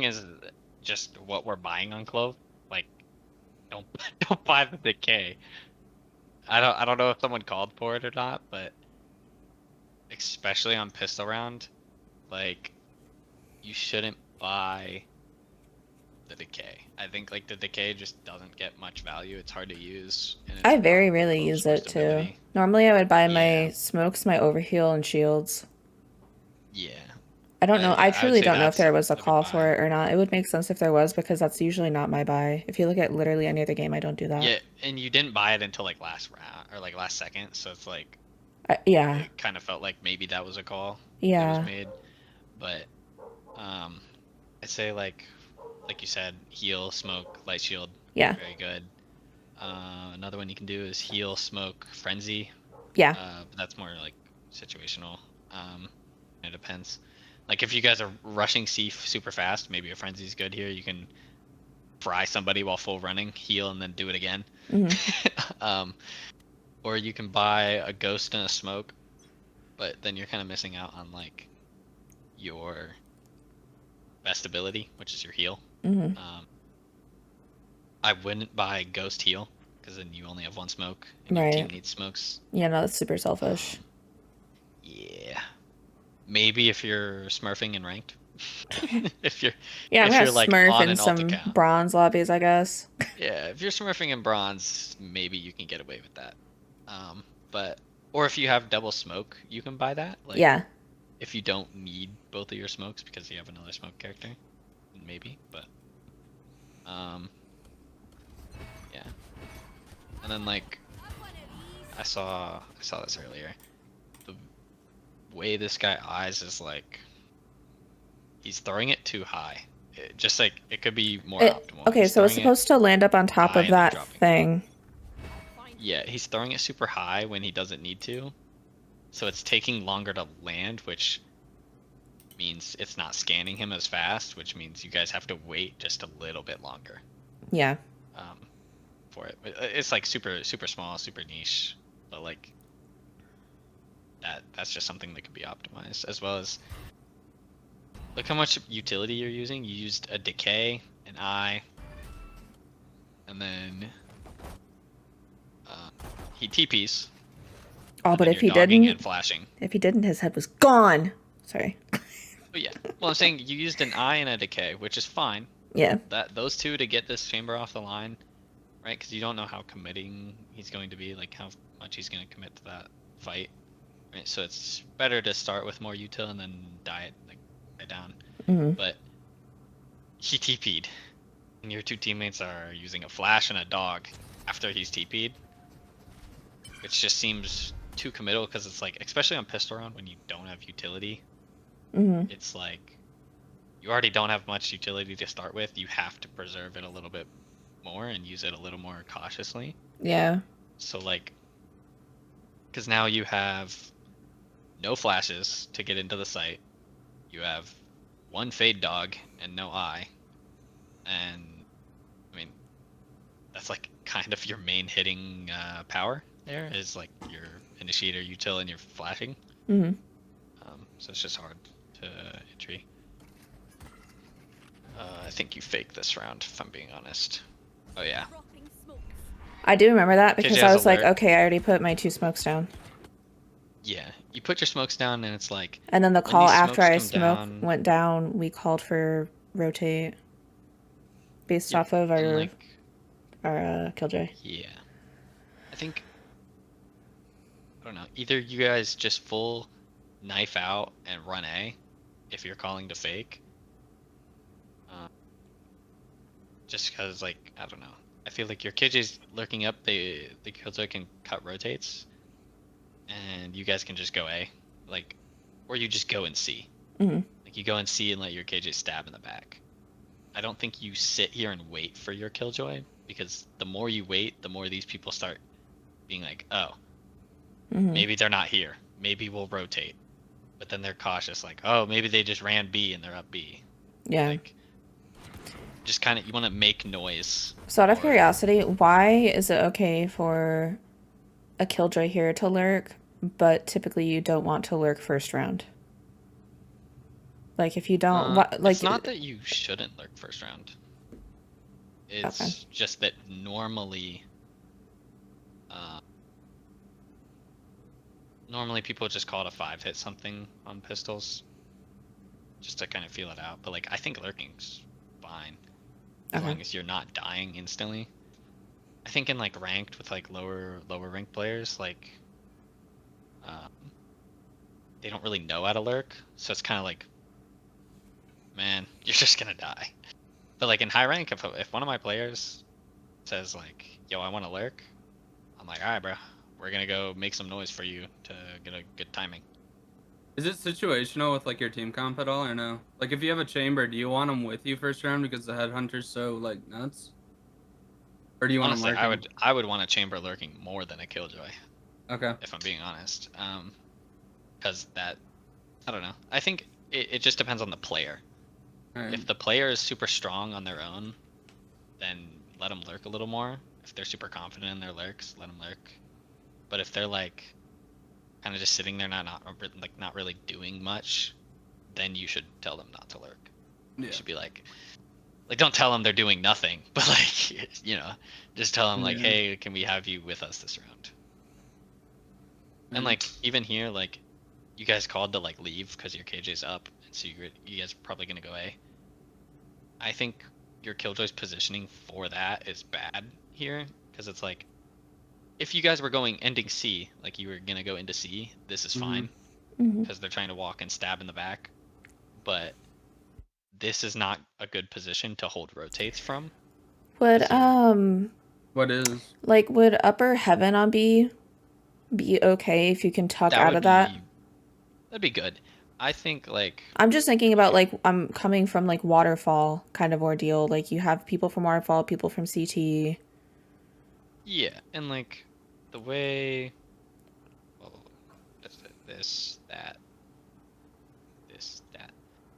thing is just what we're buying on Clove. Like, don't don't buy the decay. I don't know if someone called for it or not, but especially on pistol round, like you shouldn't buy the decay. I think like the decay just doesn't get much value. It's hard to use, and it's I very probably rarely Clove's use worst it too. ability. Normally I would buy Yeah, my smokes, my overheal, and shields. yeah. I don't know. I Yeah, I would truly say don't know if that's there was a a good call buy. for it or not. It would make sense if there was because that's usually not my buy. If you look at literally any other game, I don't do that. Yeah, and you didn't buy it until like last round or like last second, so it's like Yeah. it kind of felt like maybe that was a call that was Yeah. made. But um, I'd say like you said, heal, smoke, light shield, Yeah. very good. Another one you can do is heal, smoke, frenzy. Yeah. But that's more like situational. Um, it depends. Like if you guys are rushing C super fast, maybe a frenzy's good here. You can fry somebody while full running, heal, and then do it again. Hmm. um, or you can buy a ghost and a smoke, but then you're kind of missing out on like your best ability, which is your heal. Hmm. Um, I wouldn't buy ghost heal because then you only have one smoke and your team Right. needs smokes. Yeah, no, that's super selfish. Um, yeah, maybe if you're smurfing in ranked, if you're Yeah, I'm if gonna you're like smurf on in an alt some account, bronze lobbies, I guess. yeah, if you're smurfing in bronze, maybe you can get away with that. Um, but or if you have double smoke, you can buy that. Like Yeah. if you don't need both of your smokes because you have another smoke character, maybe. But um, yeah. And then like I saw this earlier. The way this guy eyes is like he's throwing it too high. Just like it could be more optimal. Okay, He's so it's throwing it supposed to land up on top high of and then that dropping. thing. Yeah, he's throwing it super high when he doesn't need to. So it's taking longer to land, which means it's not scanning him as fast, which means you guys have to wait just a little bit longer Yeah. um, for it. It's like super small, super niche, but like that's just something that could be optimized as well as look how much utility you're using. You used a decay, an eye, and then uh, he TPs, Oh, and but then if you're he dogging and didn't, flashing. his head was gone. Sorry. But yeah, well I'm saying you used an eye and a decay, which is fine. Yeah. That those two to get this chamber off the line, right? Because you don't know how committing he's going to be, like how much he's going to commit to that fight, right? So it's better to start with more util and then die it down. Hmm. But he TP'd, and your two teammates are using a flash and a dog after he's TP'd, which just seems too committal because it's like, especially on pistol round when you don't have utility, Hmm. it's like you already don't have much utility to start with. You have to preserve it a little bit more and use it a little more cautiously. Yeah. So like, because now you have no flashes to get into the site. You have one fade dog and no eye, and I mean that's like kind of your main hitting power. There is like your initiator, util, and your flashing. Hmm. So it's just hard to entry. I think you faked this round, if I'm being honest. Oh yeah. I do remember that KJ because I has was like, alert. okay, I already put my two smokes down. Yeah, you put your smokes down, and it's like And then the when call these after smokes I come smoke down. went down, we called for rotate based Yep, off of and our like killjoy. yeah, I think I don't know. Either you guys just full knife out and run A if you're calling to fake. Uh, just because like I don't know. I feel like your KJ's lurking up. The killjoy can cut rotates, and you guys can just go A, like, or you just go and C. Hmm. Like you go and C and let your KJ stab in the back. I don't think you sit here and wait for your killjoy because the more you wait, the more these people start being like, oh, Hmm. maybe they're not here. Maybe we'll rotate. But then they're cautious, like, oh, maybe they just ran B and they're up B. Yeah. Like, just kind of, you want to make noise. So out of Or, curiosity, why is it okay for a killjoy here to lurk, but typically you don't want to lurk first round? Like if you don't, what, It's like, not that you shouldn't lurk first round. okay, It's just that normally, uh, normally people just call it a 5-hit something on pistols, just to kind of feel it out. But like, I think lurking's fine as okay, long as you're not dying instantly. I think in like ranked with like lower ranked players, like, um, they don't really know how to lurk, so it's kind of like, man, you're just gonna die. But like in high rank, if one of my players says like, yo, I want to lurk, I'm like, all right, bro, we're gonna go make some noise for you to get a good timing. Is it situational with like your team comp at all or no? Like if you have a chamber, do you want them with you first round because the headhunter's so like nuts? Or do you want them Honestly, I lurking? would I would want a chamber lurking more than a killjoy, Okay. if I'm being honest. Because that, I don't know. I think it just depends on the player. Alright. If the player is super strong on their own, then let them lurk a little more. If they're super confident in their lurks, let them lurk. But if they're like kind of just sitting there, not really doing much, then you should tell them not to lurk. Yeah. You should be like don't tell them they're doing nothing, but like just tell them like, Yeah. hey, can we have you with us this round? And Alright. like even here, like you guys called to like leave because your KJ's up, and so you guys are probably gonna go A. I think your Killjoy's positioning for that is bad here because it's like if you guys were going ending C, like you were gonna go into C, this is Mm-hmm. fine mm-hmm. because they're trying to walk and stab in the back, but this is not a good position to hold rotates from. Would What is? like would upper heaven on B be okay if you can tuck That out would of that? be that'd be good. I think like I'm just thinking if about you're like I'm coming from like waterfall kind of ordeal. Like you have people from waterfall, people from CT. yeah, and like the way oh, this that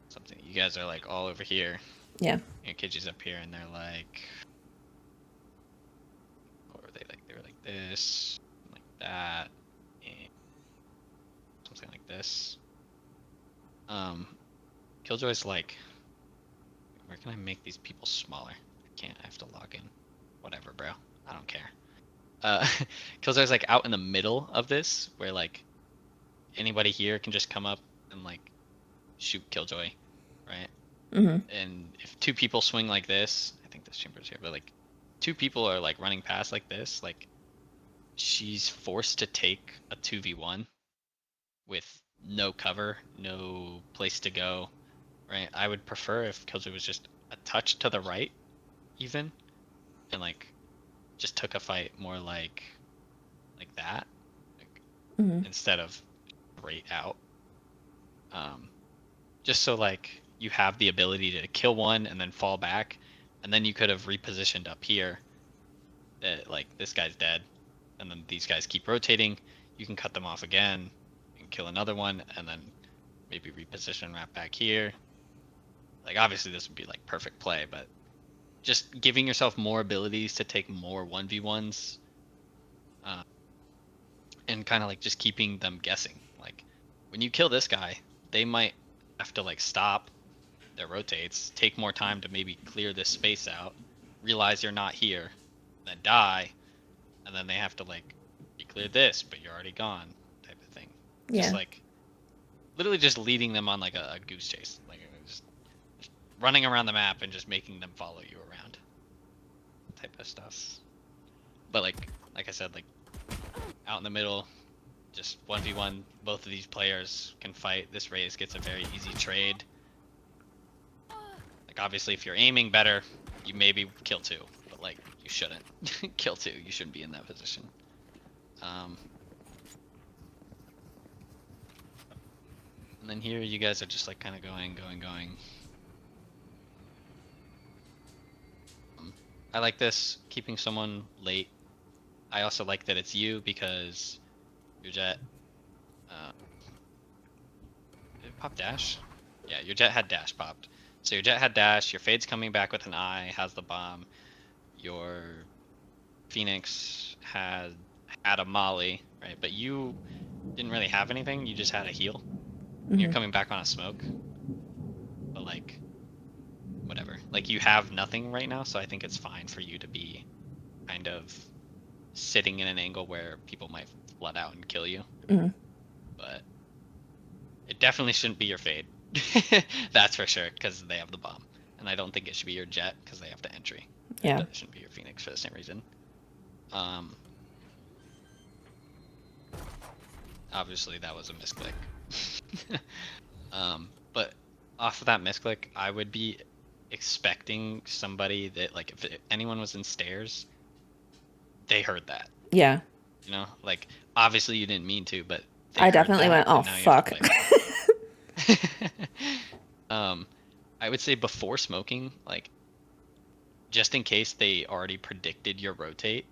something. You guys are like all over here. Yeah. And Kiji's up here, and they're like, what were they like? They were like this, like that, and something like this. Killjoy's like, where can I make these people smaller? I can't. I have to log in. Whatever, bro. I don't care. Uh, Killjoy's like out in the middle of this, where like anybody here can just come up and like shoot Killjoy, right? Mm-hmm. And if two people swing like this, I think this chamber's here, but like two people are like running past like this, like she's forced to take a 2v1 with no cover, no place to go, right? I would prefer if Killjoy was just a touch to the right, even, and like just took a fight more like that, like, Mm-hmm. instead of straight out. Um, just so like you have the ability to kill one and then fall back, and then you could have repositioned up here. That like this guy's dead, and then these guys keep rotating. You can cut them off again and kill another one, and then maybe reposition right back here. Like obviously this would be like perfect play, but just giving yourself more abilities to take more 1v1s, uh, and kind of like just keeping them guessing. Like when you kill this guy, they might have to like stop their rotates, take more time to maybe clear this space out, realize you're not here, then die, and then they have to like you cleared this, but you're already gone, type of thing. Just Yeah. like literally just leading them on like a goose chase, like just running around the map and just making them follow you around, type of stuff. But like I said, like out in the middle, just 1v1, both of these players can fight. This raise gets a very easy trade. Like obviously if you're aiming better, you maybe kill two, but like you shouldn't kill two. You shouldn't be in that position. And then here you guys are just like kind of going. I like this, keeping someone late. I also like that it's you because your jet, did it pop dash? Yeah, your jet had dash popped. So your jet had dash, your fade's coming back with an eye, has the bomb. Your Phoenix had a molly, right? But you didn't really have anything, you just had a heal. And you're Mm-hmm. coming back on a smoke. but like whatever. Like you have nothing right now, so I think it's fine for you to be kind of sitting in an angle where people might flood out and kill you. Mhm. But it definitely shouldn't be your fade. That's for sure, because they have the bomb. And I don't think it should be your jet because they have the entry. Yeah. It shouldn't be your Phoenix for the same reason. Obviously that was a misclick. But off of that misclick, I would be expecting somebody that, like, if anyone was in stairs, they heard that. Yeah. You know, like obviously you didn't mean to, but they I heard definitely that, went, oh and now you have to fuck. play. I would say before smoking, like, just in case they already predicted your rotate,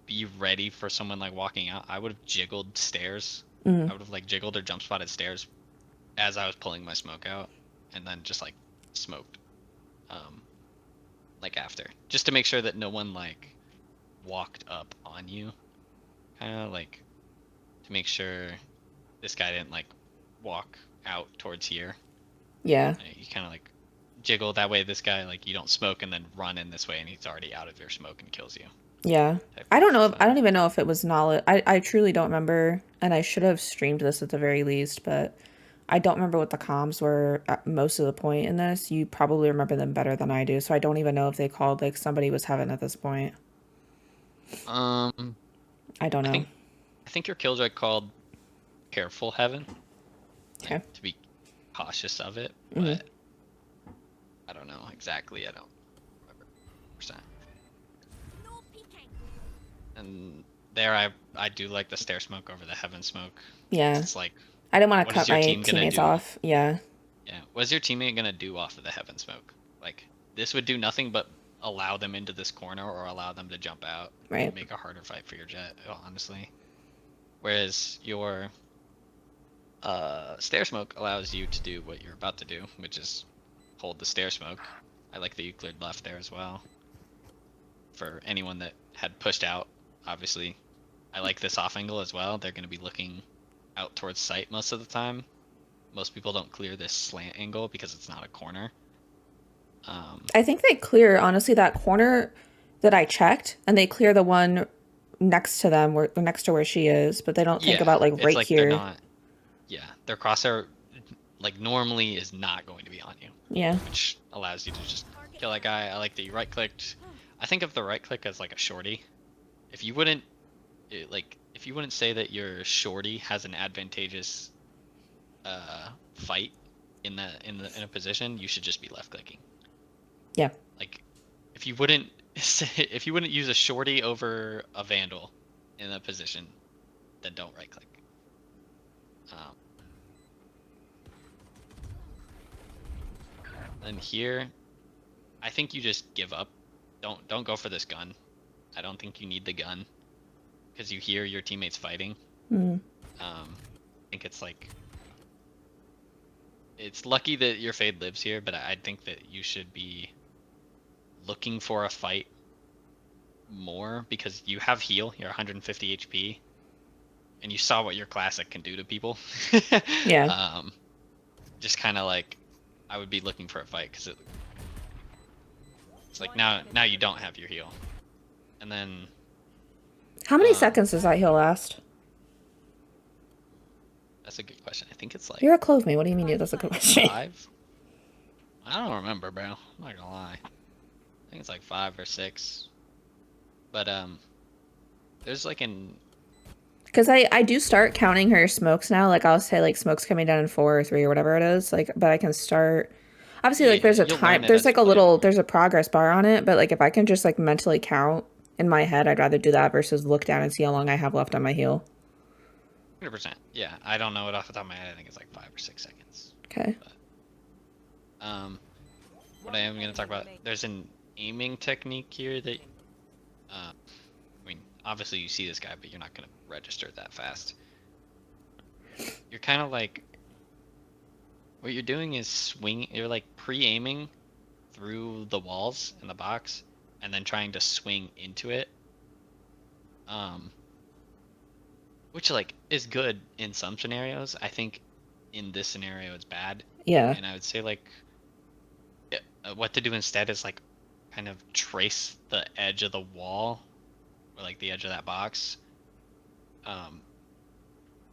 be ready for someone like walking out. I would have jiggled stairs. Mhm. I would have like jiggled or jump spotted stairs as I was pulling my smoke out, and then just like smoked, like after, just to make sure that no one like walked up on you, kind of like to make sure this guy didn't like walk out towards here. Yeah. You kind of like jiggle that way. This guy, like, you don't smoke and then run in this way, and he's already out of your smoke and kills you. Yeah. I don't know if, I don't even know if it was knowledge. I truly don't remember, and I should have streamed this at the very least, but I don't remember what the comms were at most of the point in this. You probably remember them better than I do, so I don't even know if they called like somebody was heaven at this point. I don't know. I think your killjoy called careful heaven, like, Okay. to be cautious of it, but I don't know exactly. I don't remember percent. And there, I do like the stair smoke over the heaven smoke. Yeah. It's like, I didn't want to what cut is your my team gonna teammates do? off. Yeah. Yeah, what is your teammate gonna do off of the heaven smoke? Like, this would do nothing but allow them into this corner or allow them to jump out. Right. Make a harder fight for your jet, honestly. Whereas your stair smoke allows you to do what you're about to do, which is hold the stair smoke. I like that you cleared left there as well. For anyone that had pushed out, obviously, I like this off angle as well. They're going to be looking out towards sight most of the time. Most people don't clear this slant angle because it's not a corner. I think they clear, honestly, that corner that I checked, and they clear the one next to them, where next to where she is, but they don't think about like right like here. They're not, yeah, their crosshair like normally is not going to be on you. Yeah. Which allows you to just kill that guy. I like that you right clicked. I think of the right click as like a shorty. If you wouldn't say that your shorty has an advantageous fight in a position, you should just be left clicking. Yeah. Like, if you wouldn't use a shorty over a vandal in a position, then don't right click. And here, I think you just give up. Don't go for this gun. I don't think you need the gun because you hear your teammates fighting. I think it's like, it's lucky that your fade lives here, but I think that you should be looking for a fight more because you have heal. You're 150 HP, and you saw what your classic can do to people. Yeah. Just kind of like, I would be looking for a fight because it's like now you don't have your heal, and then. How many seconds does that heal last? That's a good question. I think it's like. You're a clove me. What do you mean? That's a good question. 5? I don't remember, bro. I'm not gonna lie. I think it's like 5 or 6. But there's like an. Because I do start counting her smokes now. Like I'll say like smokes coming down in 4 or 3 or whatever it is. Like, but I can start. Obviously, like there's a time. There's like a little. There's a progress bar on it. But like if I can just like mentally count in my head, I'd rather do that versus look down and see how long I have left on my heal. 100%. Yeah, I don't know it off the top of my head. I think it's like 5 or 6 seconds. Okay. But, what I am going to talk about, there's an aiming technique here that, I mean, obviously you see this guy, but you're not going to register that fast. You're kind of like, what you're doing is you're like pre-aiming through the walls in the box, and then trying to swing into it. Which like is good in some scenarios. I think in this scenario is bad. Yeah. And I would say like what to do instead is like kind of trace the edge of the wall or like the edge of that box.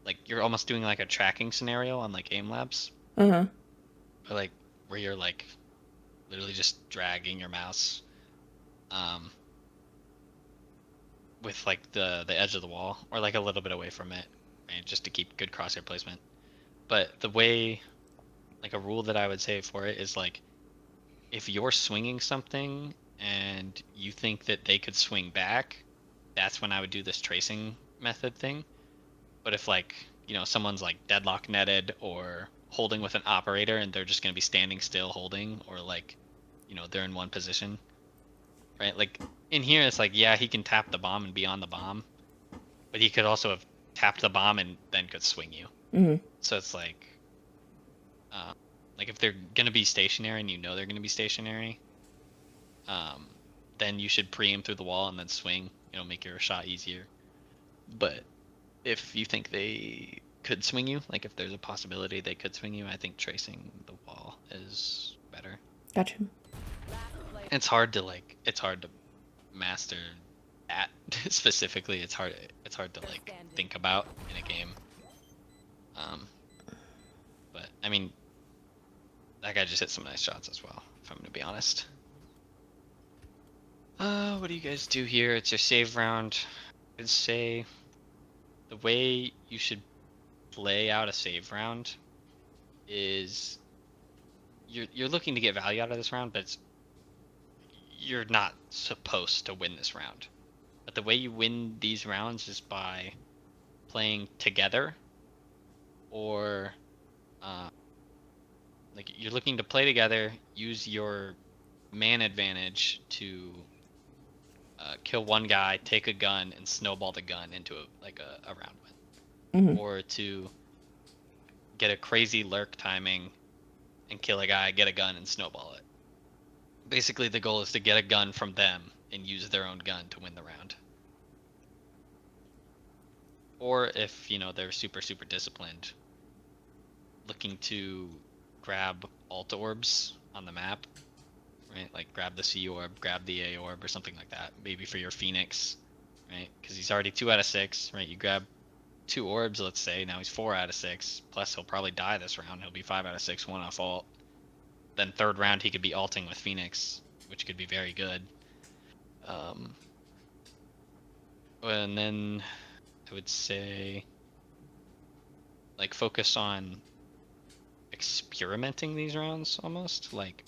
Like you're almost doing like a tracking scenario on like aim labs, Uh-huh. or like where you're like literally just dragging your mouse with like the edge of the wall or like a little bit away from it, right? Just to keep good crosshair placement. But the way, like a rule that I would say for it is like if you're swinging something and you think that they could swing back, that's when I would do this tracing method thing. But if like, someone's like deadlock netted or holding with an operator and they're just going to be standing still holding, or like, they're in one position, right? Like in here, it's like, yeah, he can tap the bomb and be on the bomb, but he could also have tapped the bomb and then could swing you. Mm-hmm. So it's like if they're going to be stationary and they're going to be stationary, then you should pre-aim through the wall and then swing, make your shot easier. But if you think they could swing you, like if there's a possibility they could swing you, I think tracing the wall is better. Gotcha. It's hard to master that specifically. It's hard to like think about in a game. But I mean, that guy just hit some nice shots as well, if I'm gonna be honest. What do you guys do here? It's your save round. I would say the way you should play out a save round is you're looking to get value out of this round, but you're not supposed to win this round. But the way you win these rounds is by playing together, or like you're looking to play together, use your man advantage to kill one guy, take a gun, and snowball the gun into a round win. Mm-hmm. Or to get a crazy lurk timing and kill a guy, get a gun, and snowball it. Basically, the goal is to get a gun from them and use their own gun to win the round. Or if, they're super, super disciplined, looking to grab alt orbs on the map, right? Like grab the C orb, grab the A orb, or something like that. Maybe for your Phoenix, right? Because he's already 2 out of 6, right? You grab 2 orbs, let's say. Now he's 4 out of 6. Plus, he'll probably die this round. He'll be 5 out of 6, 1 off alt. Then third round, he could be alting with Phoenix, which could be very good. And then I would say, like, focus on experimenting these rounds almost. Like,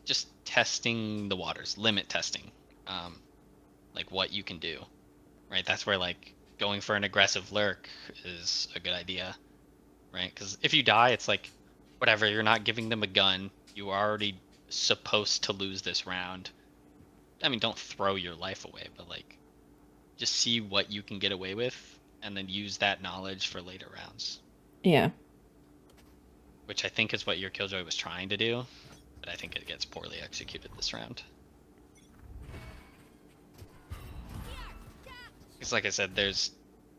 just testing the waters, limit testing. Like, what you can do, right? That's where, like, going for an aggressive lurk is a good idea, right? Because if you die, it's like, whatever, you're not giving them a gun. You are already supposed to lose this round. I mean, don't throw your life away, but like, just see what you can get away with and then use that knowledge for later rounds. Yeah. Which I think is what your Killjoy was trying to do, but I think it gets poorly executed this round. Because like I said, there's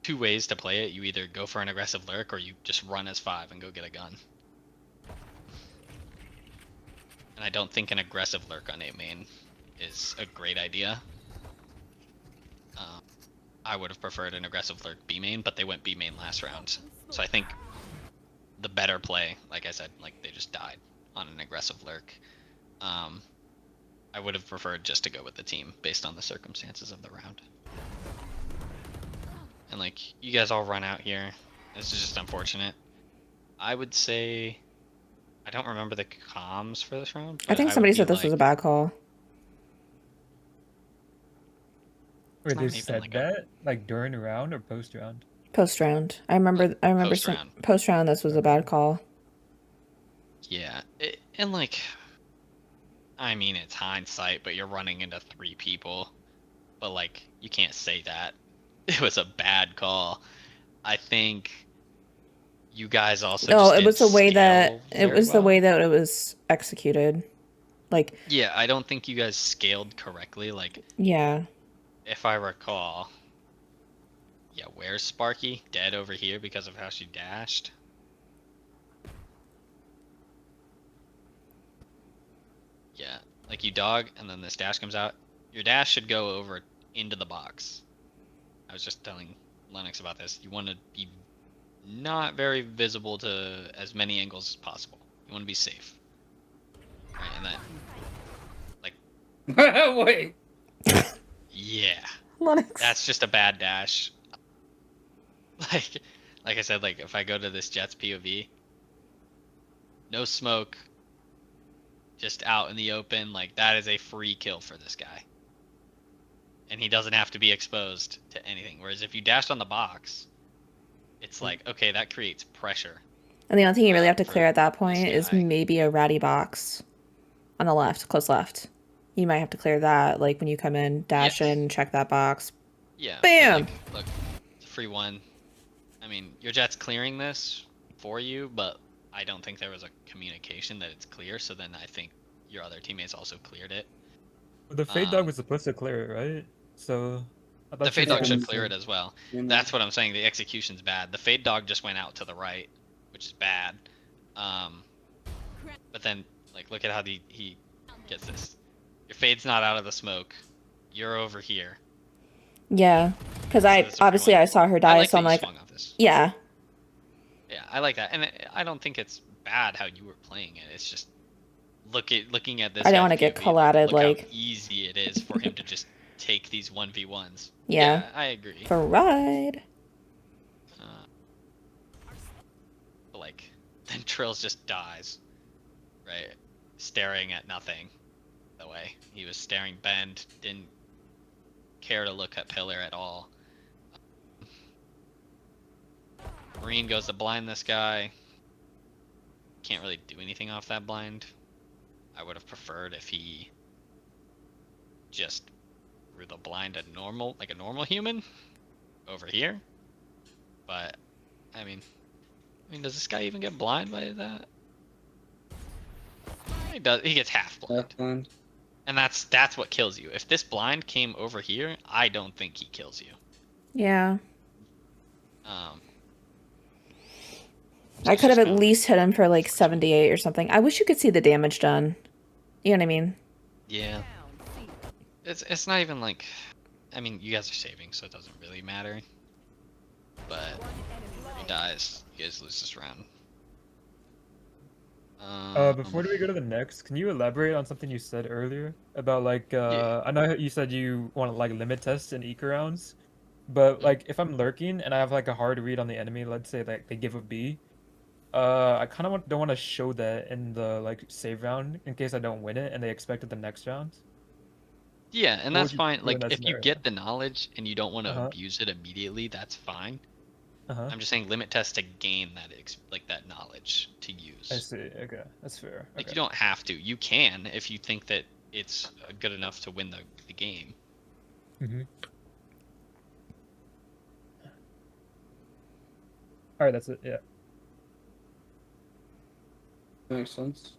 2 ways to play it. You either go for an aggressive lurk or you just run as 5 and go get a gun. And I don't think an aggressive lurk on A main is a great idea. I would have preferred an aggressive lurk B main, but they went B main last round. So I think the better play, like I said, like they just died on an aggressive lurk. I would have preferred just to go with the team based on the circumstances of the round. And like, you guys all run out here. This is just unfortunate. I would say, I don't remember the comms for this round. I think somebody said this was a bad call. Wait, they said that? Like during the round or post round? Post round. I remember post round this was a bad call. Yeah. And like, I mean, it's hindsight, but you're running into 3 people. But like, you can't say that. It was a bad call. I think you guys also No, it was the way that it was executed. Like, yeah, I don't think you guys scaled correctly. Like, yeah, if I recall, Yeah, where's Sparky? Dead over here because of how she dashed. Yeah, like you dog, and then this dash comes out. Your dash should go over into the box. I was just telling Lennox about this. You want to be not very visible to as many angles as possible. You want to be safe. Right, and then, like, Wait. yeah, Lennox. that's just a bad dash. Like I said, like if I go to this Jets POV, no smoke, just out in the open, like that is a free kill for this guy. And he doesn't have to be exposed to anything. Whereas if you dashed on the box, it's like, okay, that creates pressure. And the only thing you really have to for clear at that this point is guy. maybe a ratty box on the left, close left. You might have to clear that, like when you come in, dash Yes. in, check that box. Yeah. but, Bam! like, look, it's a free one. I mean, your Jet's clearing this for you, but I don't think there was a communication that it's clear. So then I think your other teammates also cleared it. The Fade Dog was supposed to clear it, right? So I thought The Fade she was Dog should gonna clear say- it as well. You know. That's what I'm saying. The execution's bad. The Fade Dog just went out to the right, which is bad. But then, like, look at how he gets this. Your Fade's not out of the smoke. You're over here. Yeah, because So I that's a free obviously one. I saw her I die, like so I'm that you like, swung off this. yeah, Yeah, I like that, and I don't think it's bad how you were playing it. It's just looking at this. I don't guy's want to get POV, collided, look how like, easy it is for him to just take these 1v1s. yeah, I agree. for ride. But like, then Trills just dies, right? Staring at nothing. The way he was staring bend, didn't care to look at Pillar at all. Marine goes to blind this guy. Can't really do anything off that blind. I would have preferred if he just threw the blind a normal human over here. But I mean, does this guy even get blind by that? He does. He gets half blind, Blind. and that's what kills you. If this blind came over here, I don't think he kills you. Yeah, Um, I it's could have just at kinda least hit him for like 78 or something. I wish you could see the damage done. You know what I mean? yeah. It's not even like, I mean, you guys are saving, so it doesn't really matter. But if he dies, you guys lose this round. Before we go to the next, can you elaborate on something you said earlier about like I know you said you want to like limit tests in eco rounds, but like if I'm lurking and I have like a hard read on the enemy, let's say like they give a B, I kind of don't want to show that in the like save round in case I don't win it and they expect it the next round. Yeah, and What that's would you fine. do in Like, that if you scenario? get the knowledge and you don't want to Uh-huh. abuse it immediately, that's fine. Uh-huh. I'm just saying limit test to gain that that knowledge to use. I see. Okay, that's fair. Like, Okay. you don't have to. You can if you think that it's good enough to win the game. Mm-hmm. All right, that's it. Yeah. Makes sense.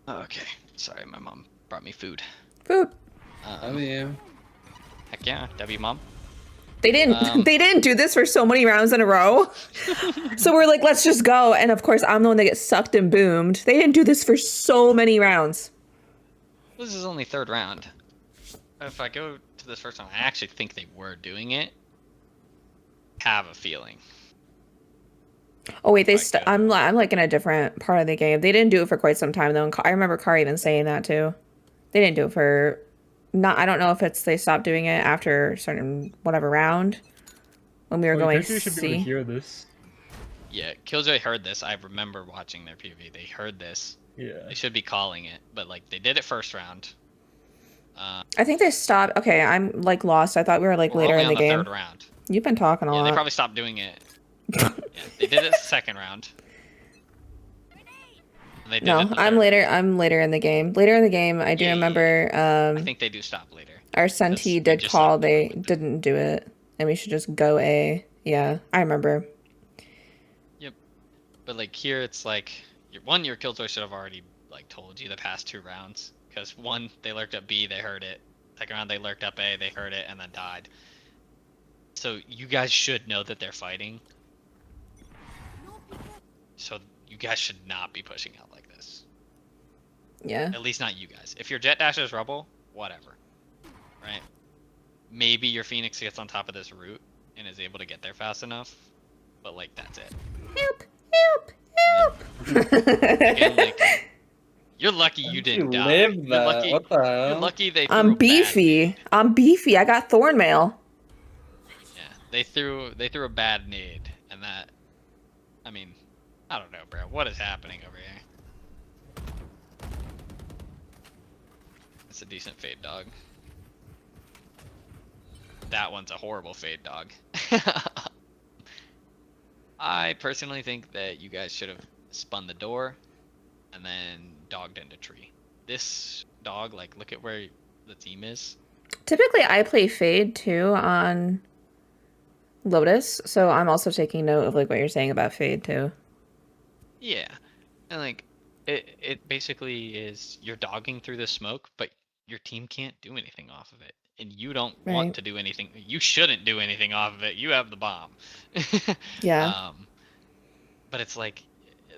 Okay. Sorry, my mom brought me food. Food. Oh yeah. Heck yeah, W mom. They didn't. They didn't do this for so many rounds in a row. So we're like, let's just go. And of course, I'm the one that gets sucked and boomed. They didn't do this for so many rounds. This is only third round. If I go to this first one, I actually think they were doing it. Have a feeling. Oh wait, they. Like, I'm like in a different part of the game. They didn't do it for quite some time though. And I remember Car even saying that too. They didn't do it for. Not. I don't know if it's they stopped doing it after a certain whatever round. When we were Well, going you should be able to C. hear this. Yeah, Killjoy heard this. I remember watching their PV. They heard this. Yeah. They should be calling it, but like they did it first round. I think they stopped. Okay, I'm like lost. I thought we were like We're later only in on the game. third round. You've been talking a Yeah, lot. they probably stopped doing it. Yeah, they did it second round. And they did No, it the I'm third. later. I'm later in the game. Later in the game, I do Yeah, yeah, remember. I think they do stop later. Our Because Senti we did just call. stopped They with it. didn't do it, and we should just go A. Yeah, I remember. Yep. But like here, it's like your Killjoy should have already like told you the past two rounds because one, they lurked up B, they heard it. Second round, they lurked up A, they heard it, and then died. So you guys should know that they're fighting. So you guys should not be pushing out like this. Yeah. At least not you guys. If your Jet Dasher's Rebel, whatever. Right? Maybe your Phoenix gets on top of this route and is able to get there fast enough. But, like, that's it. Help! Help! Help! Again, like, you're lucky you didn't die. live You're that. lucky, What the hell? you're lucky they threw I'm a bad beefy. nade. I'm beefy. I got thorn mail. Yeah, they threw a bad nade, and that, I mean, I don't know, bro. What is happening over here? It's a decent fade dog. That one's a horrible fade dog. I personally think that you guys should have spun the door and then dogged into tree. This dog, like, look at where the team is. Typically, I play Fade too on Lotus, so I'm also taking note of like what you're saying about Fade too. Yeah, and like, it basically is you're dogging through the smoke, but your team can't do anything off of it. And you don't Right. want to do anything. You shouldn't do anything off of it. You have the bomb. Yeah. But it's like,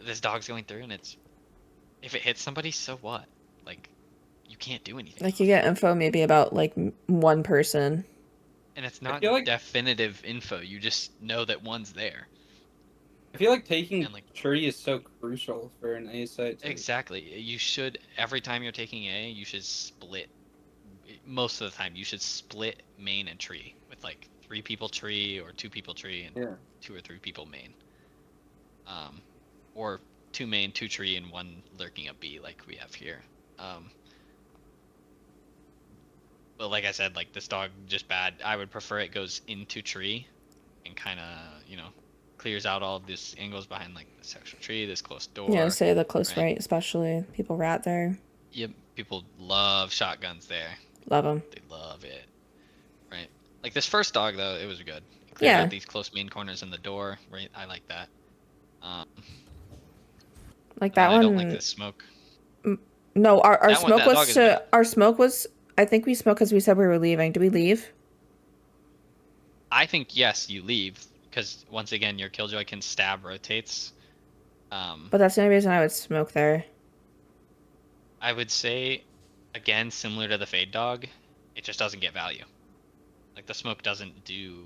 this dog's going through, and it's, if it hits somebody, so what? Like, you can't do anything. Like off you of get it. info maybe about like one person. And it's not feel like- definitive info. You just know that one's there. I feel like taking And, like- tree is so crucial for an A site. Exactly. You should, every time you're taking A, you should split. Most of the time, you should split main and tree with like 3 people tree or 2 people tree and Yeah. 2 or 3 people main. Or 2 main, 2 tree, and 1 lurking up B like we have here. But like I said, like this dog just bad. I would prefer it goes into tree and kind of, you know, clears out all of this angles behind like this extra tree, this close door. Yeah, say the close right. right, especially people rat there. Yep, people love shotguns there. Love them. They love it. Right. Like this first dog though, it was good. It cleared Yeah. out these close main corners in the door, right? I like that. Like that I one. don't like this smoke. No, our That one- smoke that was dog is to bad. our smoke was. I think we smoked because we said we were leaving. Do we leave? I think yes, you leave because once again your killjoy can stab rotates. But that's the only reason I would smoke there. I would say, again, similar to the fade dog, it just doesn't get value. Like the smoke doesn't do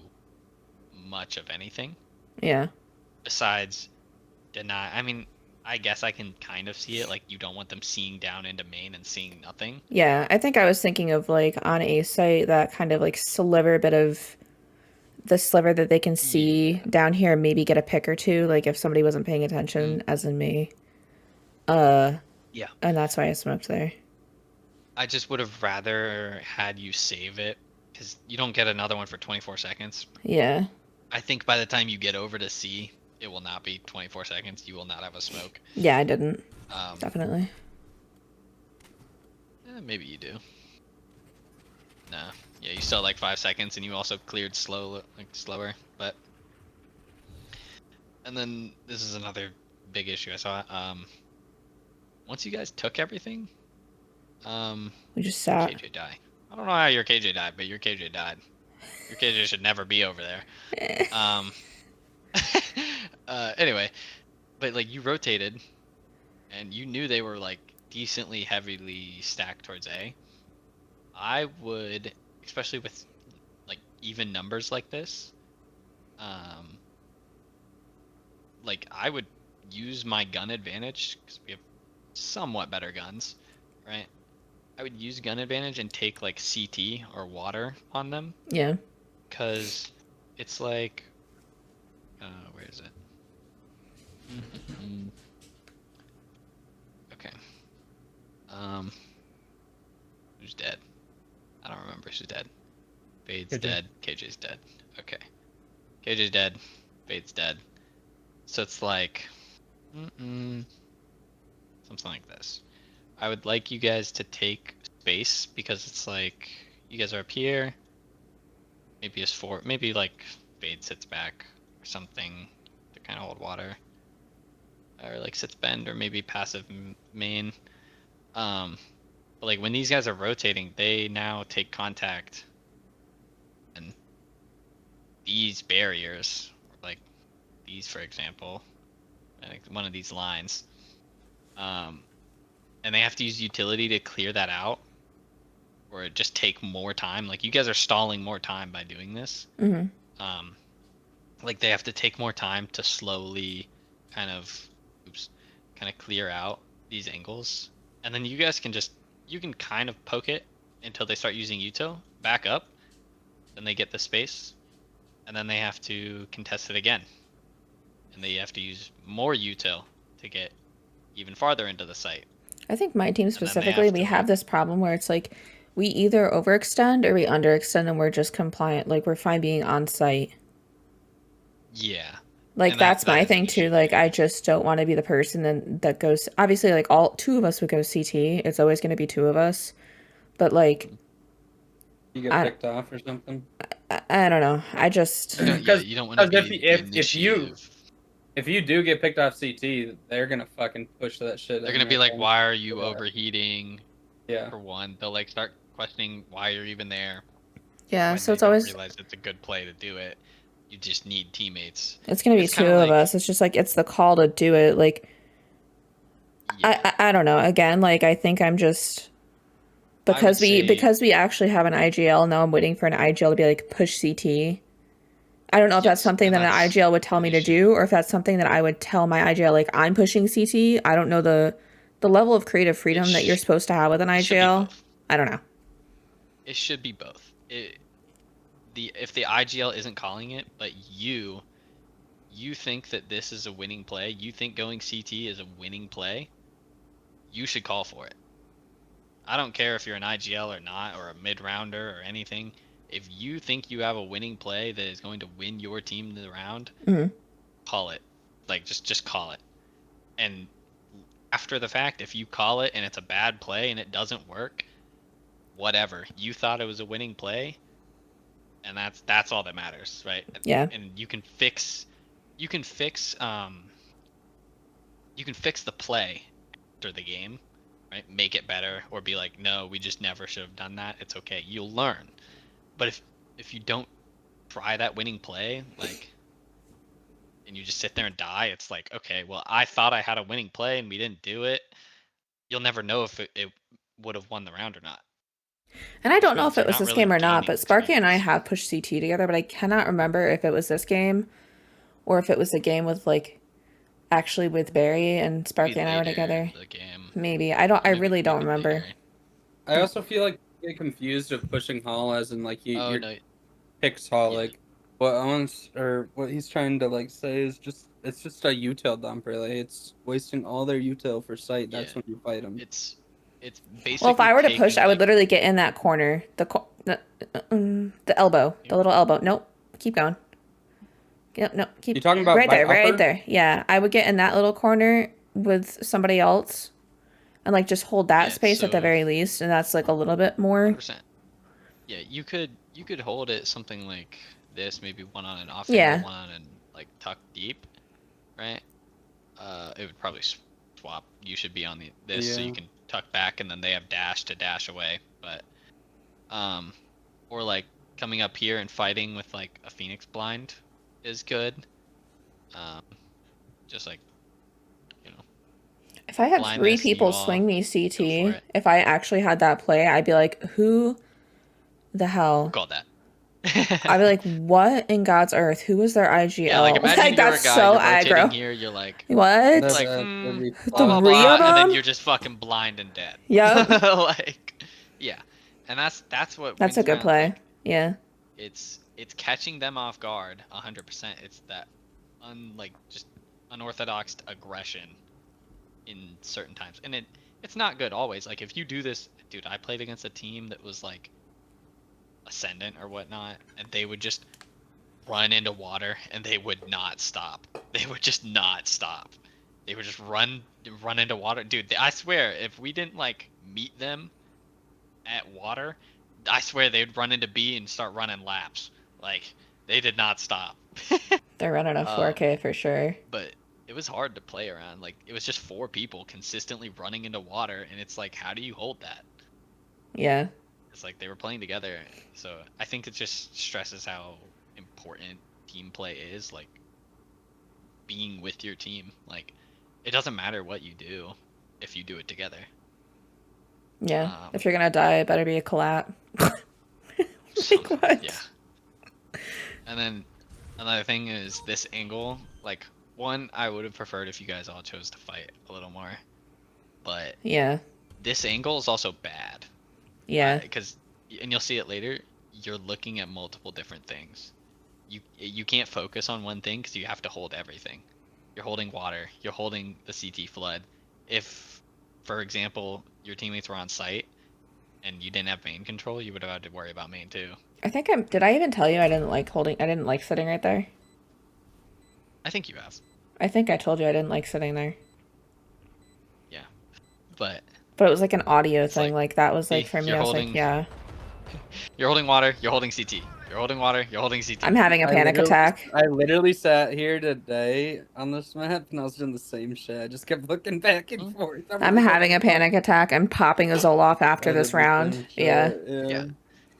much of anything Yeah. besides deny. I mean, I guess I can kind of see it. Like you don't want them seeing down into main and seeing nothing. Yeah, I think I was thinking of like on a site that kind of like sliver bit of the sliver that they can see down here, maybe get a pick or two, like if somebody wasn't paying attention, as in me. Yeah. And that's why I smoked there. I just would have rather had you save it because you don't get another one for 24 seconds. Yeah. I think by the time you get over to C, it will not be 24 seconds. You will not have a smoke. Yeah, I didn't. Um, Definitely. Maybe you do. Nah. Yeah, you still had like 5 seconds, and you also cleared slower. But and then this is another big issue I saw. Once you guys took everything, We just sat. KJ died. I don't know how your KJ died, but your KJ died. Your KJ should never be over there. Anyway, but like you rotated, and you knew they were like decently heavily stacked towards A. I would, especially with like even numbers like this, like I would use my gun advantage because we have somewhat better guns, right? I would use gun advantage and take like CT or water on them Yeah. because it's like, where is it? Okay. Who's dead? I don't remember who's dead. Fade's KJ. dead. KJ's dead. Okay. KJ's dead. Fade's dead. So it's like, something like this. I would like you guys to take space because it's like you guys are up here. Maybe it's maybe like Fade sits back or something to kind of hold water, or like sits bend or maybe passive main. But like when these guys are rotating, they now take contact, and these barriers, like these for example, like one of these lines, and they have to use utility to clear that out, or just take more time. Like you guys are stalling more time by doing this. Hmm. Like they have to take more time to slowly kind of clear out these angles, and then you guys can just kind of poke it until they start using util, back up, then they get the space, and then they have to contest it again, and they have to use more util to get even farther into the site. I think my team then they specifically, have we to have wait. this problem where it's like we either overextend or we underextend and we're just compliant. Like we're fine being on site. Yeah. Like And that's that my is an thing too. issue Like I here. just don't want to be the person that goes. Obviously, like all two of us would go CT. It's always going to be two of us. But like You get I, picked off or something. I don't know. I just Because You don't want to be the initiative. if you do get picked off CT, they're gonna fucking push that shit. They're in gonna be right like, there. why are you Yeah. overheating? Yeah. For one, they'll like start questioning why you're even there. yeah. When So they it's don't always realize it's a good play to do it. You just need teammates. it's going to be It's two kind of of like, us. It's just like it's the call to do it. Like yeah. I don't know. Again, like I think I'm just I would say because we actually have an IGL now. I'm waiting for an IGL to be like push CT. I don't know if that's yes, something and that an that's IGL would tell an me to issue. do, or if that's something that I would tell my IGL like I'm pushing CT. I don't know the level of creative freedom that you're supposed to have with an It should be IGL. both. I don't know. It should be both. If the IGL isn't calling it, but you think that this is a winning play, you think going CT is a winning play, you should call for it. I don't care if you're an IGL or not, or a mid-rounder or anything. If you think you have a winning play that is going to win your team the round, Mhm. call it. Like just call it. And after the fact, if you call it and it's a bad play and it doesn't work, whatever. You thought it was a winning play, and that's all that matters, right? Yeah. And you can fix you can fix the play after the game, right? Make it better, or be like, no, we just never should have done that. It's okay. You'll learn. But if you don't try that winning play, like, and you just sit there and die, it's like, okay, well, I thought I had a winning play and we didn't do it. You'll never know if it would have won the round or not. And I don't Which know means if it you're was not this really game or not, gaining but Sparky and I experience. have pushed CT together, but I cannot remember if it was this game or if it was the game with like actually with Barry and Maybe Sparky and I were later together. in the game. Maybe. I really don't remember. Later. I also feel like you get confused of pushing Hall as in like Oh you're no. picks Hall. Yeah. Like what Owens or what he's trying to like say is it's just a util dump really. It's wasting all their util for sight. That's Yeah. when you fight them. It's basically Well, if I were to push, taking, I would like, literally get in that corner. The elbow. The little elbow. Nope. Keep going. Yep, no. Keep You talking about right by there, right upper? there. Yeah. I would get in that little corner with somebody else and like just hold that yeah, space at the so very least, and that's like a little bit more. 100%. Yeah, you could hold it something like this, maybe one on an off Yeah. angle, one on an like tuck deep, right? It would probably swap. You should be on this, so you Yeah. can tuck back, and then they have dash to dash away. But or like coming up here and fighting with like a Phoenix blind is good. Just like, you know, If I had blind three this and you people all swing me go for CT, it. if I actually had that play, I'd be like, who the hell? Call that. I'd be like, what in God's earth? Who was their IGL? Yeah, like imagine you're that's a guy, so you're rotating aggro. here, you're like, What? That'd be blah blah Three blah, of and then them? you're just fucking blind and dead. Yep. Like, yeah, and that's what That's wins a good rounds. play. Like, Yeah. it's catching them off guard 100%. It's that just unorthodox aggression in certain times, and it's not good always. Like if you do this, dude, I played against a team that was like ascendant or whatnot, and they would just run into water and they would not stop. They would just not stop. They would just run into water. Dude, I swear, if we didn't like meet them at water, I swear they'd run into B and start running laps. Like they did not stop. They're running a 4K for sure. But it was hard to play around. Like it was just 4 people consistently running into water, and it's like, how do you hold that? Yeah. It's like they were playing together. So I think it just stresses how important team play is, like being with your team. Like it doesn't matter what you do if you do it together. Yeah. If you're gonna die, it better be a collab. Like what? Yeah. And then another thing is this angle. Like one, I would have preferred if you guys all chose to fight a little more, but Yeah. this angle is also bad. Yeah. Because and you'll see it later. You're looking at multiple different things. You can't focus on one thing because you have to hold everything. You're holding water. You're holding the CT flood. If, for example, your teammates were on site and you didn't have main control, you would have had to worry about main too. I think did I even tell you I didn't like sitting right there? I think you have. I think I told you I didn't like sitting there. Yeah, but But it was like an audio it's thing. Like that was like see, for me, you're I was like, holding yeah. you're holding water. You're holding CT. You're holding water. You're holding CT. I'm having a panic attack. I literally sat here today on this map and I was doing the same shit. I just kept looking back and forth. I'm having a panic attack. I'm popping a Zoloft after this round. Yeah. Yeah,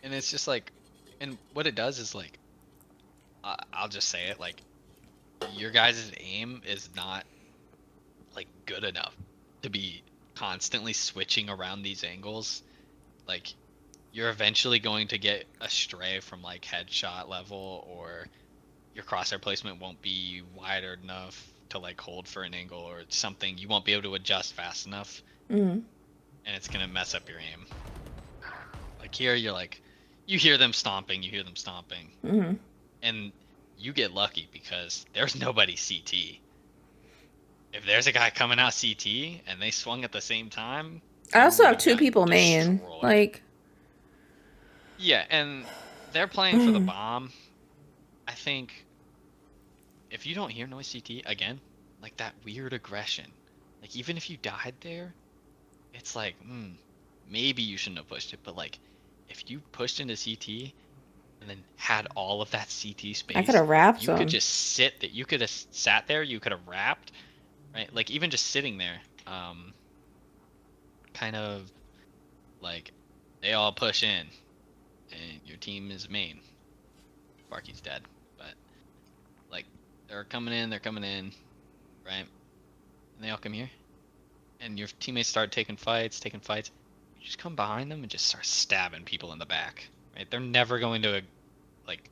and it's just like, and what it does is like, I'll just say it, like, your guys' aim is not like good enough to be constantly switching around these angles. Like, you're eventually going to get astray from like headshot level, or your crosshair placement won't be wider enough to like hold for an angle or something. You won't be able to adjust fast enough, Mm. and it's gonna mess up your aim. Like here, you're like, you hear them stomping, Mm. and you get lucky because there's nobody CT. If there's a guy coming out CT and they swung at the same time, I also you have would've two gotten people main. destroyed. Like, Yeah, and they're playing for the bomb. I think if you don't hear noise CT again, like that weird aggression, like even if you died there, it's like, maybe you shouldn't have pushed it, but like if you pushed into CT and then had all of that CT space, I could have wrapped you could them. just sit that you could have sat there, you could have wrapped, right? Like even just sitting there, kind of like they all push in and your team is main. Barky's dead, but like they're coming in, right? And they all come here, and your teammates start taking fights. You just come behind them and just start stabbing people in the back, right? They're never going to like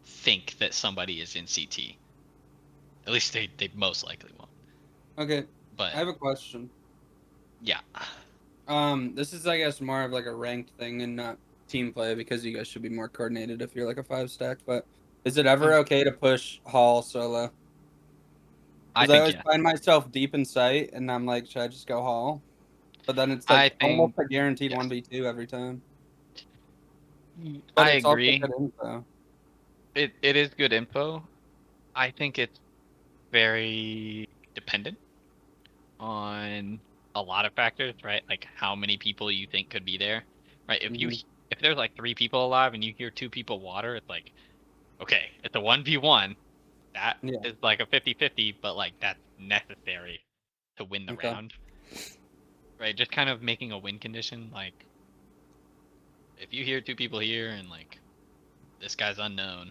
think that somebody is in CT. At least they most likely won't. Okay, But I have a question. yeah, This is I guess more of like a ranked thing and not team play because you guys should be more coordinated if you're like a 5-stack. But is it ever okay to push Hall solo? I Because I think always yeah. find myself deep in sight and I'm like, should I just go Hall? But then it's I like almost think a guaranteed yeah. 1v2 every time. But I it's also agree. good info. It is good info. I think it's very dependent on a lot of factors, right? Like how many people you think could be there, right? If there's like 3 people alive and you hear 2 people water, it's like, okay, it's a 1v1. That Yeah. is like a 50-50, but like that's necessary to win the Okay. round, right? Just kind of making a win condition. Like if you hear 2 people here and like this guy's unknown,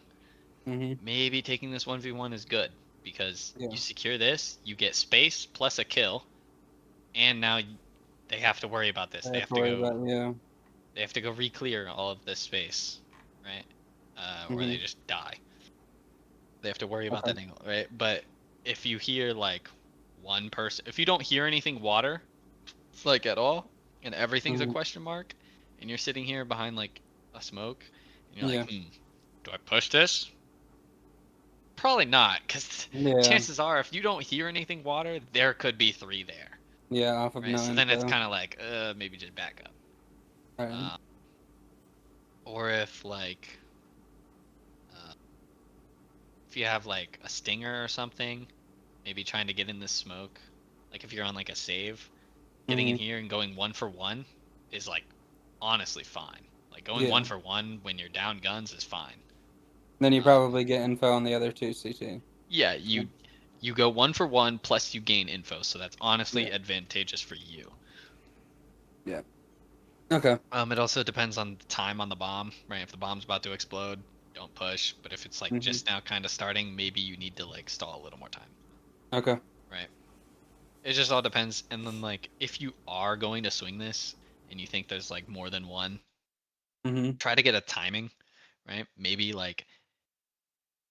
maybe taking this 1v1 is good because you secure this, you get space plus a kill, and now they have to worry about this. They have to go. They have to go re-clear all of this space, right? Or they just die. They have to worry about that angle, right? But if you hear like one person, if you don't hear anything water, like at all, and everything's a question mark, and you're sitting here behind like a smoke, and you're like, do I push this? Probably not, because chances are, if you don't hear anything water, there could be 3 there. Yeah, off of right? no So info. then it's kind of like, maybe just back up. Right. Or if like, if you have like a stinger or something, maybe trying to get in the smoke. Like if you're on like a save, getting in here and going 1 for 1 is like honestly fine. Like going 1 for 1 when you're down guns is fine. Then you probably get info on the other 2 CT. Yeah, you go 1 for 1 plus you gain info, so that's honestly advantageous for you. Yeah. Okay. It also depends on the time on the bomb, right? If the bomb's about to explode, don't push. But if it's like just now kind of starting, maybe you need to like stall a little more time, Okay. right? It just all depends. And then like if you are going to swing this and you think there's like more than one, try to get a timing, right? Maybe like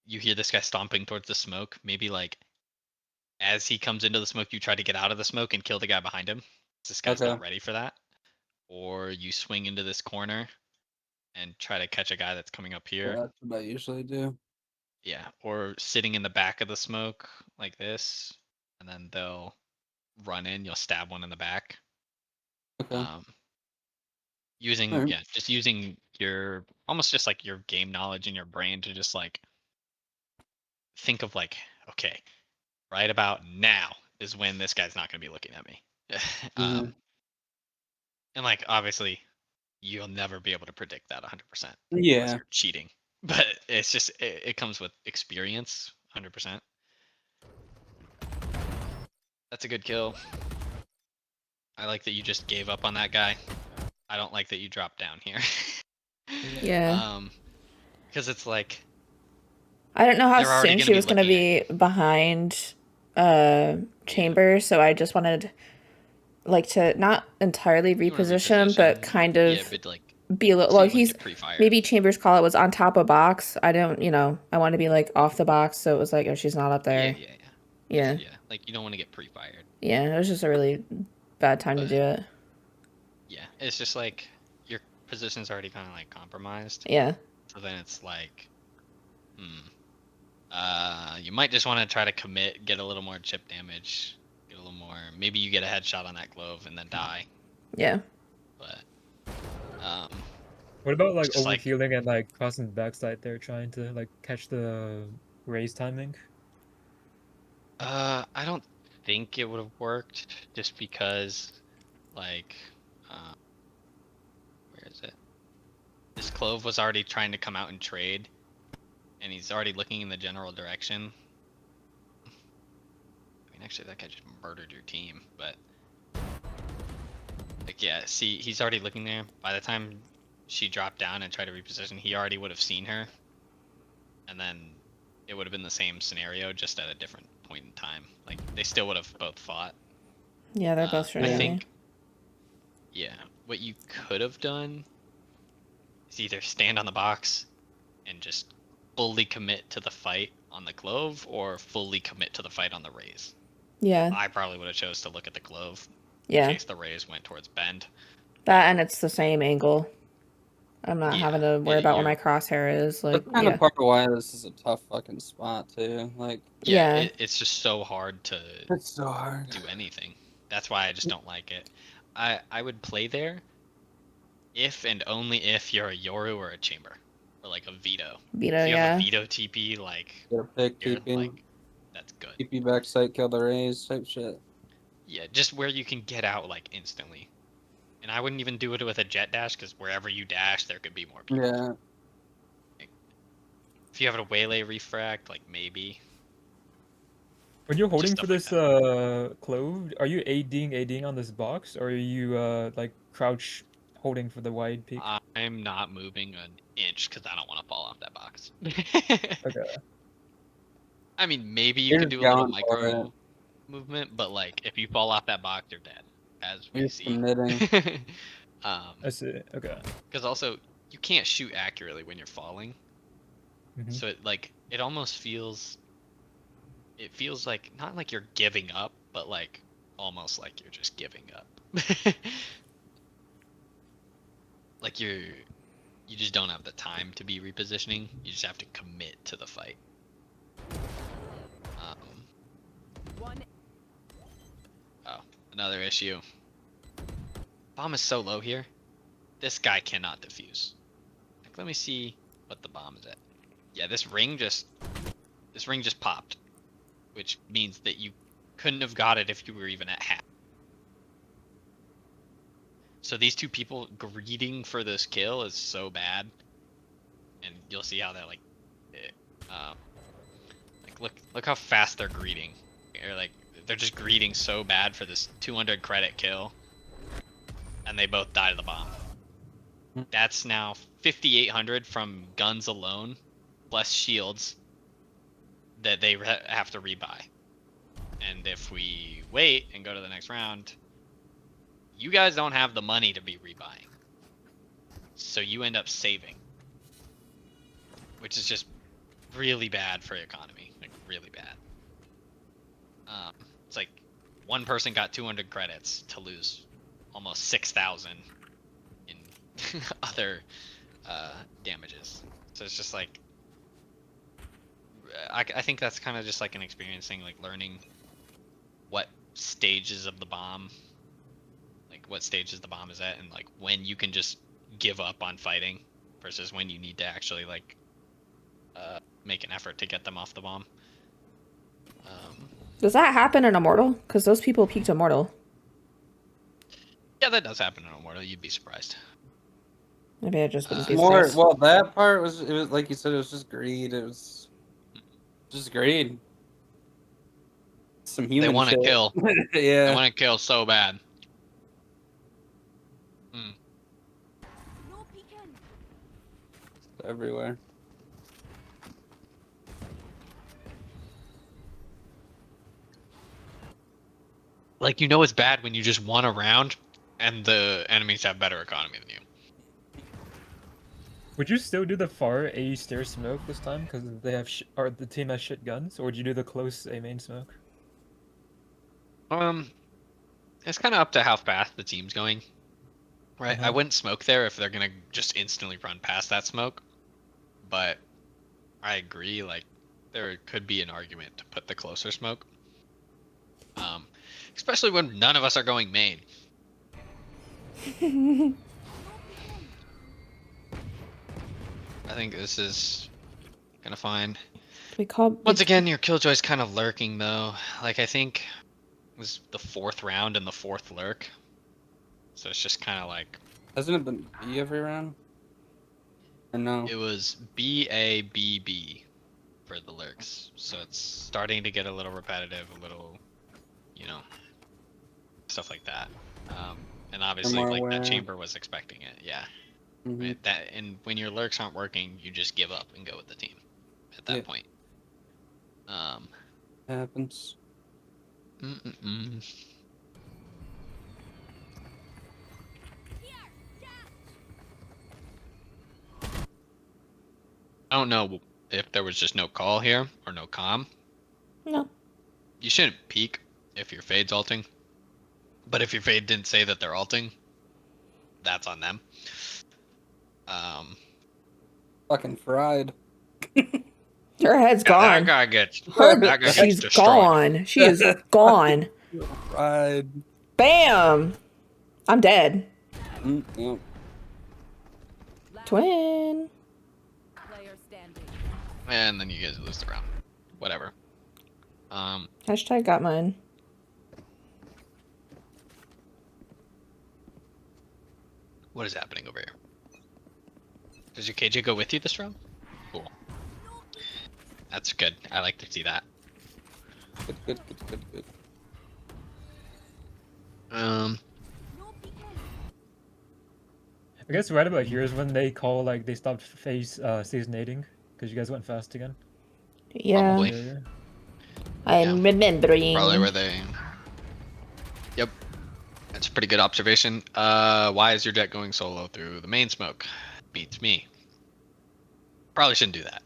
you hear this guy stomping towards the smoke. Maybe like as he comes into the smoke, you try to get out of the smoke and kill the guy behind him. This guy's Okay. not ready for that. Or you swing into this corner and try to catch a guy that's coming up Yeah, here. that's what I usually do. Yeah, or sitting in the back of the smoke like this, and then they'll run in. You'll stab one in the back. Okay. Alright. Just using your almost just like your game knowledge in your brain to just like think of like, okay, right about now is when this guy's not going to be looking at me. And like obviously you'll never be able to predict that 100% unless Yeah. you're cheating. But it's just it comes with experience, 100%. That's a good kill. I like that you just gave up on that guy. I don't like that you dropped down here. Yeah. Because it's like I don't know how they're already soon going she to be was gonna looking at. be behind chamber, so I just wanted like to not entirely You want to reposition, but reposition, kind yeah, of but like be a little. so Well, you wouldn't he's get pre-fired. maybe Chambers' call it was on top of box. I don't, I want to be like off the box, so it was like, oh, she's not up there. Yeah. Like you don't want to get pre-fired. Yeah, it was just a really bad time to But do it. yeah, it's just like your position's already kind of like compromised. Yeah. So then it's like, you might just want to try to commit, get a little more chip damage, get a little more. Maybe you get a headshot on that glove and then die. Yeah. But What about like just like overhealing and like crossing the backside there, trying to like catch the raise timing? I don't think it would have worked just because like where is it? This clove was already trying to come out and trade, and he's already looking in the general direction. I mean, actually, that guy just murdered your team, but like, yeah, see, he's already looking there. By the time she dropped down and tried to reposition, he already would have seen her, and then it would have been the same scenario, just at a different point in time. Like, they still would have both fought. Yeah, they're both I shooting at me. think, yeah, what you could have done is either stand on the box and just fully commit to the fight on the clove, or fully commit to the fight on the raise. Yeah. I probably would have chose to look at the clove Yeah. in case the raise went towards bend. That and it's the same angle. I'm not having to worry about where my crosshair is. Like, That's kind of part of why this is a tough fucking spot too. Like, Yeah. It's just so hard to it's so hard. do anything. That's why I just don't like it. I would play there if and only if you're a Yoru or a Chamber, or like a Veto. Veto, If you have yeah. a Veto TP, like Get a pick, you're, TP, like that's good. TP backside, kill the raise type shit. Yeah, just where you can get out like instantly. And I wouldn't even do it with a jet dash, because wherever you dash, there could be more people. Yeah. If you have a waylay refract, like maybe. When you're holding Just for stuff like this clove, are you ADing on this box, or are you like crouch holding for the wide peak? I'm not moving an inch because I don't want to fall off that box. Okay. I mean, maybe you You're can just do a little going for micro movement, but like if you fall off that box, you're dead, as we You're see. committing. I see. Okay. Because also you can't shoot accurately when you're falling, so it almost feels. It feels like not like you're giving up, but like almost like you're just giving up. Like you just don't have the time to be repositioning. You just have to commit to the fight. Oh, another issue. Bomb is so low here. This guy cannot defuse. Like, let me see what the bomb is at. Yeah, this ring just popped, which means that you couldn't have got it if you were even at half. So these two people greeting for this kill is so bad, and you'll see how they're like look how fast they're greeting. They're just greeting so bad for this 200 credit kill, and they both die to the bomb. That's now 5,800 from guns alone, plus shields that they have to rebuy. And if we wait and go to the next round, you guys don't have the money to be rebuying. So you end up saving, which is just really bad for the economy, like really bad. It's like one person got 200 credits to lose almost 6,000 in other damages. So it's just like, I think that's kind of just like an experience thing, like learning what stages of the bomb, like what stages the bomb is at, and like when you can just give up on fighting versus when you need to actually like make an effort to get them off the bomb. Does that happen in Immortal? Because those people peaked Immortal. Yeah, that does happen in Immortal. You'd be surprised. Maybe I just wouldn't be More, surprised. well, that part was, it was like you said, it was just greed. It was just greed. Some human They want to shit. kill. They Yeah. want to kill so bad. Everywhere. Like, you know it's bad when you just won a round and the enemies have better economy than you. Would you still do the far A stair smoke this time because they have or the team has shit guns, or would you do the close A main smoke? It's kind of up to how fast the team's going. Right, I Uh-huh. wouldn't smoke there if they're gonna just instantly run past that smoke. But I agree, like, there could be an argument to put the closer smoke. Especially when none of us are going main. I think this is kind of fine. We call Once again, your killjoy's kind of lurking though. Like, I think it was the 4th round and the 4th lurk. So it's just kind of like, Hasn't it been B every round? Or no? it was BABB for the lurks. So it's starting to get a little repetitive, a little, you know, stuff like that. And obviously, more like, aware. that chamber was expecting it, yeah. Mhm. Right, that, and when your lurks aren't working, you just give up and go with the team at that Yeah. point. Happens. I don't know if there was just no call here or no comm. No. You shouldn't peek if your fade's alting. But if your fade didn't say that they're alting, that's on them. Fucking fried. Her head's Yeah, gone. that guy gets She's destroyed. gone. She is gone. Fried. Bam! I'm dead. Yep. Twin. Player standing. And then you guys lose the round. Whatever. Hashtag got mine. What is happening over here? Does your KJ go with you this round? Cool. That's good. I like to see that. Good. I guess right about here is when they call like they stopped phase seasonating because you guys went fast again. Yeah. Probably. Yeah. I'm remembering. Probably where they. Yep. That's a pretty good observation. Why is your jet going solo through the main smoke? Beats me. Probably shouldn't do that.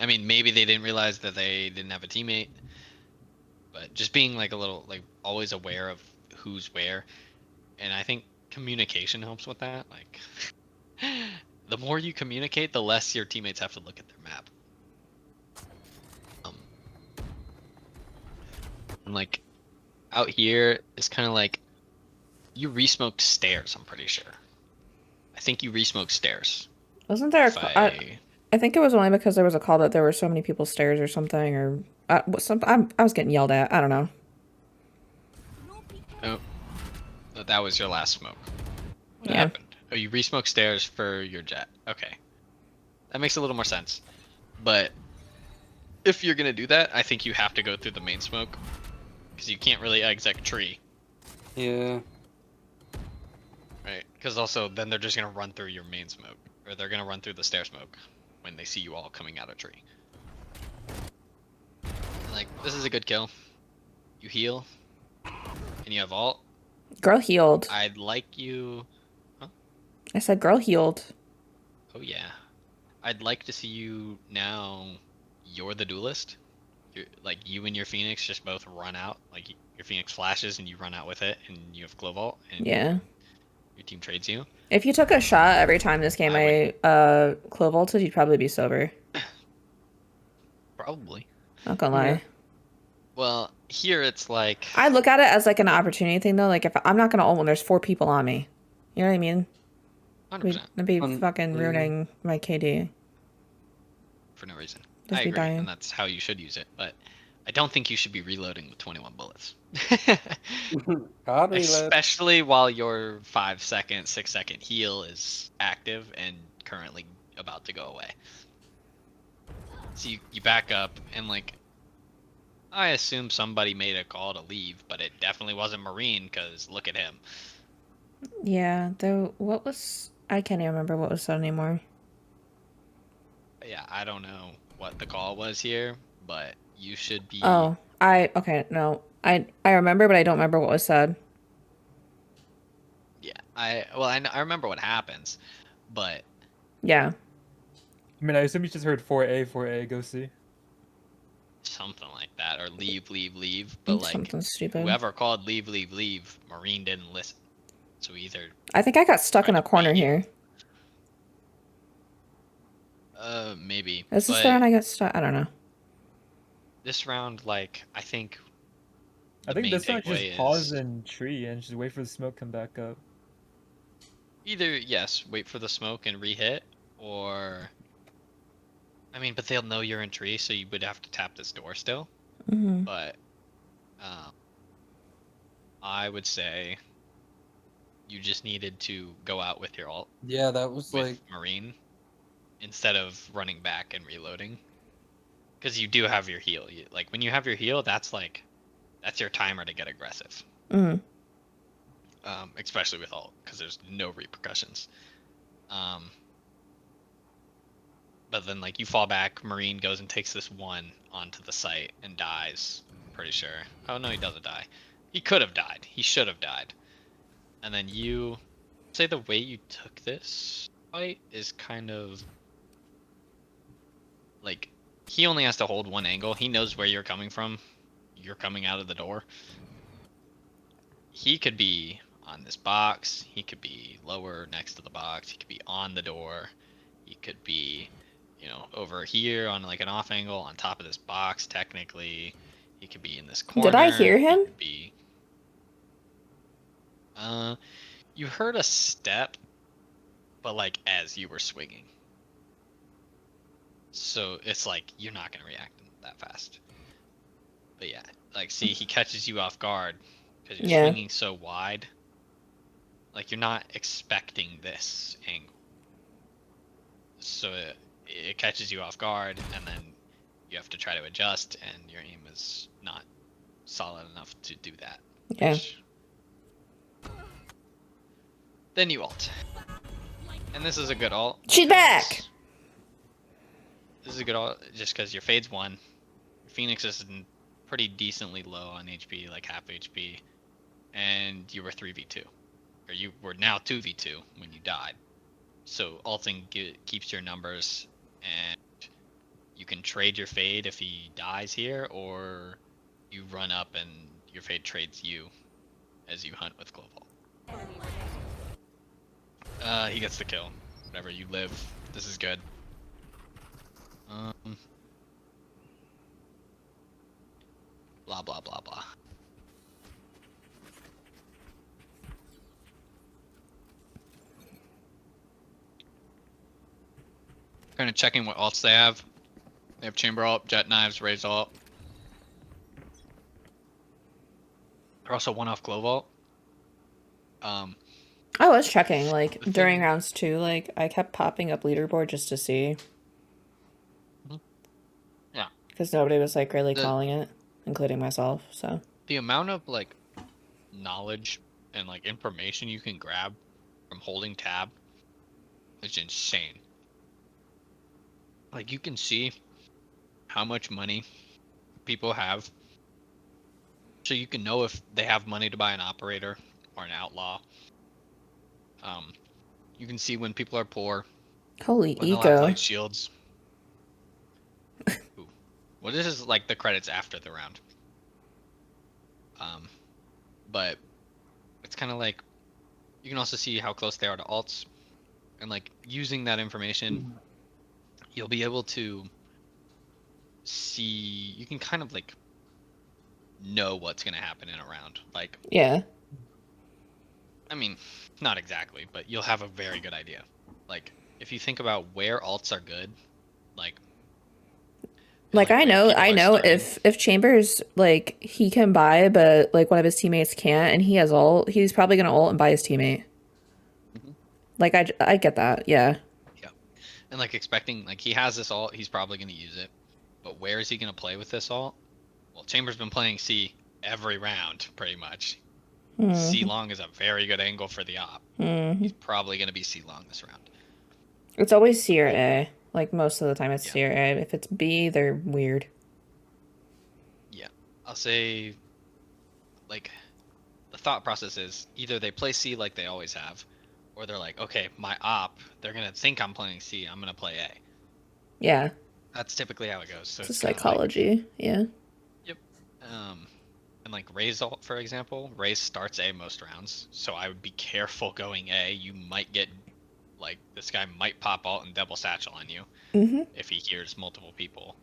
I mean, maybe they didn't realize that they didn't have a teammate. But just being like a little, like, always aware of who's where. And I think communication helps with that. Like, the more you communicate, the less your teammates have to look at their map. And like, out here is kind of like, you re-smoked stairs, I'm pretty sure. I think you re-smoked stairs. Wasn't there a If I think it was only because there was a call that there were so many people stairs or something, or I was getting yelled at. I don't know. Oh, that was your last smoke. What Yeah. happened? Oh, you re-smoked stairs for your jet. Okay. That makes a little more sense. But if you're gonna do that, I think you have to go through the main smoke. Because you can't really exec tree. Yeah. Right. Because also, then they're just gonna run through your main smoke, or they're gonna run through the stair smoke when they see you all coming out of tree. Like, this is a good kill. You heal, and you have ult. Girl healed. I'd like you. I said girl healed. Oh yeah, I'd like to see you now. You're the duelist. Like you and your Phoenix just both run out. Like your Phoenix flashes and you run out with it, and you have Glow Vault, and Yeah. your team trades you. If you took a shot every time this game I I Clo vaulted, you'd probably be sober. Probably. Not gonna Yeah. lie. Well, here it's like I look at it as like an opportunity thing though. Like if I'm not gonna ult when there's 4 people on me. You know what I mean? 100% I'd be On- fucking yeah. ruining my KD. for no reason. Just I be agree, dying. and that's how you should use it. But I don't think you should be reloading with 21 bullets. God, reload. Especially while your 5-second, 6-second heal is active and currently about to go away. So you back up, and like, I assume somebody made a call to leave, but it definitely wasn't Marine, because look at him. Yeah, though what was I can't even remember what was said anymore. Yeah, I don't know what the call was here, but you should be. Oh, okay, no. I remember but I don't remember what was said. Yeah, I remember what happens, but Yeah. I mean, I assume you just heard 4A, 4A, go see. something like that, or leave, but like Something stupid. whoever called leave, Marine didn't listen. So either I think I got stuck in tried a to corner bait you. here. Maybe. Is this But the round I got stuck? I don't know. this round, like, I think I the think main this one just pause takeaway is in tree and just wait for the smoke come back up. either, yes, wait for the smoke and re-hit, or I mean, but they'll know you're in tree, so you would have to tap this door still. Hmm. But I would say you just needed to go out with your ult Yeah, that was with like. Marine instead of running back and reloading. Because you do have your heal. Like, when you have your heal, that's your timer to get aggressive. Hmm. Especially with ult, because there's no repercussions. But then, like, you fall back, Marine goes and takes this one onto the site and dies. Pretty sure. Oh no, he doesn't die. He could have died. He should have died. And then you say the way you took this fight is kind of like, he only has to hold one angle. He knows where you're coming from. You're coming out of the door. He could be on this box. He could be lower next to the box. He could be on the door. He could be, over here on like an off angle on top of this box. Technically, he could be in this corner. Did I hear him? He could be. You heard a step, but like as you were swinging. So it's like you're not gonna react that fast. But yeah, like, see, he catches you off guard because you're Yeah. swinging so wide. Like, you're not expecting this angle, so it catches you off guard, and then you have to try to adjust, and your aim is not solid enough to do that. Yeah. Then you ult, and this is a good ult. She's back! This is a good ult just because your fade's 1. Phoenix is pretty decently low on HP, like half HP, and you were 3v2, or you were now 2v2 when you died. So ulting keeps your numbers, and you can trade your fade if he dies here, or you run up and your fade trades you as you hunt with Global. He gets the kill. Whatever, you live. This is good. Blah blah blah blah. Kind of checking what ults they have. They have chamber ult, jet knives, raise ult. They're also one off glow vault. I was checking, like, The during thing- rounds 2, like, I kept popping up leaderboard just to see. Yeah. Because nobody was, like, really The- calling it, including myself, so. The amount of like knowledge and like information you can grab from holding tab is insane. Like, you can see how much money people have, so you can know if they have money to buy an operator or an outlaw. You can see when people are poor, Holy when they'll have eco. light shields. Ooh. Well, this is like the credits after the round. But it's kind of like you can also see how close they are to alts, and like using that information, you'll be able to see. You can kind of like know what's gonna happen in a round. Like, Yeah. I mean, not exactly, but you'll have a very good idea. Like, if you think about where alts are good, like. and, Like I where know people are starting. if Chambers like he can buy but like one of his teammates can't and he has ult, he's probably gonna ult and buy his teammate. Mhm. Like I get that, yeah. And like expecting, like, he has this ult, he's probably going to use it. But where is he going to play with this ult? Well, Chambers been playing C every round, pretty much. C Mm-hmm. long is a very good angle for the op. Mm-hmm. He's probably going to be C long this round. It's always C or A. Like most of the time it's Yeah. C or A. If it's B, they're weird. Yeah. I'll say, like, the thought process is either they play C like they always have, or they're like, okay, my op, they're going to think I'm playing C, I'm going to play A. Yeah. That's typically how it goes. So It's it's a kind of like, psychology. Yeah. yep. And like Ray's ult, for example, Ray starts A most rounds, so I would be careful going A. You might get, like, this guy might pop ult and double satchel on you Mm-hmm. if he hears multiple people.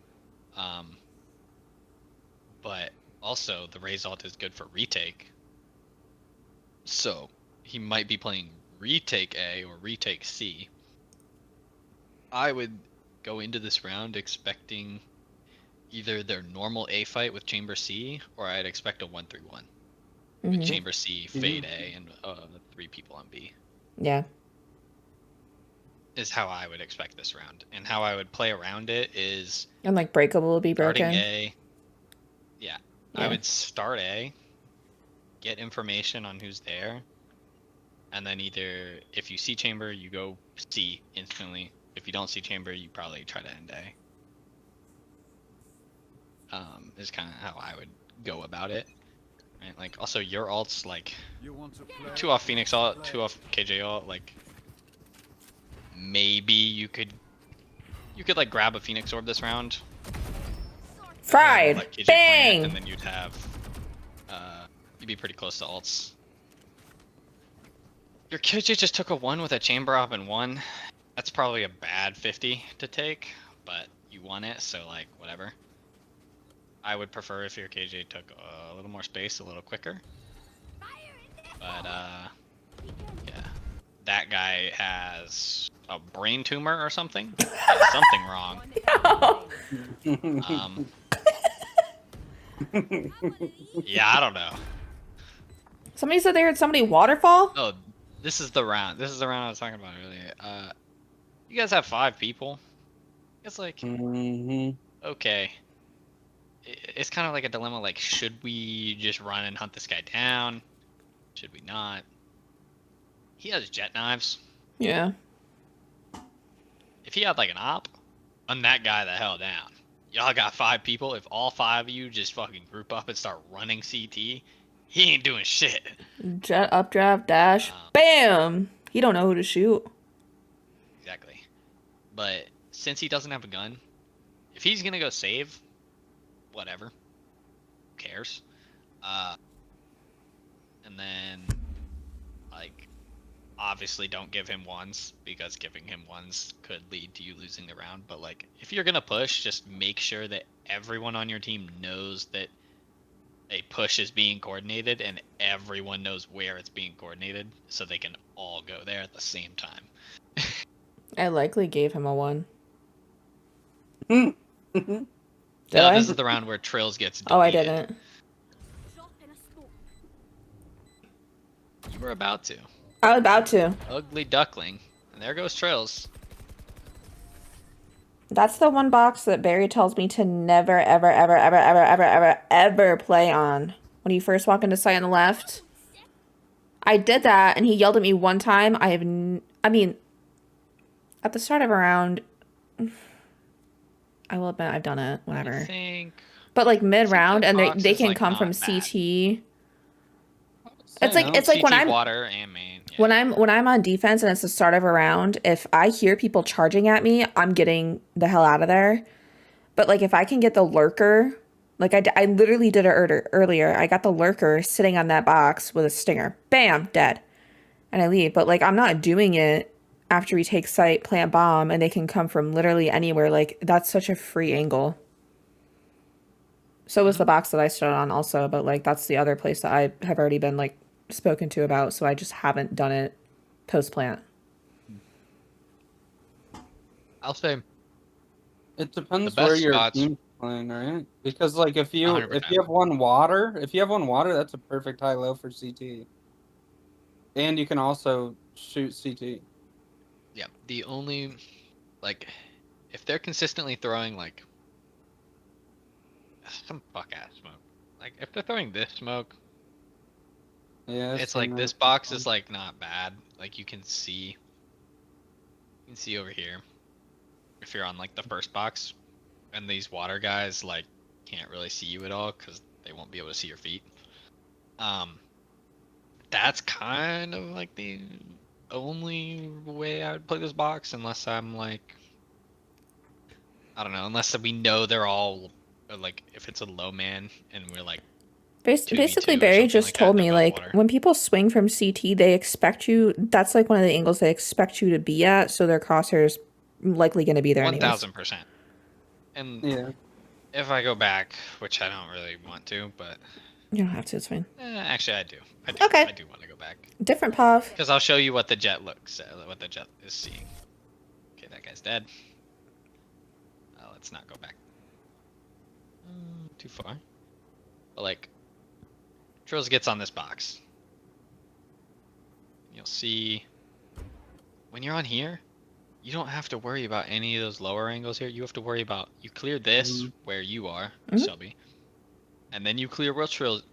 But also the Ray's ult is good for retake, so he might be playing retake A or retake C. I would go into this round expecting either their normal A fight with Chamber C, or I'd expect a 1-3-1 with Mm-hmm. Chamber C, Fade A, and 3 people on B. Yeah. Is how I would expect this round. And how I would play around it is And like breakable will be starting broken. A. Yeah. I would start A, get information on who's there, and then either if you see Chamber, you go C instantly. If you don't see Chamber, you probably try to end A. Is kind of how I would go about it. Right? Like, also your alts, like, 2 off Phoenix ult, 2 off KJ ult, like, maybe you could like grab a Phoenix orb this round. Fried. Let KJ Bang. plant, and then you'd have you'd be pretty close to alts. Your KJ just took a 1 with a chamber op and 1. That's probably a bad 50 to take, but you won it, so like whatever. I would prefer if your KJ took a little more space, a little quicker. But yeah, that guy has a brain tumor or something. There's something wrong. Yeah, I don't know. Somebody said they heard somebody waterfall? Oh, this is the round. This is the round I was talking about earlier. You guys have 5 people. It's like, okay. It's kind of like a dilemma, like, should we just run and hunt this guy down? Should we not? He has jet knives. Yeah. If he had like an op, run that guy the hell down. Y'all got 5 people. If all 5 of you just fucking group up and start running CT, he ain't doing shit. Jet updraft dash. Bam. He don't know who to shoot. Exactly. But since he doesn't have a gun, if he's gonna go save, whatever. Who cares? And then, like, obviously don't give him ones, because giving him ones could lead to you losing the round. But like, if you're gonna push, just make sure that everyone on your team knows that a push is being coordinated, and everyone knows where it's being coordinated, so they can all go there at the same time. I likely gave him a 1. No, Did I? this is the round where Trills gets deleted. Oh, I didn't. You were about to. I was about to. Ugly duckling. And there goes Trills. That's the one box that Barry tells me to never, ever, ever, ever, ever, ever, ever, ever play on. When you first walk into sight on the left, I did that, and he yelled at me one time. I mean, at the start of a round, I will admit I've done it. I Whatever. think. But like mid I think round, this and box they is, can like, come from not bad. CT. Say no. It's like when CT I'm water and main. Yeah. when I'm on defense and it's the start of a round. If I hear people charging at me, I'm getting the hell out of there. But like if I can get the lurker, like I literally did it earlier. I got the lurker sitting on that box with a stinger. Bam, dead. And I leave. But like I'm not doing it after we take site, plant bomb, and they can come from literally anywhere. Like that's such a free angle. So was the box that I stood on also, but like that's the other place that I have already been like spoken to about, so I just haven't done it post plant. I'll say It depends The where best your spots- team's playing, right? Because like if you 100%. have one water, that's a perfect high low for CT. And you can also shoot CT. yeah. The only like if they're consistently throwing like some fuck ass smoke, like if they're throwing this smoke, Yeah, I've it's seen like that this box is like not bad. Like you can see over here if you're on like the first box, and these water guys like can't really see you at all because they won't be able to see your feet. That's kind of like the only way I would play this box, unless I'm like, I don't know, unless we know they're all like if it's a low man and we're like 2v2 Basically, or Barry something just like that, told they're me both like water. when people swing from CT, they expect you. That's like one of the angles they expect you to be at, so their crosshairs likely going to be there anyways. 1000%. And Yeah. if I go back, which I don't really want to, but You don't have to. It's fine. actually I do. Okay. I do want to go back Different POV. because I'll show you what the jet looks, what the jet is seeing. Okay, that guy's dead. Let's not go back too far. But like, Trills gets on this box. You'll see when you're on here, you don't have to worry about any of those lower angles here. You have to worry about you clear this where you are, Shelby, and then you clear where Trills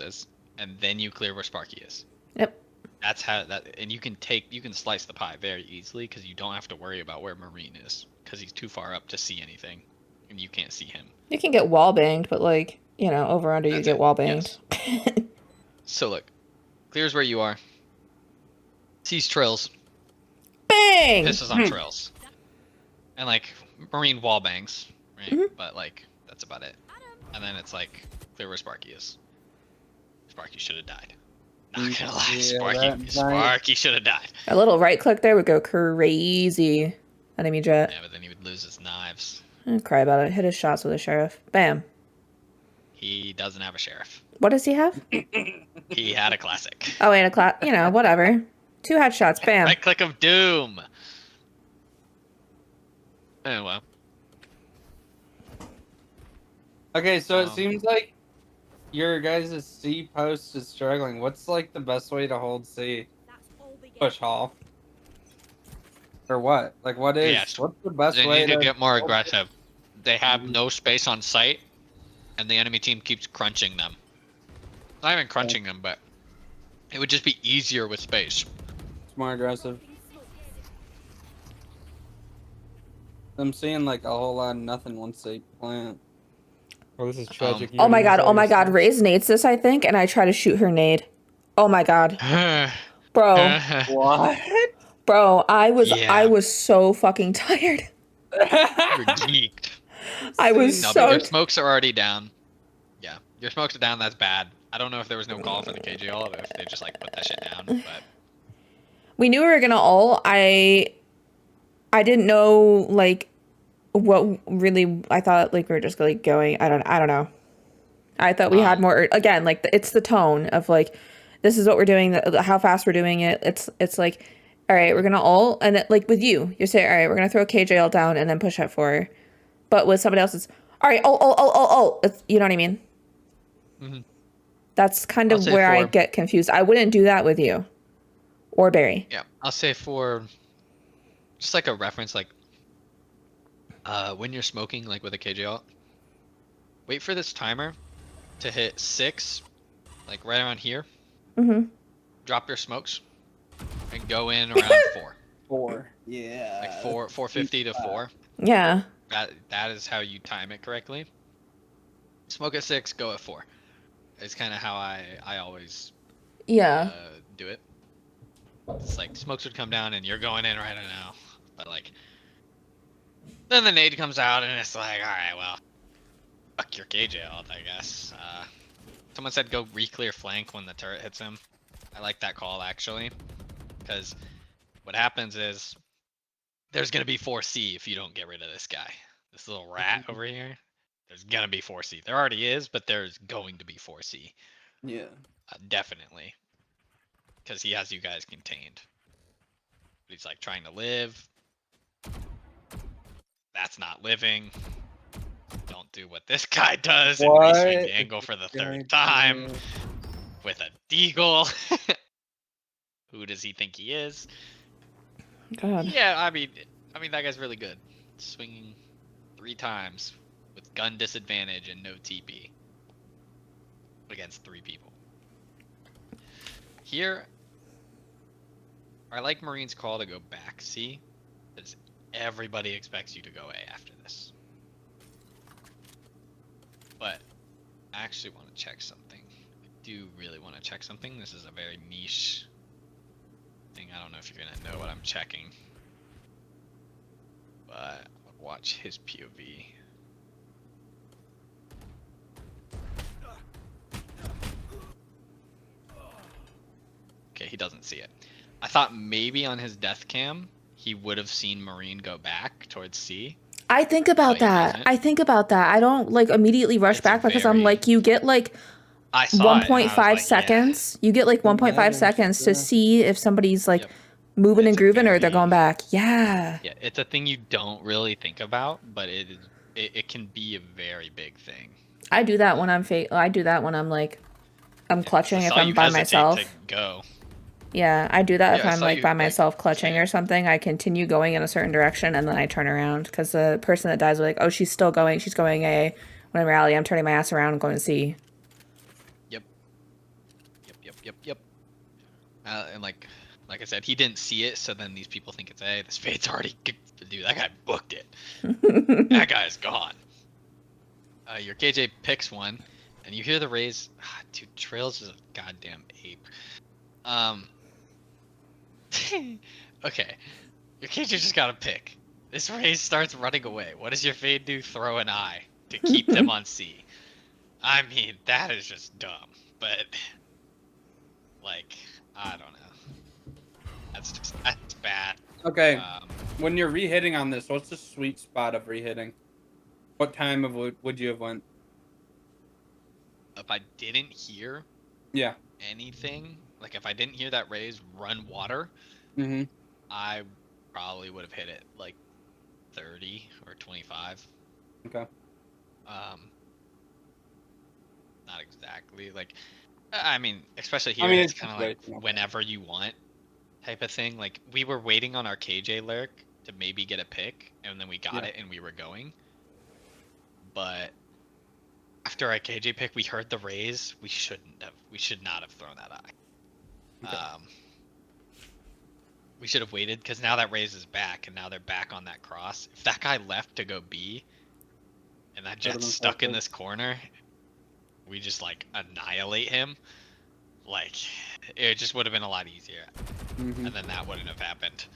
is, and then you clear where Sparky is. Yep. That's how and you can slice the pie very easily because you don't have to worry about where Marine is because he's too far up to see anything, and you can't see him. You can get wall banged, but like over under, you That's get it, wall banged. yes. So look, clears where you are. Sees Trills. Bang! Pisses on Trills. And like Marine wall bangs, right? But like that's about it. And then it's like clear where Sparky is. Sparky should have died. Not gonna lie, Yeah, Sparky should have died. A little right click there would go crazy. Enemy jet. Yeah, but then he would lose his knives. Cry about it. Hit his shots with a sheriff. Bam. He doesn't have a sheriff. What does he have? He had a classic. Oh, and a class. Whatever. 2 headshots. Bam. Right click of doom. Oh well. Okay, so it seems like your guys' C post is struggling. What's like the best way to hold C? Push off. Or what? Like what's the best They way need to get more hold aggressive. They have no space on site, and the enemy team keeps crunching them. Not even crunching them, but it would just be easier with space. It's more aggressive. I'm seeing like a whole lot of nothing once they plant. Well, this is tragic. Oh my god. Raze nades this, I think, and I try to shoot her nade. Oh my god. Bro. What? Bro, I Yeah. was so fucking tired. You're geeked. I was No, so but your smokes are already down. Yeah, your smokes are down. That's bad. I don't know if there was no call for the KGL, if they just like put that shit down. But we knew we were gonna ult. I didn't know like what really. I thought like we were just like going. I don't know. I thought we had more. Again, like it's the tone of like this is what we're doing. How fast we're doing it. It's like, all right, we're gonna ult, and like with you say, all right, we're gonna throw KJL down and then push at 4. But with somebody else, it's all right. Oh. It's, you know what I mean? Mhm. That's kind of I'll say where I 4. get confused. I wouldn't do that with you or Barry. yeah, I'll say for just like a reference, like when you're smoking, like with a KGL, wait for this timer to hit 6, like right around here. drop your smokes and go in around 4. 4. Yeah. Like 450 to 4. Yeah. That is how you time it correctly. Smoke at 6, go at 4. It's kind of how I always Yeah. do it. It's like smokes would come down and you're going in right now, but like then the nade comes out and it's like, all right, well, fuck your KJ ult, I guess. Someone said go re-clear flank when the turret hits him. I like that call actually, because what happens is there's gonna be 4C if you don't get rid of this guy. This little rat over here. There's gonna be 4C. There already is, but there's going to be 4C. Yeah. Definitely. Because he has you guys contained. But he's like trying to live. That's not living. Don't do what this guy does and reswing the angle for the 3rd time with a deagle. Who does he think he is? God. Yeah, I mean that guy's really good. Swinging 3 times with gun disadvantage and no TP against 3 people. Here, I like Marine's call to go back C, because everybody expects you to go A after this. But I actually want to check something. I do really want to check something. This is a very niche thing. I don't know if you're gonna know what I'm checking, but I'll watch his POV. Okay, he doesn't see it. I thought maybe on his death cam he would have seen Marine go back towards C. I think about But he that. doesn't. I think about that. I don't like immediately rush It's back because I'm very- like, you get like I saw it, and I was 1.5 like, yeah. seconds. You get like 1.5 seconds to yeah. see if somebody's like Yep. moving It's and a grooving or they're very- going back. Yeah. Yeah, it's a thing you don't really think about, but it can be a very big thing. I do that when I'm I do that when I'm like, I'm clutching I if saw I'm you by hesitate myself. to go. Yeah, I do that if Yeah, I I'm saw like you, by like, myself clutching say- or something. I continue going in a certain direction and then I turn around because the person that dies will like, oh, she's still going. She's going A. When in reality, I'm turning my ass around and going to C. Yep. And like I said, he didn't see it, so then these people think it's A. This fade's already, dude. That guy booked it. That guy's gone. Your KJ picks one, and you hear the raise. Dude, Trails is a goddamn ape. Okay, your KJ just got to pick. This raise starts running away. What does your fade do? Throw an eye to keep them on C. I mean, that is just dumb. But like, I don't know. That's bad. Okay, when you're re-hitting on this, what's the sweet spot of re-hitting? What time of would you have went? If I didn't hear Yeah. anything, like if I didn't hear that raise run water, Mm-hmm. I probably would have hit it like 30 or 25. Okay. Not exactly. Like, I mean, especially here, I mean, it's it's kind of situational. like whenever you want type of thing. Like, we were waiting on our KJ lurk to maybe get a pick, and then we got it and we were going. But after our KJ pick, we heard the raise. We should not have thrown that eye. Okay. We should have waited because now that raise is back, and now they're back on that cross. If that guy left to go B, and that Jet's been stuck in perfect. this corner, we just like annihilate him. Like, it just would have been a lot easier, Mm-hmm. and then that wouldn't have happened.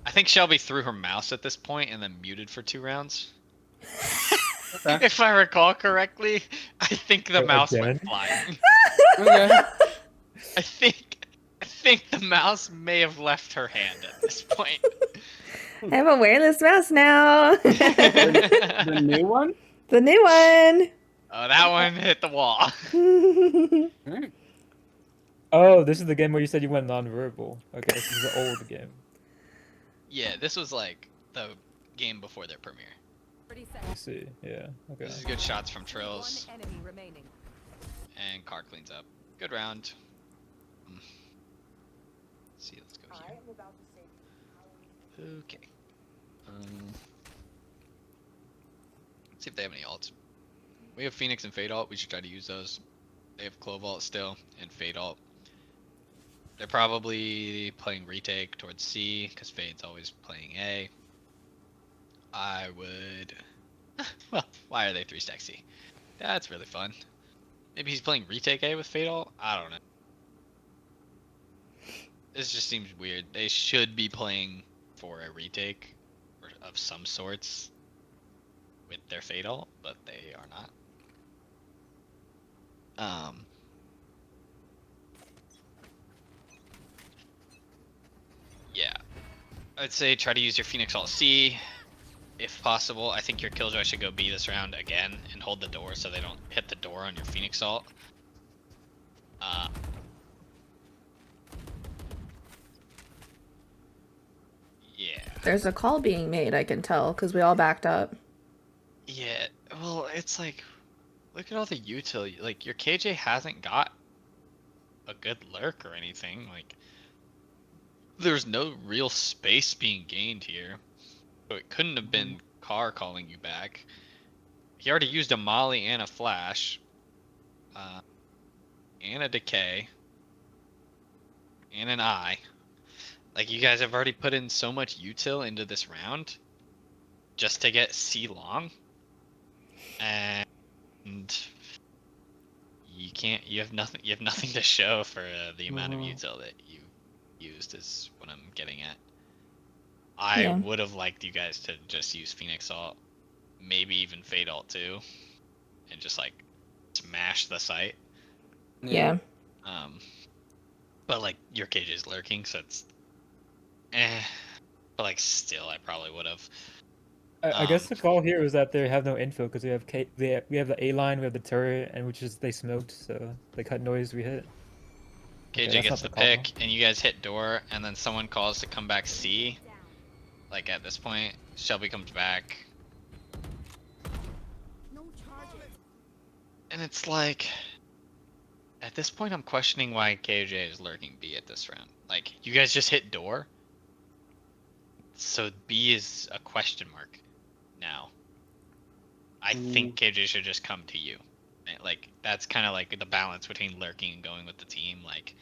I think Shelby threw her mouse at this point and then muted for 2 rounds. Okay. If I recall correctly, I think the mouse went Again? flying. Okay. I think the mouse may have left her hand at this point. I have a wireless mouse now. The new one? The new one. Oh, that one hit the wall. Alright. Oh, this is the game where you said you went non-verbal. Okay, this is the old game. Yeah, this was like the game before their premiere. 30 I seconds. see. Yeah. Okay. This is good shots from One Trills, enemy remaining. and Car cleans up. Good round. Let's see, let's go here. Okay. Let's see if they have any ults. We have Phoenix and Fade ult. We should try to use those. They have Clovalt still and Fade Alt. They're probably playing retake towards C because Fade's always playing A. I would. Well, why are they 3-stack C? That's really fun. Maybe he's playing retake A with Fade Alt? I don't know. This just seems weird. They should be playing for a retake or of some sorts with their Fade Alt, but they are not. Yeah. I'd say try to use your Phoenix Alt C if possible. I think your Killjoy should go B this round again and hold the door so they don't hit the door on your Phoenix Alt. Yeah. There's a call being made, I can tell, because we all backed up. Yeah, well, it's like, look at all the utility. Like, your KJ hasn't got a good lurk or anything. Like, there's no real space being gained here. So it couldn't have been Carr calling you back. He already used a Molly and a Flash. And a Decay. And an Eye. Like, you guys have already put in so much util into this round just to get C long. And you have nothing to show for the amount of util that you used is what I'm getting at. I would have liked you guys to just use Phoenix Alt, maybe even Fade Alt too, and just like smash the site. Yeah. But like your cage is lurking, so it's but like still I probably would have. I guess the call here is that they have no info because we have we have the A line, we have the turret, and which is they smoked, so they cut noise, we hit. KJ Okay, gets the pick, and you guys hit door, and then someone calls to come back C. Like at this point, Shelby comes back. And it's like, at this point I'm questioning why KJ is lurking B at this round. Like, you guys just hit door. So B is a question mark now. I think KJ should just come to you. Like, that's kind of like the balance between lurking and going with the team. Like,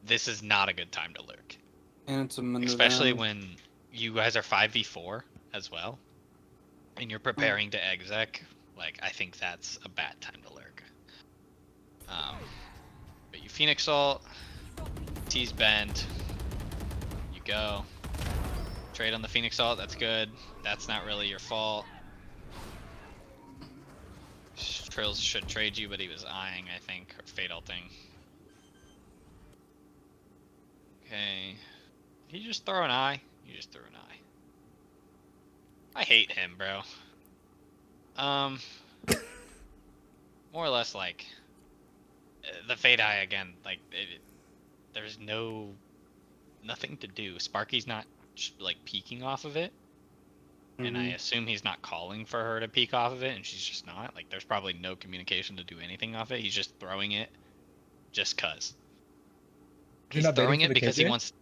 this is not a good time to lurk. And it's a minute Especially in. when you guys are 5v4 as well. And you're preparing to exec. Like, I think that's a bad time to lurk. But you Phoenix Alt. T's bend. You go. Trade on the Phoenix Alt, that's good. That's not really your fault. Trails should trade you, but he was eyeing, I think, or Fade Alting. Okay. Did he just throw an eye? You just threw an eye. I hate him, bro. More or less like the Fade Eye again. Like there's nothing to do. Sparky's not like peeking off of it, and I assume he's not calling for her to peek off of it, and she's just not. Like there's probably no communication to do anything off it. He's just throwing it, just cause. He's throwing it because he wants.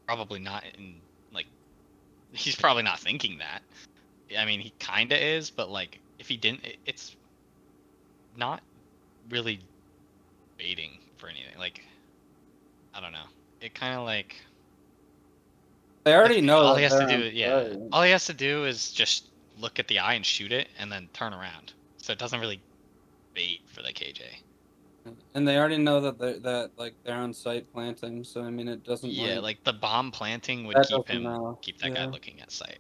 Probably not in like. He's probably not thinking that. I mean, he kinda is, but like, if he didn't, it's not really baiting for anything. Like, I don't know. It kind of like. They already know. All he has to do, all he has to do is just look at the eye and shoot it, and then turn around. So it doesn't really bait for the KJ. And they already know that like they're on site planting. So I mean, it doesn't. Yeah, like the bomb planting would keep that guy looking at site.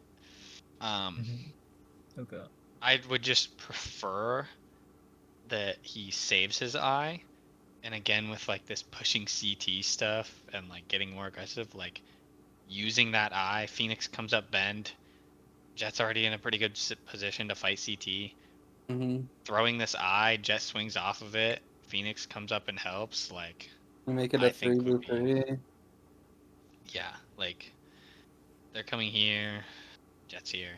Okay. I would just prefer that he saves his eye, and again with like this pushing CT stuff and like getting more aggressive, like using that eye. Phoenix comes up bend. Jet's already in a pretty good position to fight CT. Throwing this eye, Jet swings off of it. Phoenix comes up and helps. Like, you make it a 3v3. Yeah, like they're coming here. Jet's here.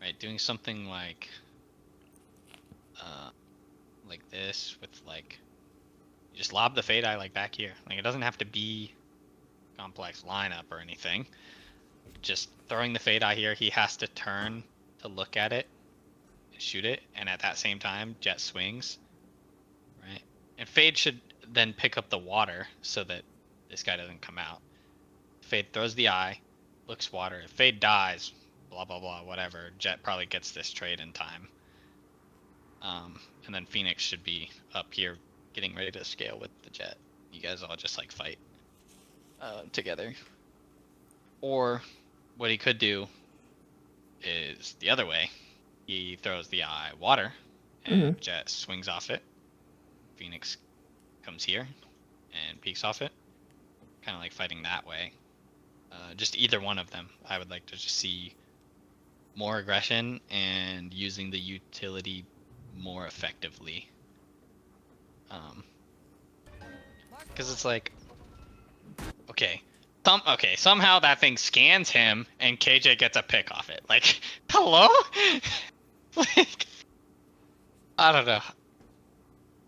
Right, doing something like this with like you just lob the Fade Eye like back here. Like it doesn't have to be complex lineup or anything. Just throwing the Fade Eye here, he has to turn to look at it. shoot it, and at that same time, Jet swings, right? And Fade should then pick up the water so that this guy doesn't come out. Fade throws the eye, looks water. If Fade dies, blah blah blah, whatever. Jet probably gets this trade in time. And then Phoenix should be up here getting ready to scale with the Jet. You guys all just like fight together. Or what he could do is the other way. He throws the eye water, and Jet swings off it. Phoenix comes here and peeks off it. Kind of like fighting that way. Just either one of them. I would like to just see more aggression and using the utility more effectively. Because it's like, okay, somehow that thing scans him and KJ gets a pick off it. Like, hello? Like, I don't know.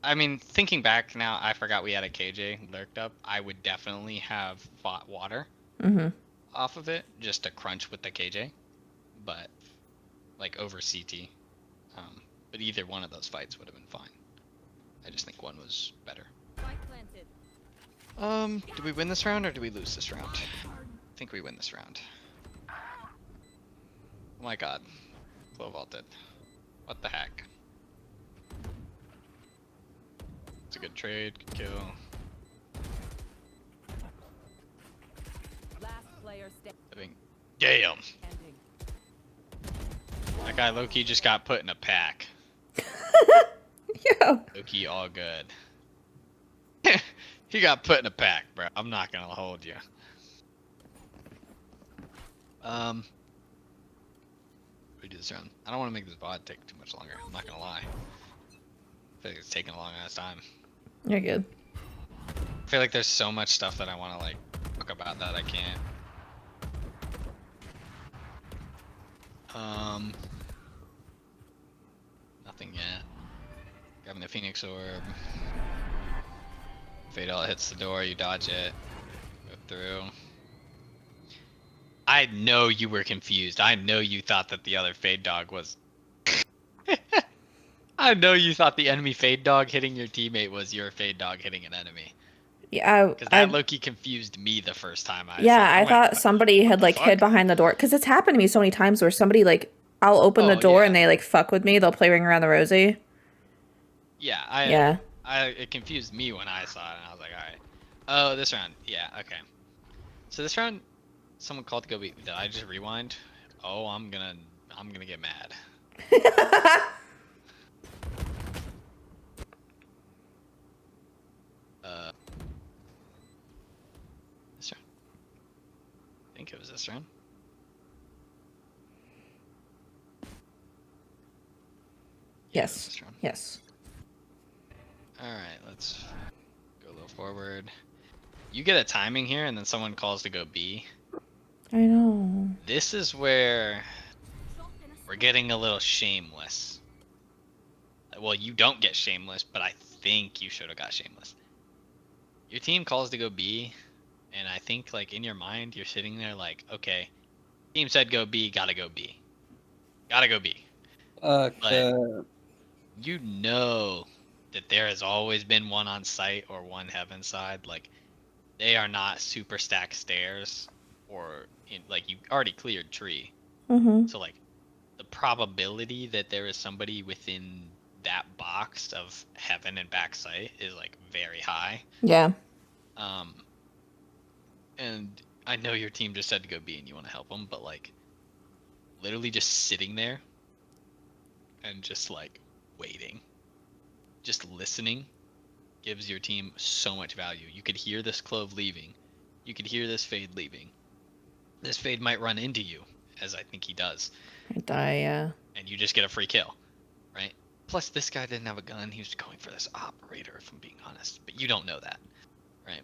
I mean, thinking back now, I forgot we had a KJ lurked up. I would definitely have fought water off of it just to crunch with the KJ, but like over CT. But either one of those fights would have been fine. I just think one was better. Do we win this round or do we lose this round? I think we win this round. Oh my god. Flow vaulted. What the heck? It's a good trade, good kill. Last player I think, damn! standing. That guy Loki just got put in a pack. Yeah. Loki all good. He got put in a pack, bro. I'm not gonna hold you. We do this round. I don't want to make this VOD take too much longer. I'm not gonna lie. I feel like it's taking a long ass time. You're good. I feel like there's so much stuff that I want to like talk about that I can't. Nothing yet. Grabbing the Phoenix Orb. Fade all hits the door, you dodge it. Go through. I know you were confused. I know you thought that the other Fade Dog was... I know you thought the enemy Fade Dog hitting your teammate was your Fade Dog hitting an enemy. Yeah, Because that Loki confused me the first time I yeah, saw it. I I'm thought like, somebody what had the like fuck? hid behind the door because it's happened to me so many times where somebody like I'll open the Oh, door yeah. and they like fuck with me. They'll play Ring Around the Rosie. Yeah, it confused me when I saw it, and I was like, alright. Oh, this round. Yeah, okay. So this round, someone called to go beat. Did I just rewind? Oh, I'm gonna get mad. This round. I think it was this round. Yeah, it was Yes. this round. Yes. Alright, let's go a little forward. You get a timing here, and then someone calls to go B. I know. This is where we're getting a little shameless. Well, you don't get shameless, but I think you should have got shameless. Your team calls to go B, and I think like in your mind you're sitting there like, okay, team said go B, gotta go B. Gotta go B. Okay. You know that there has always been one on site or one heaven side. Like, they are not super stacked stairs, or like you already cleared tree. So like the probability that there is somebody within that box of heaven and back site is like very high. Yeah. And I know your team just said to go B and you want to help them, but like literally just sitting there and just like waiting, just listening gives your team so much value. You could hear this Clove leaving. You could hear this Fade leaving. This Fade might run into you, as I think he does. I die, yeah. And you just get a free kill, right? Plus, this guy didn't have a gun. He was going for this operator, if I'm being honest. But you don't know that, right?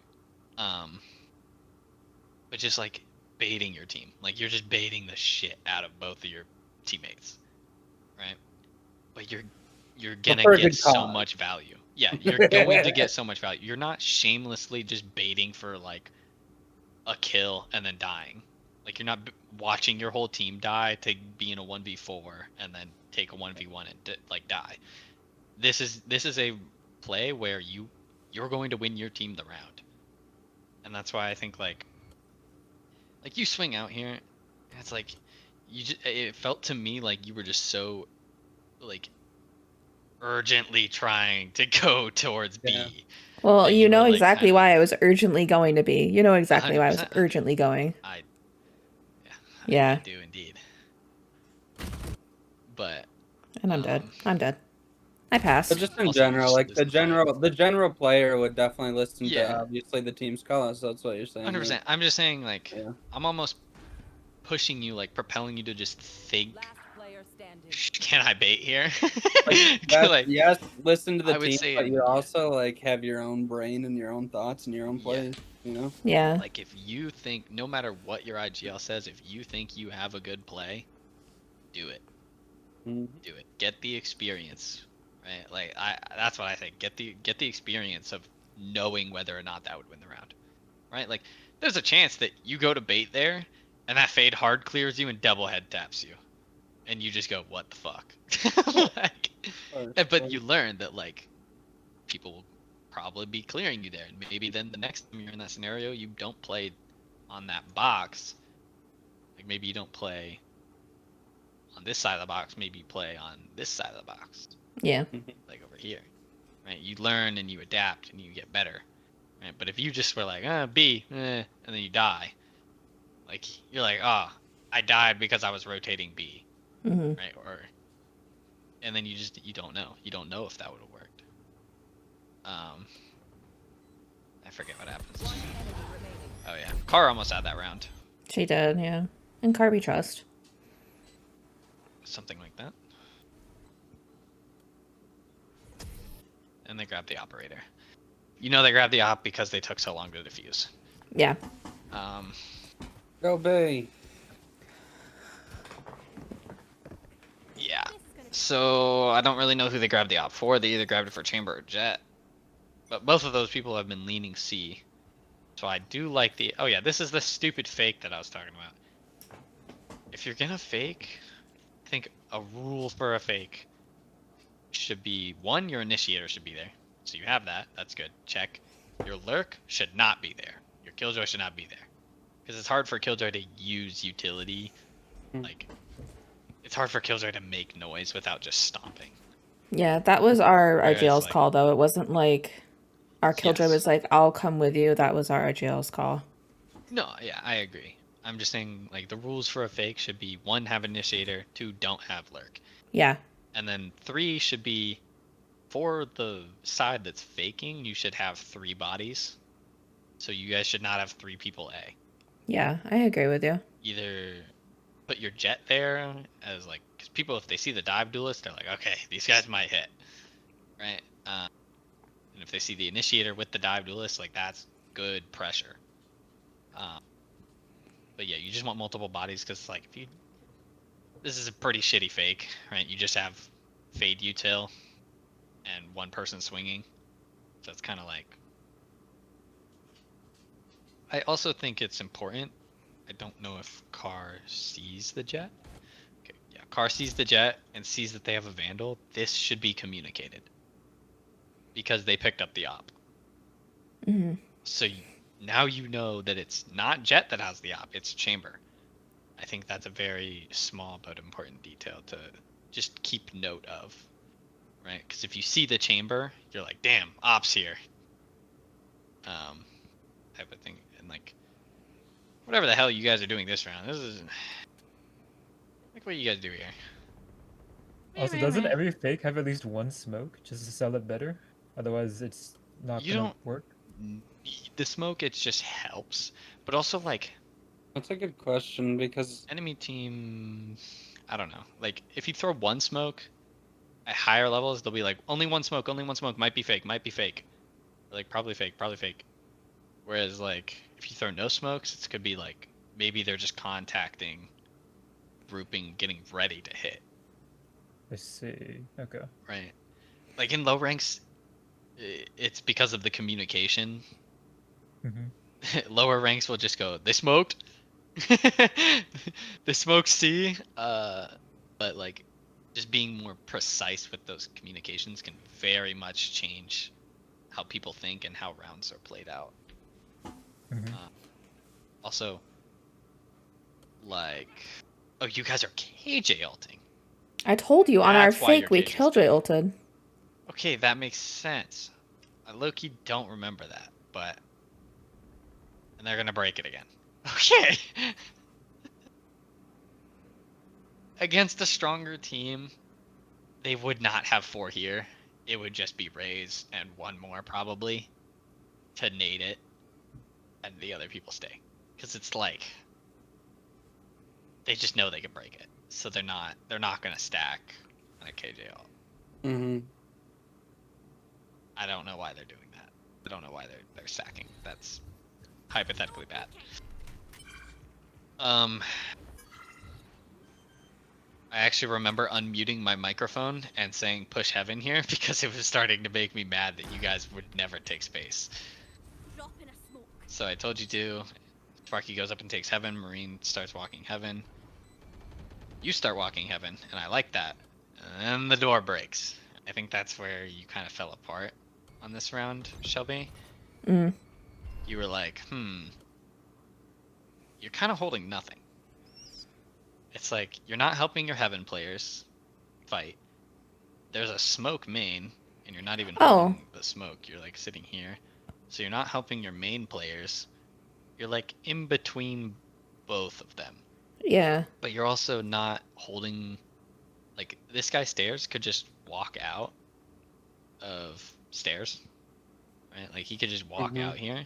But just like baiting your team. Like, you're just baiting the shit out of both of your teammates, right? But you're gonna For a get good so cause. much value. Yeah, you're going to get so much value. You're not shamelessly just baiting for like a kill and then dying. Like, you're not watching your whole team die to be in a 1v4 and then take a 1v1 and like die. This is a play where you're going to win your team the round. And that's why I think like you swing out here, and it's like it felt to me like you were just so like urgently trying to go towards Yeah. B. Well, that you you were, know like, exactly kind of- why I was urgently going to be. You know exactly why I was 100%. urgently going. I Yeah. do indeed. But And I'm dead. I'm dead. I passed. But just in Also, you general, just like the general player would definitely listen Yeah. to obviously the team's call. So that's what you're saying. 100%. Right? I'm just saying like Yeah. I'm almost pushing you, like propelling you to just think, Last player standing. can I bait here? Like, yes, Like, yes, listen to the I would team, say but you yeah. also like have your own brain and your own thoughts and your own Yeah. plays. You know. Yeah. Like if you think, no matter what your IGL says, if you think you have a good play, do it. Mhm. Do it. Get the experience, right? Like that's what I think. Get the experience of knowing whether or not that would win the round, right? Like there's a chance that you go to bait there, and that fade hard clears you and double head taps you, and you just go, what the fuck? Like, but you learn that like people will probably be clearing you there, and maybe then the next time you're in that scenario, you don't play on that box. Like maybe you don't play on this side of the box, maybe you play on this side of the box, Yeah. like over here, right? You learn and you adapt and you get better, right? But if you just were like, B, and then you die, like you're like, I died because I was rotating B, Hmm. right? And then you don't know if that would have worked. I forget what happens. One enemy remaining. Oh yeah, Car almost had that round, She did, yeah. And Carby trust. something like that. And they grabbed the operator. You know they grabbed the op because they took so long to defuse. Yeah. Go B. Yeah. So I don't really know who they grabbed the op for. They either grabbed it for chamber or jet. But both of those people have been leaning C. So I do like the... Oh yeah, this is the stupid fake that I was talking about. If you're gonna fake, I think a rule for a fake should be, one, your initiator should be there. So you have that. That's good. Check. Your lurk should not be there. Your killjoy should not be there. Because it's hard for killjoy to use utility. Like, it's hard for killjoy to make noise without just stomping. Yeah, that was our Whereas, IGL's like- call, though. It wasn't like our Killjoy Yes. was like, I'll come with you. That was our IGL's call. No, yeah, I agree. I'm just saying, like, the rules for a fake should be, one, have initiator, two, don't have lurk. Yeah. And then three should be, for the side that's faking, you should have 3 bodies. So you guys should not have 3 people A. Yeah, I agree with you. Either put your jet there as like, because people, if they see the dive duelist, they're like, okay, these guys might hit, right? And if they see the initiator with the dive duelist, like that's good pressure. But yeah, you just want multiple bodies because like this is a pretty shitty fake, right? You just have fade util and one person swinging, so it's kind of like. I also think it's important. I don't know if Car sees the jet. Okay, yeah, Car sees the jet and sees that they have a vandal. This should be communicated because they picked up the op. Hmm. So now you know that it's not jet that has the op, it's chamber. I think that's a very small but important detail to just keep note of, right? Because if you see the chamber, you're like, damn, ops here. Type of thing, and like, whatever the hell you guys are doing this round, this is like what you guys do here. Also, doesn't every fake have at least one smoke just to sell it better? Otherwise, it's not You gonna don't work. need the smoke, it just helps. But also like That's a good question because enemy team, I don't know. Like if you throw one smoke at higher levels, they'll be like only one smoke, might be fake, might be fake. Like probably fake, probably fake. Whereas like if you throw no smokes, it could be like maybe they're just contacting, grouping, getting ready to hit. I see. Okay. Right. Like in low ranks, it's because of the communication. Hmm. Lower ranks will just go, they smoked, the smoke C, but like just being more precise with those communications can very much change how people think and how rounds are played out. Mhm. Also, like, oh, you guys are KJ ulting. I told you on our That's why your fake we cage is killjoy ulted. Okay, that makes sense. I low-key don't remember that, but and they're gonna break it again. Okay. Against a stronger team, they would not have 4 here. It would just be Raze and one more probably to nade it, and the other people stay. Because it's like they just know they can break it, so they're not gonna stack on a KJ ult. Mm-hmm. I don't know why they're doing that. I don't know why they're stacking. That's hypothetically bad. I actually remember unmuting my microphone and saying push heaven here because it was starting to make me mad that you guys would never take space. So I told you to. Sparky goes up and takes heaven. Marine starts walking heaven. You start walking heaven, and I like that. And then the door breaks. I think that's where you kind of fell apart on this round, Shelby. Mm. You were like, you're kind of holding nothing. It's like you're not helping your heaven players fight. There's a smoke main, and you're not even holding the smoke. You're like sitting here. So you're not helping your main players. You're like in between both of them. Yeah. But you're also not holding, like, this guy stairs could just walk out of stairs, right? Like he could just walk Mhm. out here,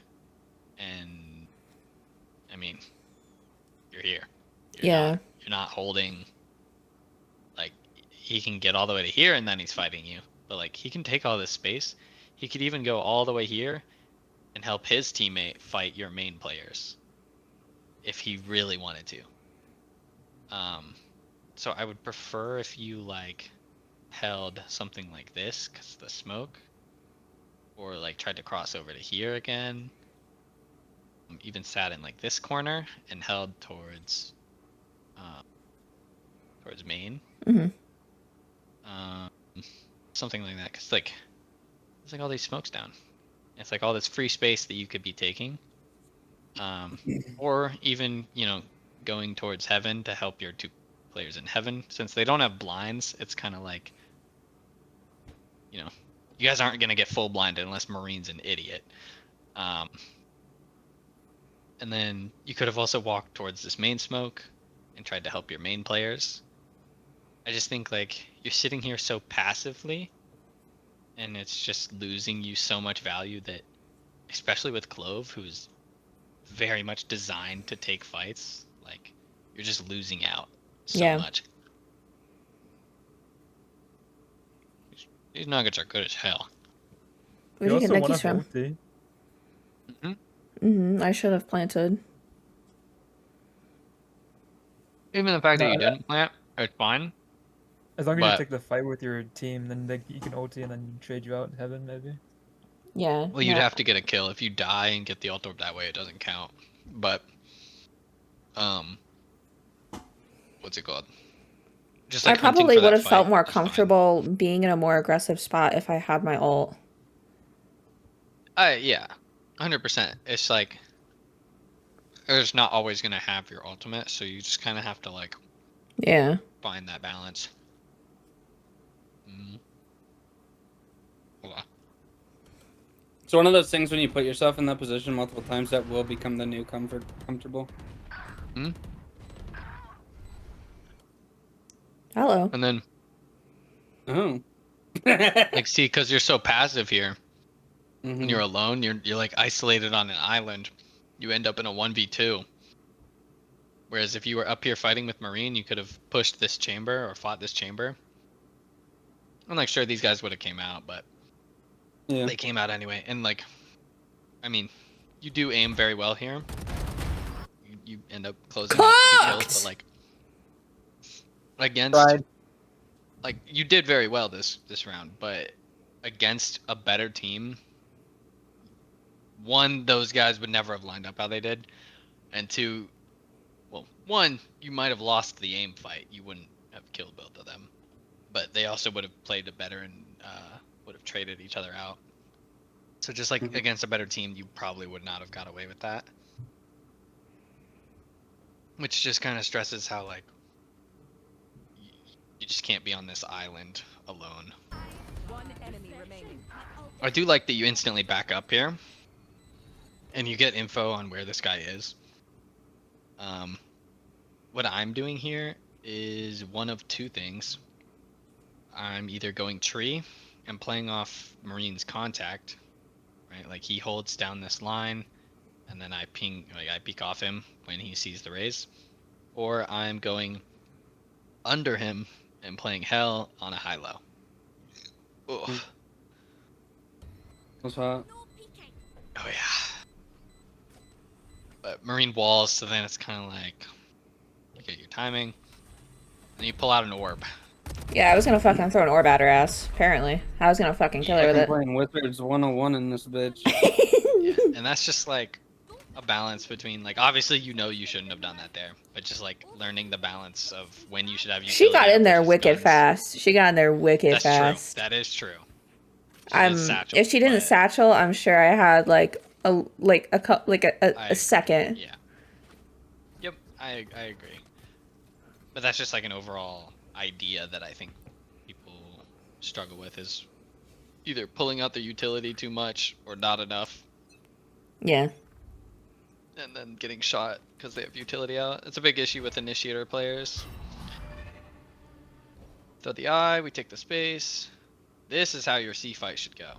and I mean, you're here. Yeah. You're not holding. Like he can get all the way to here, and then he's fighting you. But like he can take all this space. He could even go all the way here and help his teammate fight your main players if he really wanted to. So I would prefer if you like held something like this because the smoke, or like tried to cross over to here again. Even sat in like this corner and held towards main. Mhm. Something like that, because like it's like all these smokes down. It's like all this free space that you could be taking. Or even, going towards heaven to help your 2 players in heaven. Since they don't have blinds, it's kind of like, you guys aren't going to get full blinded unless Marine's an idiot. And then you could have also walked towards this main smoke and tried to help your main players. I just think like you're sitting here so passively, and it's just losing you so much value that, especially with Clove, who's very much designed to take fights, like you're just losing out so Yeah. much. These nuggets are good as hell. Where'd You you get also want nuggies to from? hold the. I should have planted. Even the fact that No, you didn't plant, it's fine. as long as you But take the fight with your team, then like you can ulti and then trade you out in heaven maybe. Yeah. well, you'd no. have to get a kill. If you die and get the ult orb that way, it doesn't count. But what's it called? Just I like hunting probably for would that have felt fight more is fine. comfortable being in a more aggressive spot if I had my ult. Yeah, 100%. It's like there's not always gonna have your ultimate, so you just kind of have to like Yeah. find that balance. Hold on. It's one of those things when you put yourself in that position multiple times that will become the new comfortable. Hello. And then Oh. like see, because you're so passive here, when Mhm. you're alone, you're like isolated on an island. You end up in a 1v2. Whereas if you were up here fighting with Marine, you could have pushed this chamber or fought this chamber. I'm like sure these guys would have came out, but Yeah. they came out anyway. And like, I mean, you do aim very well here. You end up closing out 2 kills, but like against Tried. like you did very well this round, but against a better team, one, those guys would never have lined up how they did, and 2, well, one, you might have lost the aim fight. You wouldn't have killed both of them, but they also would have played it better and would have traded each other out. So just like Mhm. against a better team, you probably would not have got away with that. Which just kind of stresses how like you just can't be on this island alone. One enemy remaining. I do like that you instantly back up here, and you get info on where this guy is. What I'm doing here is one of two things. I'm either going tree and playing off Marine's contact, right? Like he holds down this line, and then I peek off him when he sees the raise, or I'm going under him and playing hell on a high low. Ugh. What's that? Oh yeah. But Marine walls, so then it's kind of like you get your timing, and you pull out an orb. Yeah, I was gonna fucking throw an orb at her ass. Apparently, I was gonna fucking kill her with I'm it. playing Wizards 101 in this bitch. Yeah, and that's just like a balance between like obviously you shouldn't have done that there, but just like learning the balance of when you should have utility. She got in there versus wicked guns. fast. She got in there wicked That's fast. true. That is true. She did satchel, If she didn't but satchel, I'm sure I had a second. Yeah. Yep, I agree. But that's just like an overall idea that I think people struggle with is either pulling out their utility too much or not enough, Yeah. and then getting shot because they have utility out. It's a big issue with initiator players. Throw the eye, we take the space. This is how your C fight should go.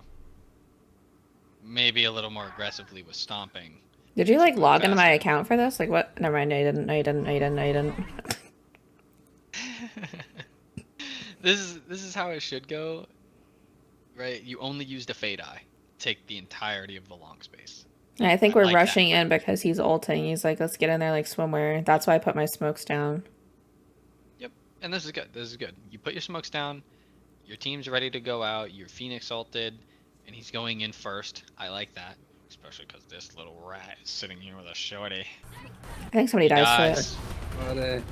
Maybe a little more aggressively with stomping. Did you like Move log into my faster. account for this? Like what? Never mind. No, you didn't. No, you didn't. No, you didn't. No, you didn't. This is how it should go, right? You only used a fade eye. Take the entirety of the long space. And I think I we're like that. rushing in because he's ulting. He's like, let's get in there like swimwear. That's why I put my smokes down. Yep, and this is good. This is good. You put your smokes down. Your team's ready to go out. Your Phoenix ulted, and he's going in first. I like that, especially because this little rat is sitting here with a shorty. I think somebody dies for it. Dies. But,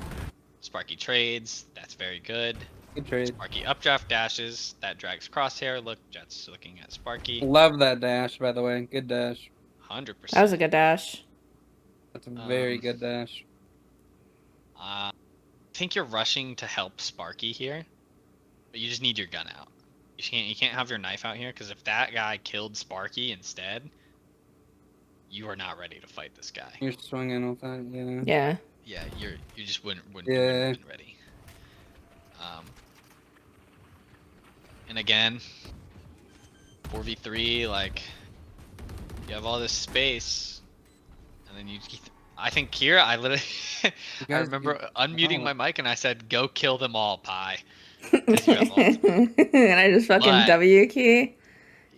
Sparky trades. That's very good. good trade. Sparky updraft dashes. That drags crosshair. Look, Jet's looking at Sparky. Love that dash, by the way. Good dash. 100%. That was a good dash. That's a very Um, good dash. I think you're rushing to help Sparky here, but you just need your gun out. You can't have your knife out here because if that guy killed Sparky instead, you are not ready to fight this guy. You're swinging with that, yeah. Yeah. Yeah, you just wouldn't Yeah. have been ready. And again, 4v3, like you have all this space, and then I think here I literally I guys remember keep- unmuting oh. my mic and I said, "Go kill them all, pie." 'Cause you have ultimate. And I just fucking But- W key.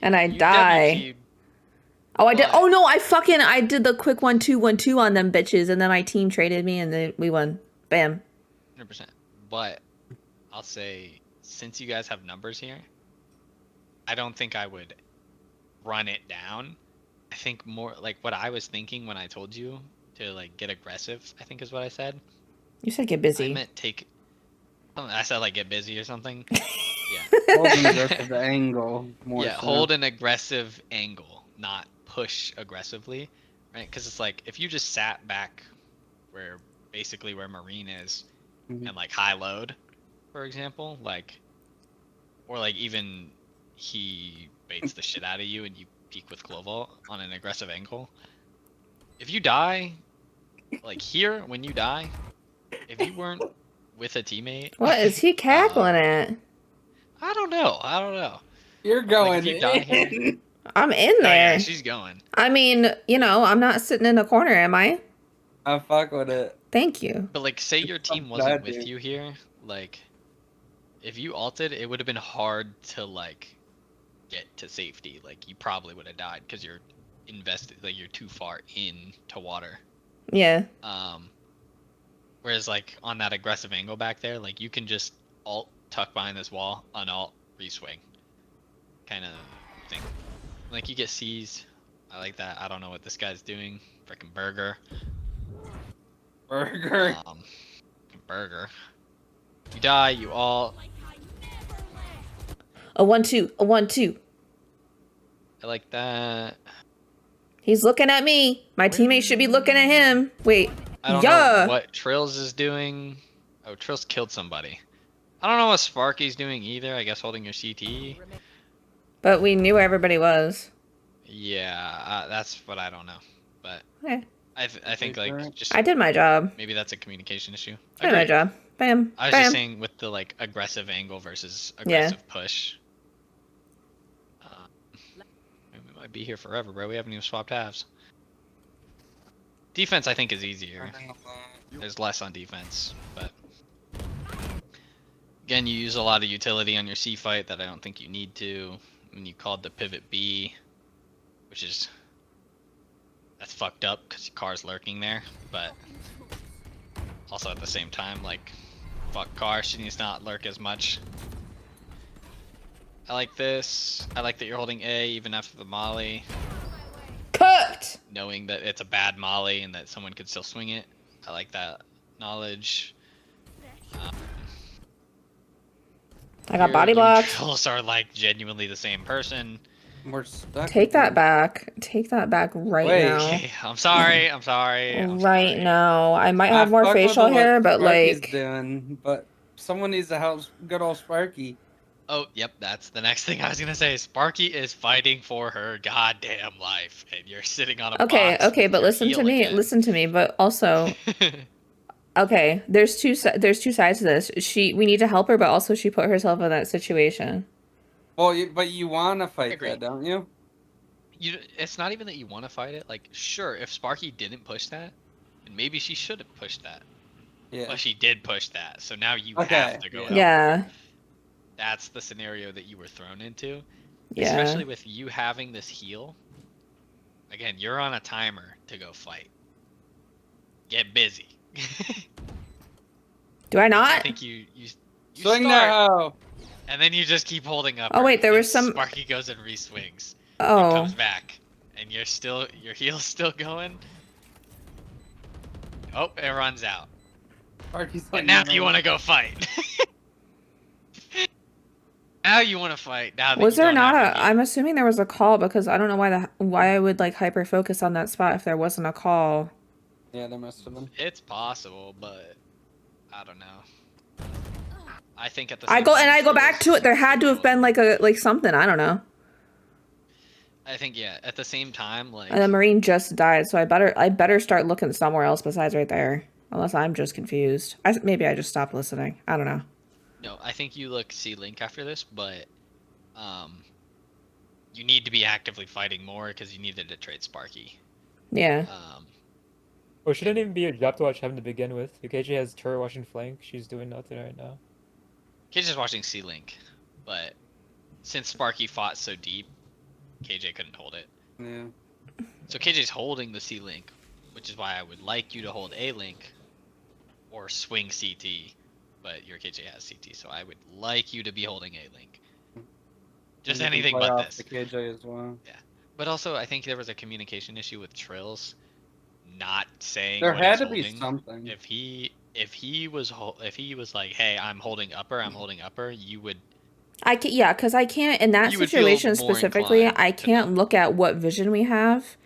And I You die. WQ'd. Oh, I did. but- Oh no, I did the quick 1-2-1-2 on them bitches, and then my team traded me, and then we won. Bam. 100%. But I'll say, since you guys have numbers here, I don't think I would run it down. I think more like what I was thinking when I told you to like get aggressive, I think is what I said. You said get I busy. meant take. I said like get busy or something. Yeah. Hold an aggressive angle more Yeah, so. hold an aggressive angle, not push aggressively, right? Because it's like if you just sat back where basically where Marine is Mhm. and like high load, for example, like, or like even he baits the shit out of you and you peek with Cloval on an aggressive angle. If you die, like here when you die, if you weren't with a teammate, What is he cackling at? I don't know. You're going if you die here- in. I'm in Oh, yeah, there. she's going. I mean, I'm not sitting in a corner, am I? I fuck with it. Thank you. But like, say your team I'm wasn't glad, with dude. you here, like, if you ulted, it would have been hard to like get to safety. Like, you probably would have died because you're invested, like you're too far in to water. Yeah. Whereas like on that aggressive angle back there, like you can just alt tuck behind this wall, unalt, reswing, kind of thing. Like you get C's. I like that. I don't know what this guy's doing. Frickin' burger. Burger. Burger. You die, you all. A 1-2. A 1-2. I like that. He's looking at me. My teammate should be looking at him. Wait. I don't know what Trills is doing. Oh, Trills killed somebody. I don't know what Sparky's doing either. I guess holding your CT. But we knew where everybody was. Yeah, that's what I don't know. But Okay. I think like just I did my job. maybe that's a communication issue. I did my job. Bam. I was bam. just saying with the like aggressive angle versus aggressive push. We might be here forever, bro. We haven't even swapped halves. Defense, I think, is easier. There's less on defense, but again, you use a lot of utility on your C fight that I don't think you need to. When you called the pivot B, which is that's fucked up because your car's lurking there, but also at the same time, like, fuck car, she needs to not lurk as much. I like this. I like that you're holding A even after the molly. Cooked! Knowing that it's a bad molly and that someone could still swing it. I like that knowledge. I got body blocked. Trills are like genuinely the same person. We're stuck. Take that back. Take that back right now. Okay, I'm sorry. I'm sorry. Right now. I might have more fuck with facial what hair, but Sparky's like. doing, but someone needs to help good old Sparky. Oh, yep, that's the next thing I was gonna say. Sparky is fighting for her goddamn life, and you're sitting on a Okay, box okay, with but your listen to heel me. again. Listen to me. But also, okay, there's two sides to this. We need to help her, but also she put herself in that situation. Well, but you want to fight Agree. that, don't you? It's not even that you want to fight it. Like, sure, if Sparky didn't push that, then maybe she should have pushed that. Yeah. But she did push that, so now you Okay, have to go. yeah. out. Yeah. That's the scenario that you were thrown into. Yeah. Especially with you having this heal. Again, you're on a timer to go fight. Get busy. Do I I not? think you Swing start, that hoe. and then you just keep holding up. Oh, wait, there was some- Sparky goes and re-swings. Oh. Comes back, and your heel's still going. Oh, it runs out. Sparky's And like, now no, you no. want to go fight. Now you want to fight. Now that Was you there don't not have a? your I'm assuming there was a call because I don't know why I would like hyper focus on that spot if there wasn't a call. Yeah, there must have been. It's possible, but I don't know. I think at the I same go time, back to it. There had to have been like something. I don't know. I think yeah. At the same time, like And the Marine just died, so I better start looking somewhere else besides right there. Unless I'm just confused. Maybe I just stopped listening. I don't know. no, I think you look C-Link after this, but you need to be actively fighting more because you needed to trade Sparky. Yeah. Well, shouldn't even be a job to watch heaven to begin with. KJ has turret watching flank. She's doing nothing right now. KJ's just watching C-Link, but since Sparky fought so deep, KJ couldn't hold it. Yeah. So KJ's holding the C-Link, which is why I would like you to hold A-Link or swing CT, but your KJ has CT, so I would like you to be holding A-Link. Just You can anything play but off this. the KJ as well. Yeah. But also, I think there was a communication issue with Trills not saying There what had he's to be holding. something. If he was like, hey, I'm holding upper, you would. Yeah, because I can't in that You would feel situation more specifically. inclined I to can't look at what vision we have,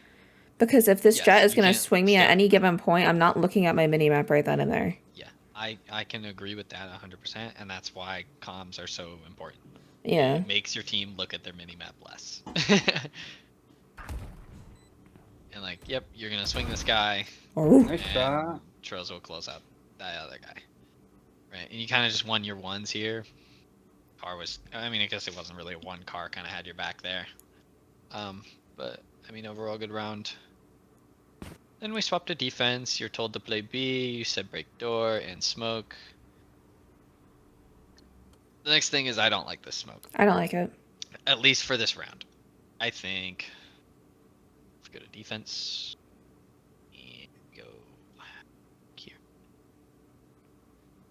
because if this Yes, jet is you gonna can't swing me at stare. any given point, I'm not looking at my mini map right then and there. Yeah, I can agree with that 100%, and that's why comms are so important. Yeah. It makes your team look at their minimap less. And like, yep, you're gonna swing this guy, Oh. Nice shot. and Trills will close out that other guy. Right, and you kind of just won your ones here. Car was, I mean, I guess it wasn't really a one car, kind of had your back there. But I mean, overall good round. Then we swapped to defense. You're told to play B. You said break door and smoke. The next thing is I don't like this smoke. I don't like it. At least for this round. I think let's go to defense and go here.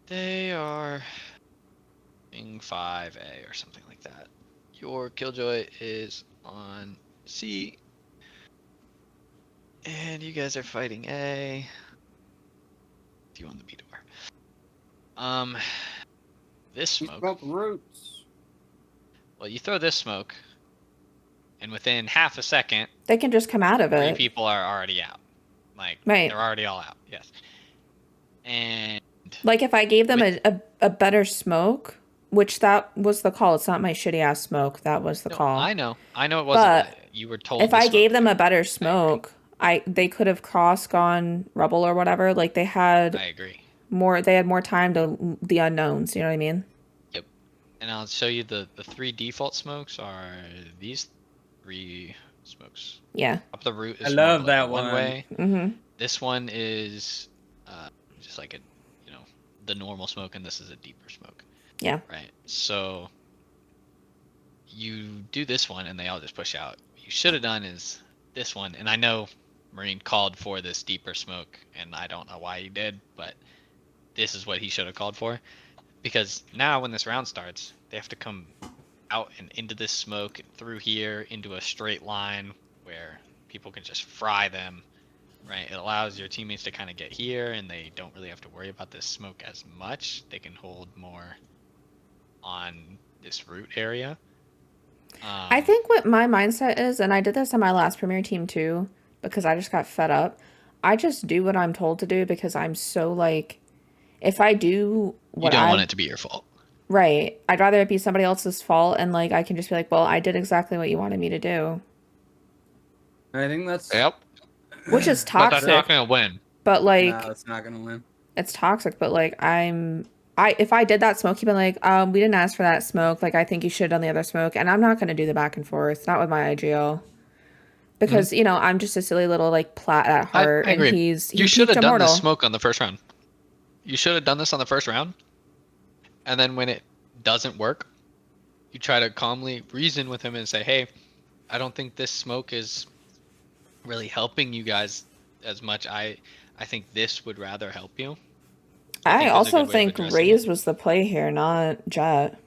They are in 5A or something like that. Your Killjoy is on C. And you guys are fighting A. with you on the B door. This You smoke. smoked roots. Well, you throw this smoke, and within half a second, They can just come out of 3 it. people are already out. Like, Right. they're already all out. Yes. And Like if I gave them with- a better smoke, which that was the call. It's not my shitty ass smoke. That was the no, call. I know it wasn't. But You were told. if the I smoke gave them thing. a better smoke, they could have gone rubble or whatever. Like they had I agree. they had more time to the unknowns, you know what I mean? Yep. And I'll show you the 3 default smokes are these 3 smokes. Yeah. Up the root is I more love of like that a one. one-way. Mm-hmm. This one is just like a, the normal smoke, and this is a deeper smoke. Yeah. Right. So you do this one, and they all just push out. What you should have done is this one, and I know Marine called for this deeper smoke, and I don't know why he did, but this is what he should have called for, because now when this round starts, they have to come out and into this smoke and through here into a straight line where people can just fry them. Right, it allows your teammates to kind of get here, and they don't really have to worry about this smoke as much. They can hold more on this root area. I think what my mindset is, and I did this on my last Premier team too, because I just got fed up. I just do what I'm told to do because I'm so like, if I do what you don't want it to be your fault. Right, I'd rather it be somebody else's fault, and like I can just be like, well, I did exactly what you wanted me to do. I think that's. Yep. Which is But toxic. that's not gonna win. But like, No, it's not gonna win. it's toxic. But like, if I did that smoke, you'd be like, we didn't ask for that smoke. Like, I think you should have done the other smoke. And I'm not gonna do the back and forth. Not with my IGL. Because I'm just a silly little like plat at heart, I agree. and You should have done immortal. this smoke on the first round. You should have done this on the first round, and then when it doesn't work, you try to calmly reason with him and say, "Hey, I don't think this smoke is really helping you guys as much. I think this would rather help you." I think is a also good way of think addressing Raze it. was the play here, not Jet.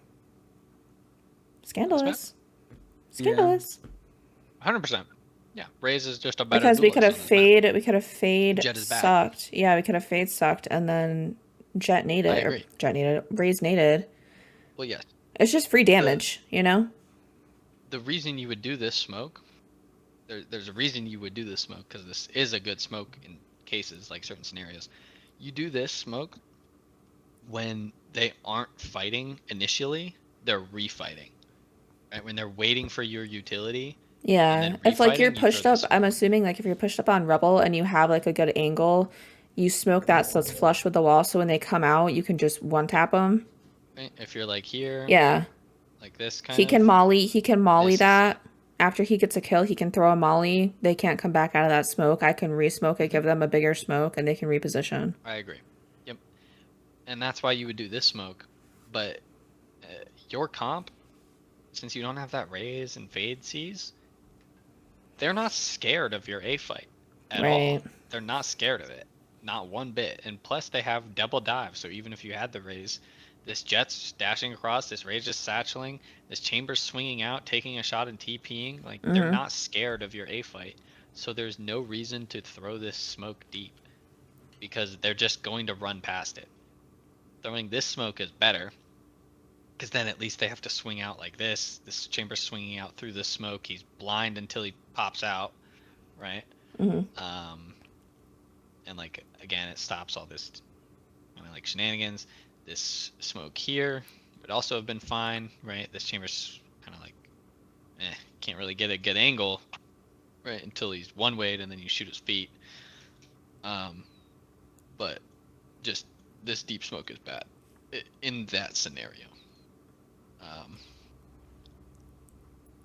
Scandalous. Scandalous. 100%. Yeah, Raze is just a better Because we could have duelist on this map. fade Jet is bad. sucked. Yeah, we could have fade sucked, and then Jet I naded. agree. Raze naded. Well, yes. It's just free damage, The reason you would do this smoke, there's a reason you would do this smoke, because this is a good smoke in cases, like certain scenarios. You do this smoke when they aren't fighting initially, they're refighting. Right? When they're waiting for your utility. Yeah. And then If like you're refighting, you pushed throw up, the I'm smoke. assuming like if you're pushed up on Rebel and you have like a good angle, you smoke that so it's flush with the wall. So when they come out, you can just one tap them. Right? If you're like here, Yeah. like this kind He of. can molly This is- that. After he gets a kill, he can throw a molly. They can't come back out of that smoke. I can re-smoke it, give them a bigger smoke, and they can reposition. I agree. Yep. And that's why you would do this smoke. But your comp, since you don't have that raise and fade C's, they're not scared of your A fight at all. Right. They're not scared of it. Not one bit. And plus they have double dive, so even if you had the raise, this Jet's dashing across, this Rage is satcheling, this Chamber's swinging out, taking a shot and TPing. Like, they're not scared of your A fight. So there's no reason to throw this smoke deep, because they're just going to run past it. Throwing this smoke is better, because then at least they have to swing out like this. This Chamber's swinging out through the smoke. He's blind until he pops out, right? And like, again, it stops all this kind of like shenanigans. This smoke here would also have been fine, right? This Chamber's kind of like, can't really get a good angle, right? Until he's one-wayed, and then you shoot his feet. But just this deep smoke is bad in that scenario.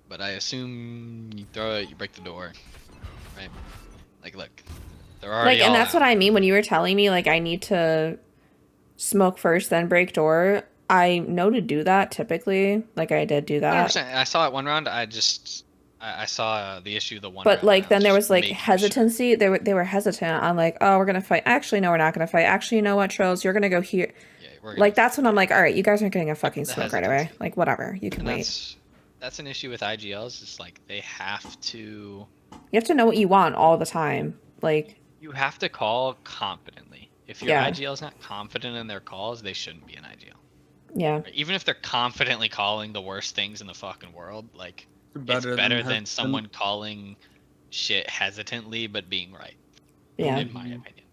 But I assume you throw it, you break the door, right? Like, look, they're already Like, and all that's out. what I mean when you were telling me, like, I need to smoke first, then break door. I know to do that typically. Like, I did do that. 100%. I saw it one round. I saw the issue the one But round. like then there just was like making sure. hesitancy. They were hesitant on like, oh, we're gonna fight. Actually, no, we're not gonna fight. Actually, you know what, Trills, you're gonna go here. Yeah, we're gonna- Like that's when I'm like, all right, you guys aren't getting a fucking The smoke right away. hesitancy. Like whatever, you can And wait. that's an issue with IGLs. It's like they have to. You have to know what you want all the time. Like You have to call confidently. If your Yeah. IGL is not confident in their calls, they shouldn't be an IGL. Yeah. Right? Even if they're confidently calling the worst things in the fucking world, like it's better than hesitant. someone calling shit hesitantly but being right, Yeah. in my opinion.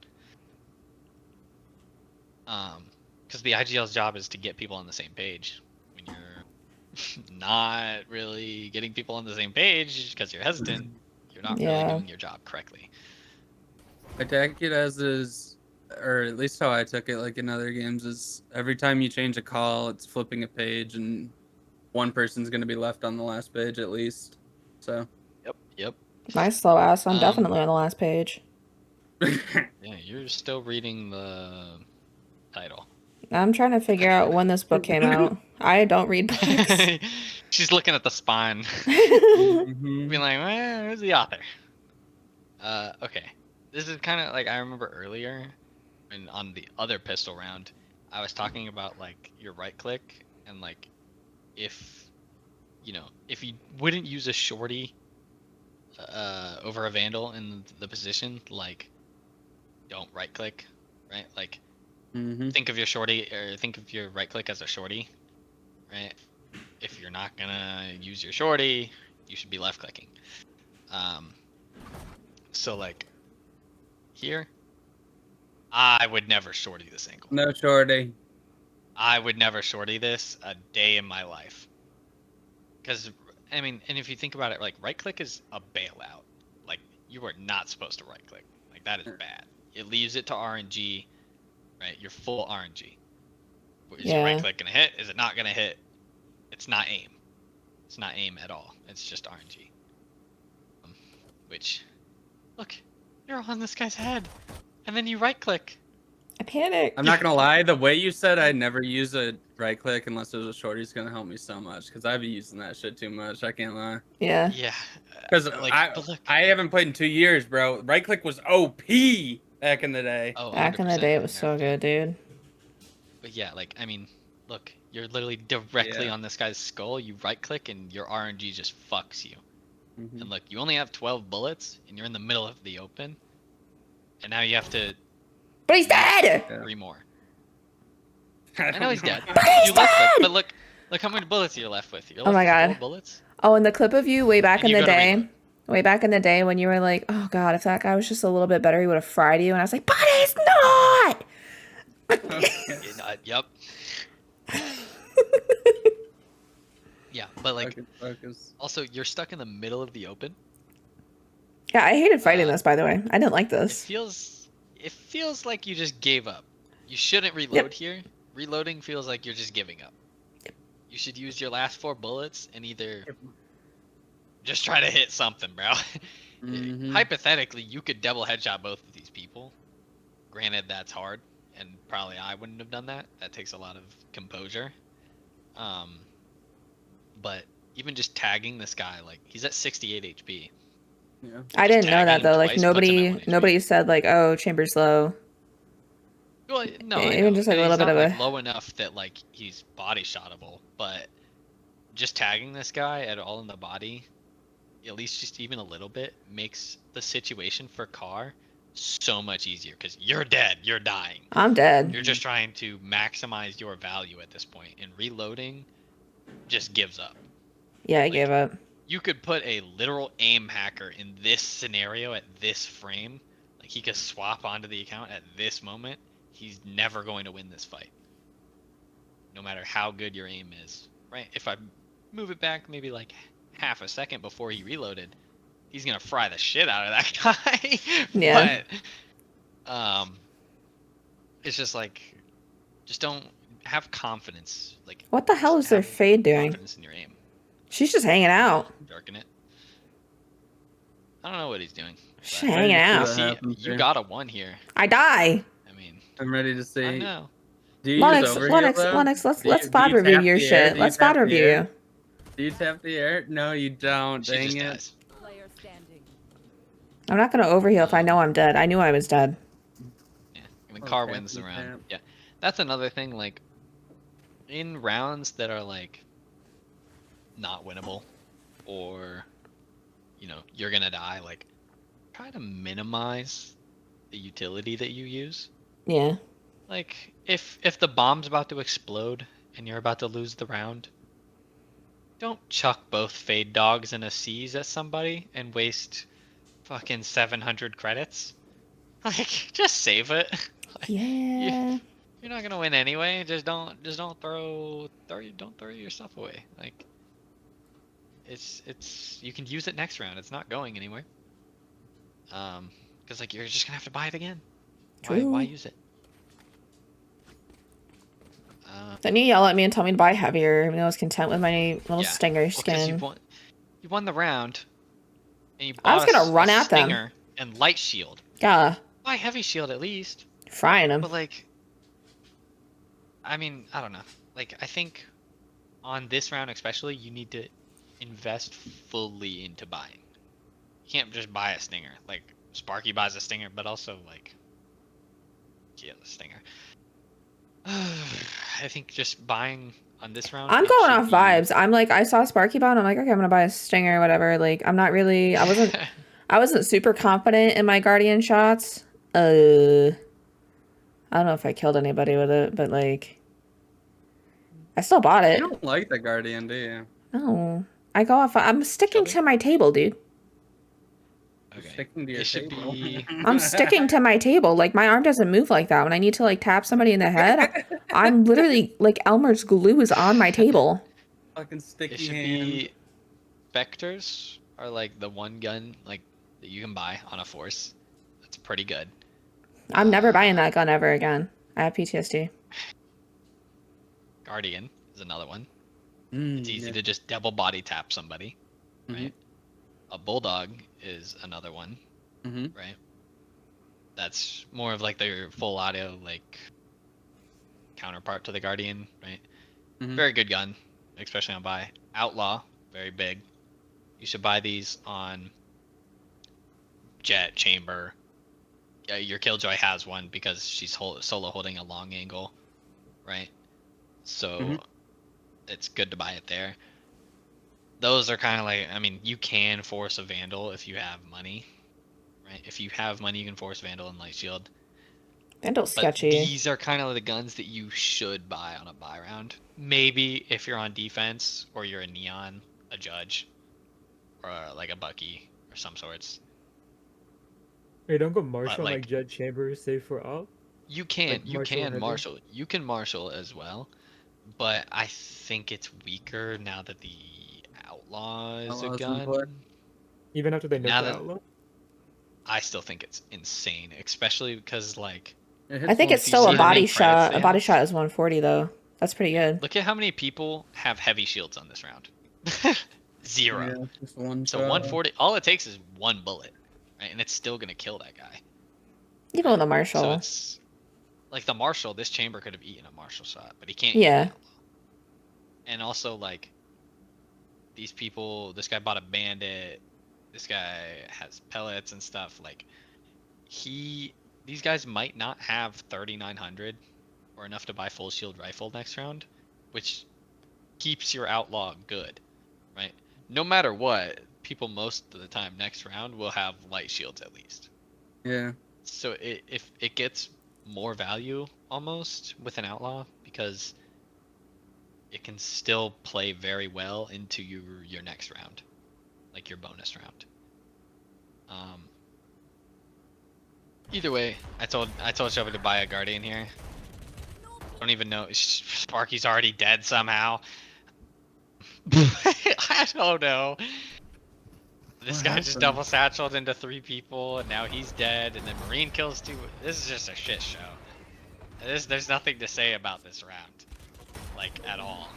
Because the IGL's job is to get people on the same page. When you're not really getting people on the same page because you're hesitant, you're not really Yeah. doing your job correctly. I take it as is, or at least how I took it, like in other games, is every time you change a call, it's flipping a page, and one person's gonna be left on the last page at least. So. Yep. Nice slow ass. I'm Um, definitely on the last page. Yeah, you're still reading the title. I'm trying to figure out when this book came out. I don't read books. She's looking at the spine, Mhm. being like, "Well, who's the author?" Okay. This is kind of like I remember earlier, and on the other pistol round, I was talking about like your right click and like if if you wouldn't use a shorty over a vandal in the position, like don't right click, right? Like Mhm. think of your shorty or think of your right click as a shorty, right? If you're not gonna use your shorty, you should be left clicking. So like here, I would never shorty this angle. No shorty. I would never shorty this a day in my life. Because I mean, and if you think about it, like right click is a bailout. Like you are not supposed to right click. Like that is bad. It leaves it to RNG, right? You're full RNG. Is your right Yeah. click gonna hit? Is it not gonna hit? It's not aim. It's not aim at all. It's just RNG. Which, look, you're on this guy's head, and then you right click. I panicked. I'm not gonna lie, the way you said I never use a right click unless it was a shorty is gonna help me so much because I've been using that shit too much. I can't lie. Yeah. Yeah. Because but look. I haven't played in 2 years, bro. Right click was OP back in the day. Oh, Back in the 100%, day, it was nerfed so it. good, dude. But yeah, like I mean, look, you're literally directly Yeah. on this guy's skull. You right click and your RNG just fucks you. Mhm. And look, you only have 12 bullets, and you're in the middle of the open, and now you have to But he's dead! Yeah. 3 more. I I know he's dead. But he's You left click, dead! but look how many bullets you're left with. You're Oh left my with God. 12 bullets. Oh, and the clip of you way back And in you the gotta day. reload. Way back in the day when you were like, oh God, if that guy was just a little bit better, he would have fried you. And I was like, but he's not! Yep. Yeah, but like Focus. also you're stuck in the middle of the open. Yeah, I hated fighting Uh, this, by the way. I didn't like It this. feels like you just gave up. You shouldn't reload here. Reloading feels like you're just giving up. You should use your last 4 bullets and either just try to hit something, bro. Mhm. Hypothetically, you could double headshot both of these people. Granted, that's hard, and probably I wouldn't have done that. That takes a lot of composure. But even just tagging this guy, like he's at 68 HP. Yeah. I Just didn't know that tagging him though. Like twice puts him at 1 HP. nobody said like, oh, chamber's low. Well, no, I Even know. just like And a he's little bit not of like a. low enough that like he's body shotable, but just tagging this guy at all in the body, at least just even a little bit, makes the situation for Carr so much easier because you're dead, you're dying. I'm dead. You're just trying to maximize your value at this point, and reloading just gives up. Yeah, I Like, gave up. You could put a literal aim hacker in this scenario at this frame. Like he could swap onto the account at this moment. He's never going to win this fight. No matter how good your aim is. Right? If I move it back maybe like half a second before he reloaded, he's gonna fry the shit out of that guy. Yeah. But it's just like just don't have confidence. Like What the hell just is their have fade doing? confidence in your aim. She's just hanging out. Darken it. I don't know what he's doing. She's but hanging see out. what See, happens you here. got a 1 here. I die. I mean, I'm ready to I see. know. Do you Lennox, use overheal Lennox, though? Lennox, let's Do let's you- spot do you review tap your the air? shit. Do Let's tap spot the review air? you. Do you tap the air? No, you don't. She Dang just it. dies. Player standing. I'm not gonna overheal if I know I'm dead. I knew I was dead. Yeah, and the car Okay, wins the you round. tap. Yeah, that's another thing. Like, in rounds that are like not winnable, or you're gonna die. Like, try to minimize the utility that you use. Yeah. Like, if the bomb's about to explode and you're about to lose the round, don't chuck both Fade Dogs and a Seize at somebody and waste fucking 700 credits. Like, just save it. Like, you, Yeah. you're not gonna win anyway. Just don't don't throw your stuff away. Like, it's you can use it next round. It's not going anywhere. Because like you're just gonna have to buy it again. Why True. use it? Then you yell at me and tell me to buy heavier. I mean, I was content with my little Yeah. stinger Well, because skin. you won the round, and you I bought was gonna run a at them. stinger and light shield. Yeah. Buy heavy shield at least. Frying them. But like, I mean, I don't know. Like, I think on this round especially, you need to invest fully into buying. You can't just buy a stinger. Like Sparky buys a stinger, but also like, yeah, the stinger. I think just buying on this round. I'm it going should off be- vibes. I'm like, I saw Sparky Bond. I'm like, okay, I'm gonna buy a stinger or whatever. Like, I'm not really. I wasn't super confident in my Guardian shots. I don't know if I killed anybody with it, but like, I still bought it. You don't like the Guardian, do you? No, I go off. I'm sticking Killed it? to my table, dude. Okay. Sticking to your It should table. be. I'm sticking to my table. Like, my arm doesn't move like that. When I need to like tap somebody in the head, I'm literally like Elmer's glue is on my table. Fucking It sticky should hand. be. Specters are like the one gun like that you can buy on a force. That's pretty good. I'm never buying that gun ever again. I have PTSD. Guardian is another one. Mm, It's easy yeah. to just double body tap somebody, Mhm. right? A bulldog is another one, Mhm. right? That's more of like their full auto like counterpart to the Guardian, right? Mhm. Very good gun, especially on buy. Outlaw, very big. You should buy these on Jet, Chamber. Yeah, your Killjoy has one because she's solo holding a long angle, right? So Mhm. it's good to buy it there. Those are kind of like, I mean, you can force a Vandal if you have money, right? If you have money, you can force Vandal and Light Shield. Vandal's But sketchy. these are kind of the guns that you should buy on a buy round. Maybe if you're on defense or you're a Neon, a Judge, or like a Bucky or some sorts. Hey, don't go Marshall like- like Jet Chambers, save for all. You can Like Marshall heavy? You can marshal as well, but I think it's weaker now that the outlaw is a Outlaw's in play. gun. Even after they Now nerf the that- outlaw. I still think it's insane, especially because like It I hits think it's 150. still see a how body many shot. credits A they body have? shot is 140 though. That's pretty good. look at how many people have heavy shields on this round. Zero. Yeah, just one So shot. 140. All it takes is one bullet, right? And it's still gonna kill that guy. Even with a So Marshall. it's like the Marshall. This chamber could have eaten a Marshall shot, but he can't. Yeah. Eat the outlaw. And also like these people. This guy bought a bandit. This guy has pellets and stuff. Like these guys might not have 3,900 or enough to buy full shield rifle next round, which keeps your outlaw good, right? No matter what, people most of the time next round will have light shields at least. Yeah. So if it gets more value almost with an outlaw because it can still play very well into your next round, like your bonus round. Either way, I told Shelby to buy a Guardian here. Don't even know. Sparky's already dead somehow. I don't know. This What guy just happened? double satcheled into 3 people, and now he's dead, and then Marine kills 2. This is just a shit show. There's nothing to say about this round, like at all.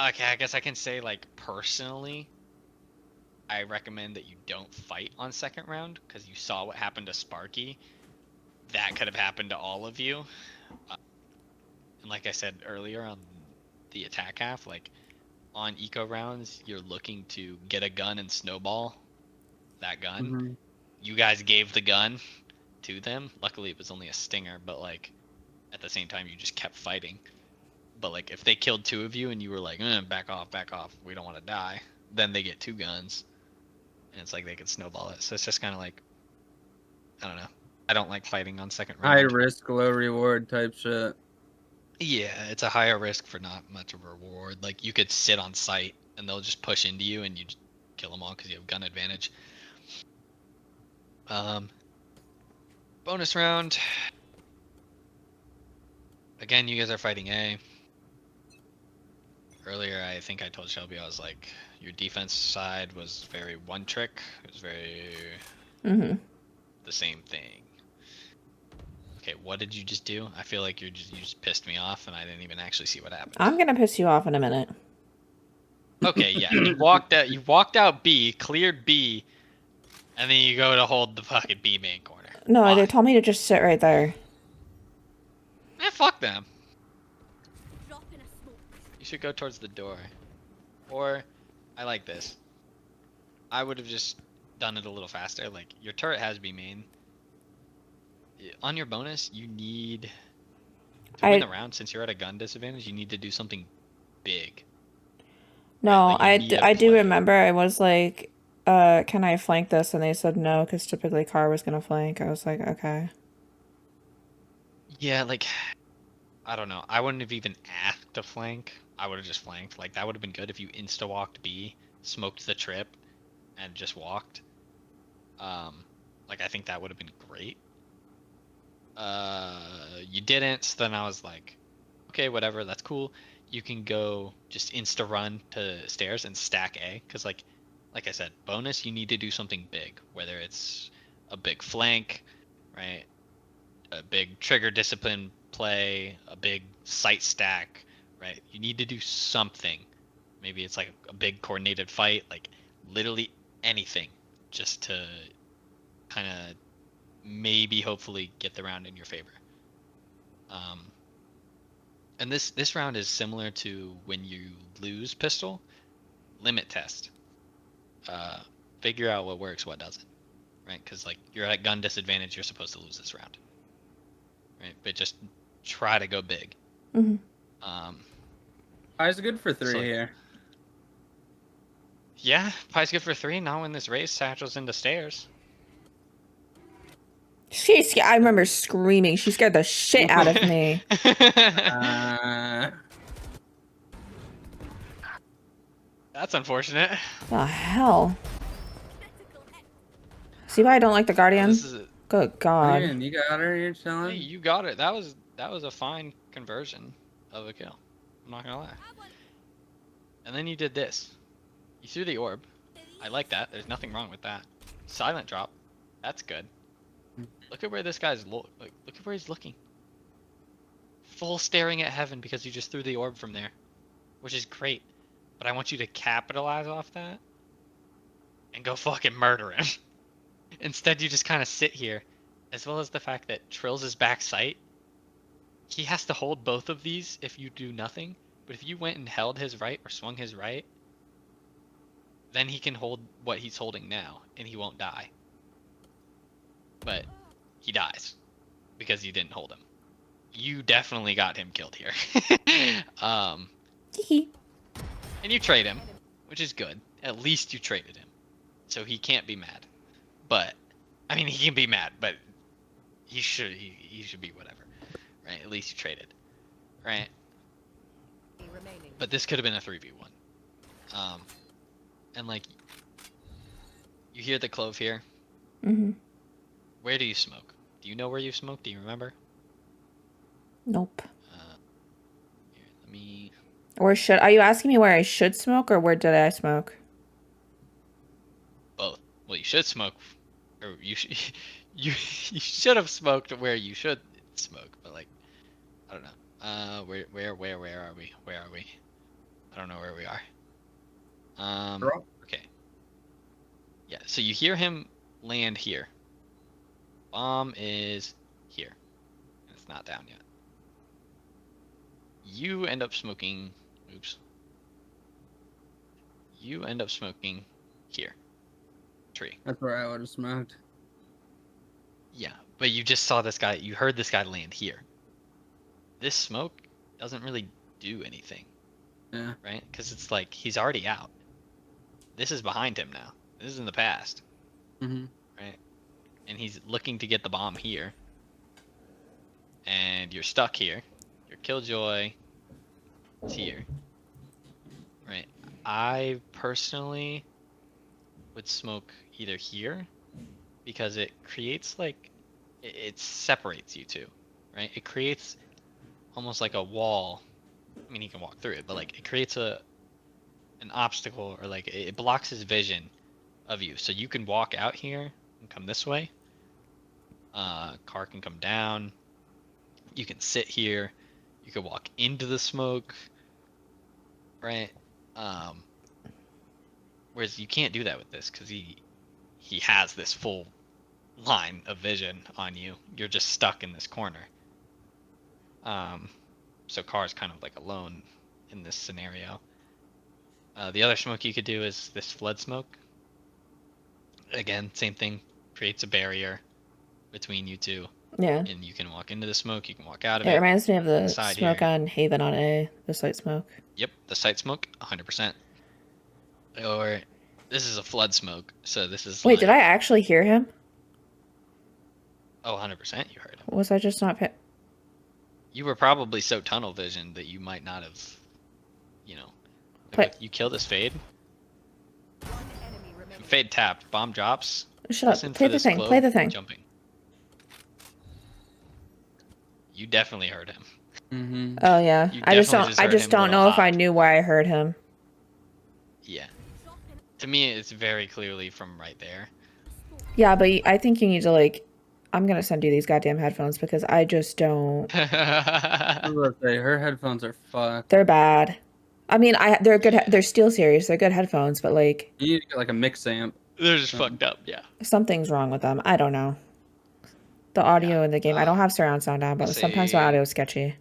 Okay, I guess I can say like personally, I recommend that you don't fight on second round because you saw what happened to Sparky. That could have happened to all of you. And like I said earlier on the attack half, like on eco rounds, you're looking to get a gun and snowball that gun. Mhm. You guys gave the gun to them. Luckily, it was only a stinger, but like at the same time, you just kept fighting. But like if they killed 2 of you and you were like, back off, we don't want to die, then they get 2 guns, and it's like they could snowball it. So it's just kind of like, I don't know. I don't like fighting on second High round. risk, low reward type shit. Yeah, it's a higher risk for not much of a reward. Like you could sit on site and they'll just push into you and you just kill them all because you have gun advantage. Bonus round. Again, you guys are fighting A. Earlier, I think I told Shelby I was like, your defense side was very one trick. It was very the same thing. Okay, what did you just do? I feel like you just pissed me off and I didn't even actually see what happened. I'm gonna piss you off in a minute. Okay, yeah, you walked out B, cleared B, and then you go to hold the fucking B main corner. No, Why? they told me to just sit right there. Man, fuck them. You should go towards the door. Or, I like this. I would have just done it a little faster. Like, your turret has B main. On your bonus, you need to win the round. Since you're at a gun disadvantage, you need to do something big. No, right? Like, I do remember I was like, can I flank this? And they said no, because typically Car was going to flank. I was like, okay. Yeah, like, I don't know. I wouldn't have even asked to flank. I would have just flanked. Like, that would have been good if you insta-walked B, smoked the trip, and just walked. Like, I think that would have been great. You didn't, so then I was like, okay, whatever, that's cool. You can go just insta run to stairs and stack A, because like I said, bonus, you need to do something big, whether it's a big flank, right? A big trigger discipline play, a big sight stack, right? You need to do something. Maybe it's like a big coordinated fight, like literally anything, just to kind of maybe hopefully get the round in your favor. And this round is similar to when you lose pistol, limit test. Figure out what works, what doesn't, right? Because like you're at gun disadvantage, you're supposed to lose this round, right? But just try to go big. Pie's good for 3 so, here. Yeah, Pie's good for 3. Now in this race, Satchel's into stairs. I remember screaming. She scared the shit out of me. That's unfortunate. The hell? See why I don't like the Guardian? Good God. Man, you got her. You're chilling. Hey, you got it. That was a fine conversion of a kill. I'm not gonna lie. And then you did this. You threw the orb. I like that. There's nothing wrong with that. Silent drop. That's good. Look at where this guy's look at where he's looking. Full staring at heaven because you just threw the orb from there, which is great. But I want you to capitalize off that and go fucking murder him. Instead, you just kind of sit here, as well as the fact that Trills' back sight. He has to hold both of these if you do nothing. But if you went and held his right or swung his right, then he can hold what he's holding now, and he won't die. But he dies because you didn't hold him. You definitely got him killed here. And you trade him, which is good. At least you traded him, so he can't be mad. But I mean, he can be mad, but he should be whatever, right? At least you traded, right? But this could have been a 3v1. And like, you hear the clove here. Where do you smoke? Do you know where you smoke? Do you remember? Nope. Here, let me. Or are you asking me where I should smoke or where did I smoke? Both. Well, you should smoke, or you should have smoked where you should smoke, but like, I don't know. Where are we? Where are we? I don't know where we are. Okay. Yeah. So you hear him land here. Bomb is here. It's not down yet. You end up smoking. Oops. You end up smoking here. Tree. That's where I would have smoked. Yeah, but you just saw this guy. You heard this guy land here. This smoke doesn't really do anything. Yeah. Right? Because it's like he's already out. This is behind him now. This is in the past. Right? and he's looking to get the bomb here, and you're stuck here. Your killjoy is here, right? I personally would smoke either here because it creates like it separates you two, right? It creates almost like a wall. I mean, he can walk through it, but like it creates an obstacle, or like it blocks his vision of you. So you can walk out here and come this way. Car can come down. You can sit here. You can walk into the smoke, right? Whereas you can't do that with this because he has this full line of vision on you. You're just stuck in this corner. So Car's kind of like alone in this scenario. The other smoke you could do is this flood smoke. Again, same thing. Creates a barrier between you two. Yeah. And you can walk into the smoke, you can walk out of It it. reminds me of the Side smoke here. on Haven on A, the site smoke. Yep, the site smoke, 100%. Or this is a flood smoke, so this is Wait, like... did I actually hear him? Oh, 100% you heard him. Was I just not You were probably so tunnel vision that you might not have, you know... But- You kill this Fade. One enemy remaining. Fade tapped, bomb drops. Shut Listen up. Play for the this thing. clove Play the thing. Jumping. You definitely heard him. Mm-hmm. Oh yeah. You I just definitely don't. I heard just him don't little know if I hop. knew why I heard him. Yeah. To me, it's very clearly from right there. Yeah, but I think you need to like. I'm gonna send you these goddamn headphones because I just don't. I was about to say, her headphones are fucked. They're bad. I mean, they're good. Yeah. They're Steel Series. They're good headphones, but like You need to get like a mix amp. They're just fucked up, yeah. something's wrong with them. I don't know. The audio in the game. I don't have surround sound on, but sometimes my say- audio is sketchy.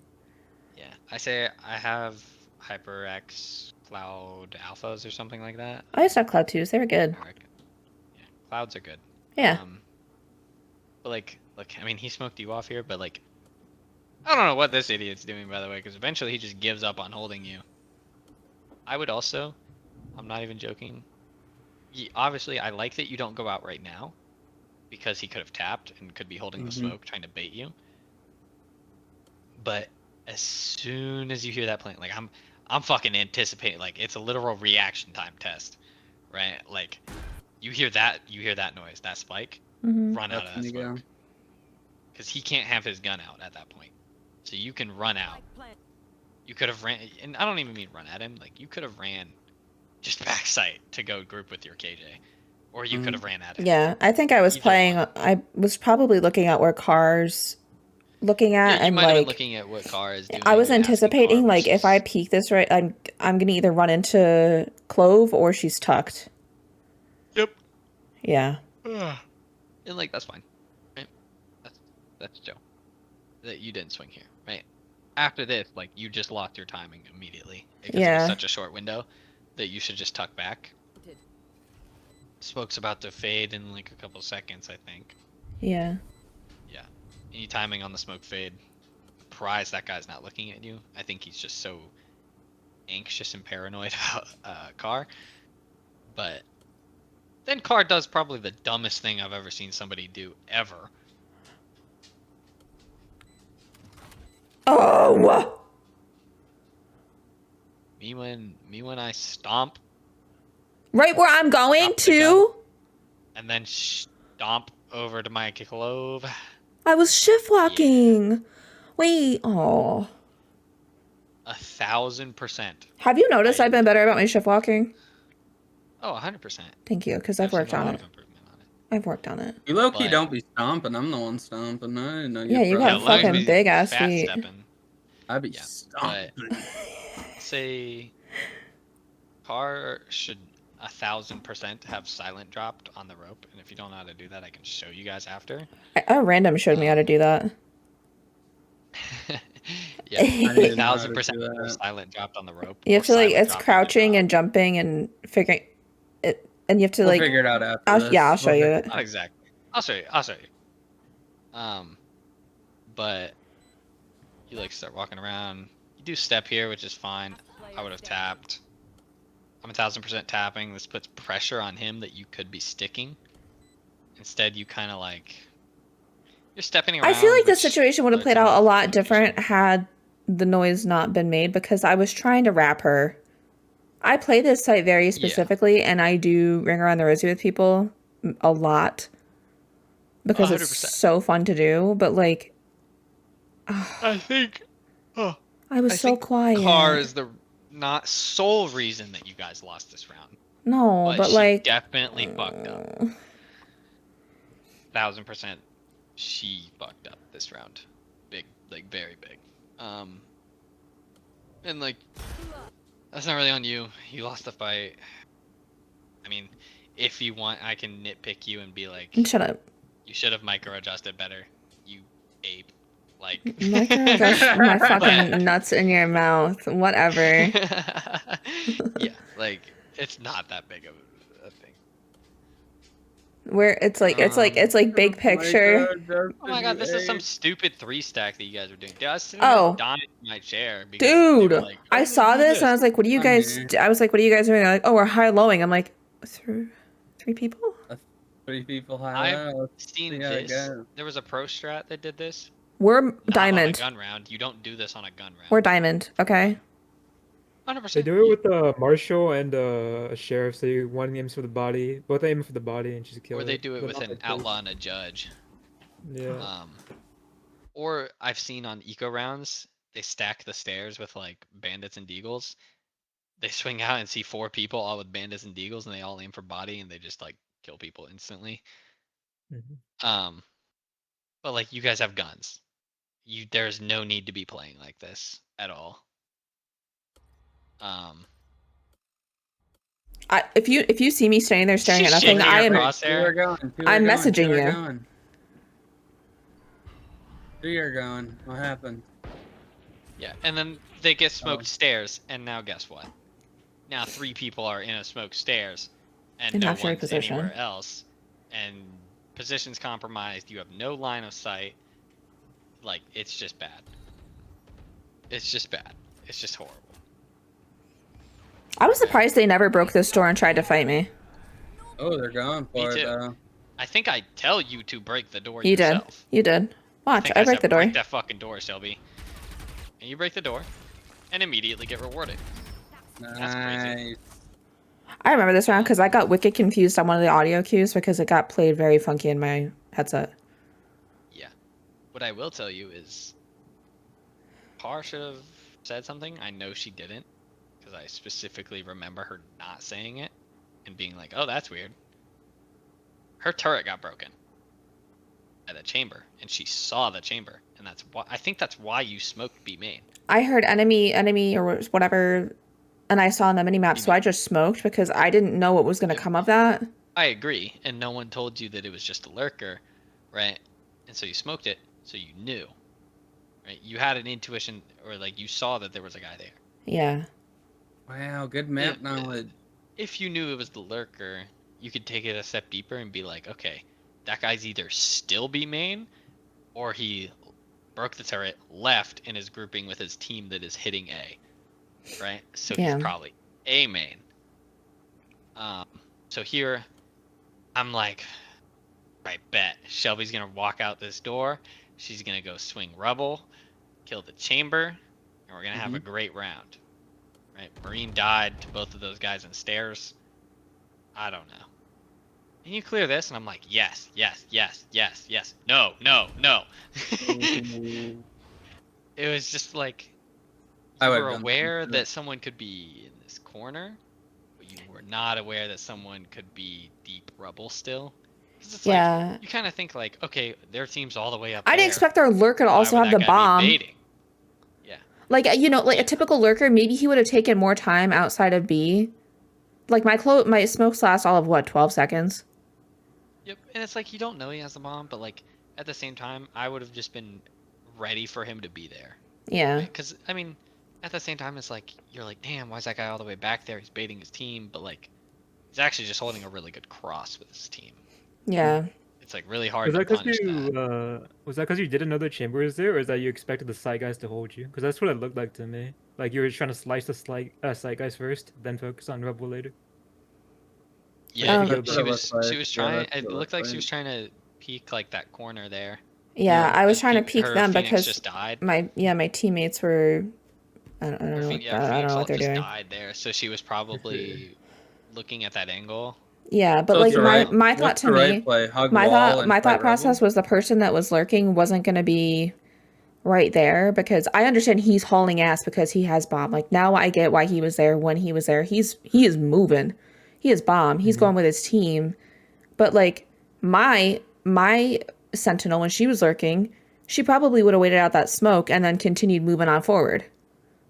Yeah. I say I have HyperX Cloud Alphas or something like that. I used to have Cloud 2s. They were good. I reckon. Yeah. Clouds are good. Yeah. But like, I mean, he smoked you off here, but like, I don't know what this idiot's doing, by the way, because eventually he just gives up on holding you. I would also, I'm not even joking. Obviously, I like that you don't go out right now, because he could have tapped and could be holding the smoke, trying to bait you. But as soon as you hear that playing, like I'm fucking anticipating, like it's a literal reaction time test, right? Like, you hear that noise, that spike, Mm-hmm. run out That's of when that you go. smoke. Because he can't have his gun out at that point. So you can run out. You could have ran, and I don't even mean run at him, like you could have ran just backside to go group with your KJ. Or you could have ran at him. Yeah, I think I was Either playing. one. I was probably looking at where cars, looking at, Yeah, you and might have been like looking at what car is doing. I was and asking anticipating car like if I versus- peek this right, I'm gonna either run into Clove or she's tucked. Yep. Yeah. And like that's fine, right? That's Joe. That you didn't swing here, right? After this, like you just locked your timing immediately because it Yeah. was such a short window that you should just tuck back. Smoke's about to fade in like a couple seconds, I think. Yeah. Yeah. Any timing on the smoke fade. Surprised that guy's not looking at you. I think he's just so anxious and paranoid about Car. But then Car does probably the dumbest thing I've ever seen somebody do ever. Oh. Me when I stomp Right where I'm going Drop the to. and then stomp over to my clove. I was shift walking. Wait. Oh. 1,000%. Have you noticed I- I've been better about my shift walking? Oh, 100%. Thank you, because I've worked seen a on lot it. of improvement on it. I've worked on it. You low-key But- don't be stomping. I'm the one stomping. I didn't know Yeah, you probably- got as long as fucking we big ass fat feet. stepping. I be Yeah, stomping. Say Car should 1,000% have silent dropped on the rope, and if you don't know how to do that, I can show you guys after. A random showed me how to do that. Yeah, didn't know how to 1,000% do that. silent dropped on the rope. You have or to like silent it's dropped on the crouching drop. and jumping and figuring it, and you have to We'll like. figure it out after this. Yeah, I'll show We'll you figure it. Not exactly. I'll show you. But you like start walking around. You do step here, which is fine. I would have tapped. I'm 1,000% tapping. This puts pressure on him that you could be sticking. Instead, you kind of like you're stepping around. I feel like the which situation would have lets played in out a lot location. different had the noise not been made, because I was trying to wrap her. I play this site very specifically, and I do ring around the rosy with people a lot because it's 100%. so fun to do. But like, I think. Oh, I was I so think quiet. Car is the not sole reason that you guys lost this round, No, but but she like, definitely fucked up. 1000%. She fucked up this round. Big, like very big. And like that's not really on you. You lost the fight. I mean, if you want, I can nitpick you and be like, shut up. you should have micro adjusted better. You ape. Like Micro adjust my fucking But- nuts in your mouth. Whatever. Yeah, like it's not that big of a thing. Where it's like big picture. Oh my god, this is some stupid 3-stack that you guys are doing. Dude, I was sitting Oh. there dying in my chair because they were Dude, like, I "Oh, saw do this and I was like, "What are you guys?" I was like, "What are you guys doing?" They're like, "Oh, we're high lowing." I'm like, three people? 3 people high. I've seen this. There was a pro strat that did this. We're Not on a diamond. gun round. You don't do this on a gun round. We're diamond. Okay. 100%. They do it with a marshal and a sheriff. So one aims for the body, both aim for the body, and just kill Or it. they do it but with not an the face. outlaw and a judge. Yeah. Or I've seen on eco rounds, they stack the stairs with like bandits and deagles. They swing out and see 4 people all with bandits and deagles, and they all aim for body, and they just like kill people instantly. Mhm. But like you guys have guns. There's no need to be playing like this at all. If you see me standing there staring at Shit, nothing, your I am. crosshair. I'm messaging you. 2 are going. What happened? Yeah, and then they get smoked stairs, and now guess what? Now 3 people are in a smoked stairs, and In no half your one's position. anywhere else, and position's compromised. You have no line of sight. Like it's just bad. It's just bad. It's just horrible. I was surprised they never broke this door and tried to fight me. Oh, they're going for Me it too. though. I think I tell you to break the door You did. yourself. You did. Watch, think I break said, the door. Break that fucking door, Shelby. And you break the door, and immediately get rewarded. That's crazy. Nice. I remember this round because I got wicked confused on one of the audio cues because it got played very funky in my headset. Yeah. What I will tell you is, Par should have said something. I know she didn't, because I specifically remember her not saying it and being like, "Oh, that's weird." Her turret got broken at a chamber, and she saw the chamber, and that's why I think that's why you smoked B main. I heard enemy or whatever, and I saw on the mini map, so I just smoked because I didn't know what was going to come of that. I agree, and no one told you that it was just a lurker, right? And so you smoked it, so you knew, right? You had an intuition, or like you saw that there was a guy there. Yeah. Wow, good map If- knowledge. If you knew it was the lurker, you could take it a step deeper and be like, okay, that guy's either still B main, or he broke the turret, left, and is grouping with his team that is hitting A, right? So Yeah. he's probably A main. So here, I'm like, right, bet Shelby's gonna walk out this door. She's gonna go swing rubble, kill the chamber, and we're gonna have a great round. Right? Marine died to both of those guys in stairs. I don't know. And you clear this, and I'm like, yes, yes, yes, yes, yes. No, no, no. It was just like I you would've were done that aware too. that someone could be in this corner, but you were not aware that someone could be deep rubble still. 'Cause it's Yeah. like, you kind of think like, okay, their team's all the way up I there. didn't expect their lurker to Why also would have that the guy be bomb. baiting? Yeah. Like, you know, like a typical lurker, maybe he would have taken more time outside of B. Like, my smokes last all of, what, 12 seconds? Yep. And it's like, you don't know he has the bomb, but like, at the same time, I would have just been ready for him to be there. Yeah. Because, I mean, at the same time, it's like, you're like, damn, why is that guy all the way back there? He's baiting his team, but like, he's actually just holding a really good cross with his team. Yeah. It's like really hard to punish that. Was that because you didn't know the chamber was there, or is that you expected the side guys to hold you? Because that's what it looked like to me. Like you were trying to slice the side guys first, then focus on rebel later. Yeah, Um, to go That's she what it was looks she like. was Yeah, trying. that's It what it looked looks like she like. was trying to peek like that corner there. yeah, I was And trying to peek her them Phoenix because just died. my teammates were. I don't know. Her I don't Phoenix know what ult they're just doing. died there, so she was probably looking at that angle. Yeah, but So like what's the right? my thought What's to the right me, play? Hug wall and my fight thought rebel. process was the person that was lurking wasn't gonna be right there because I understand he's hauling ass because he has bomb. Like now I get why he was there when he was there. He is moving. He is bomb. He's going with his team. But like my sentinel when she was lurking, she probably would have waited out that smoke and then continued moving on forward.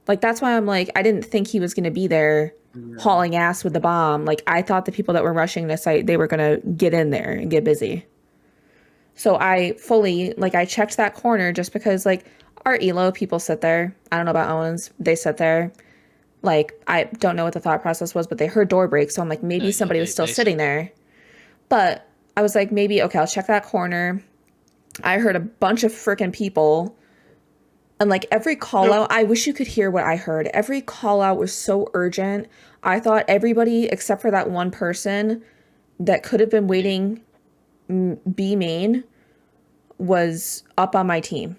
Like that's why I'm like I didn't think he was gonna be there hauling ass with the bomb. Like I thought the people that were rushing the site they were gonna get in there and get busy. So I fully like I checked that corner just because like our elo people sit there. I don't know about Owens. They sit there. Like I don't know what the thought process was, but they heard door break, so I'm like maybe No, yeah, somebody was still they sitting there. But I was like maybe okay, I'll check that corner. I heard a bunch of freaking people. And like every call out, I wish you could hear what I heard. Every call out was so urgent. I thought everybody except for that one person that could have been waiting B main was up on my team.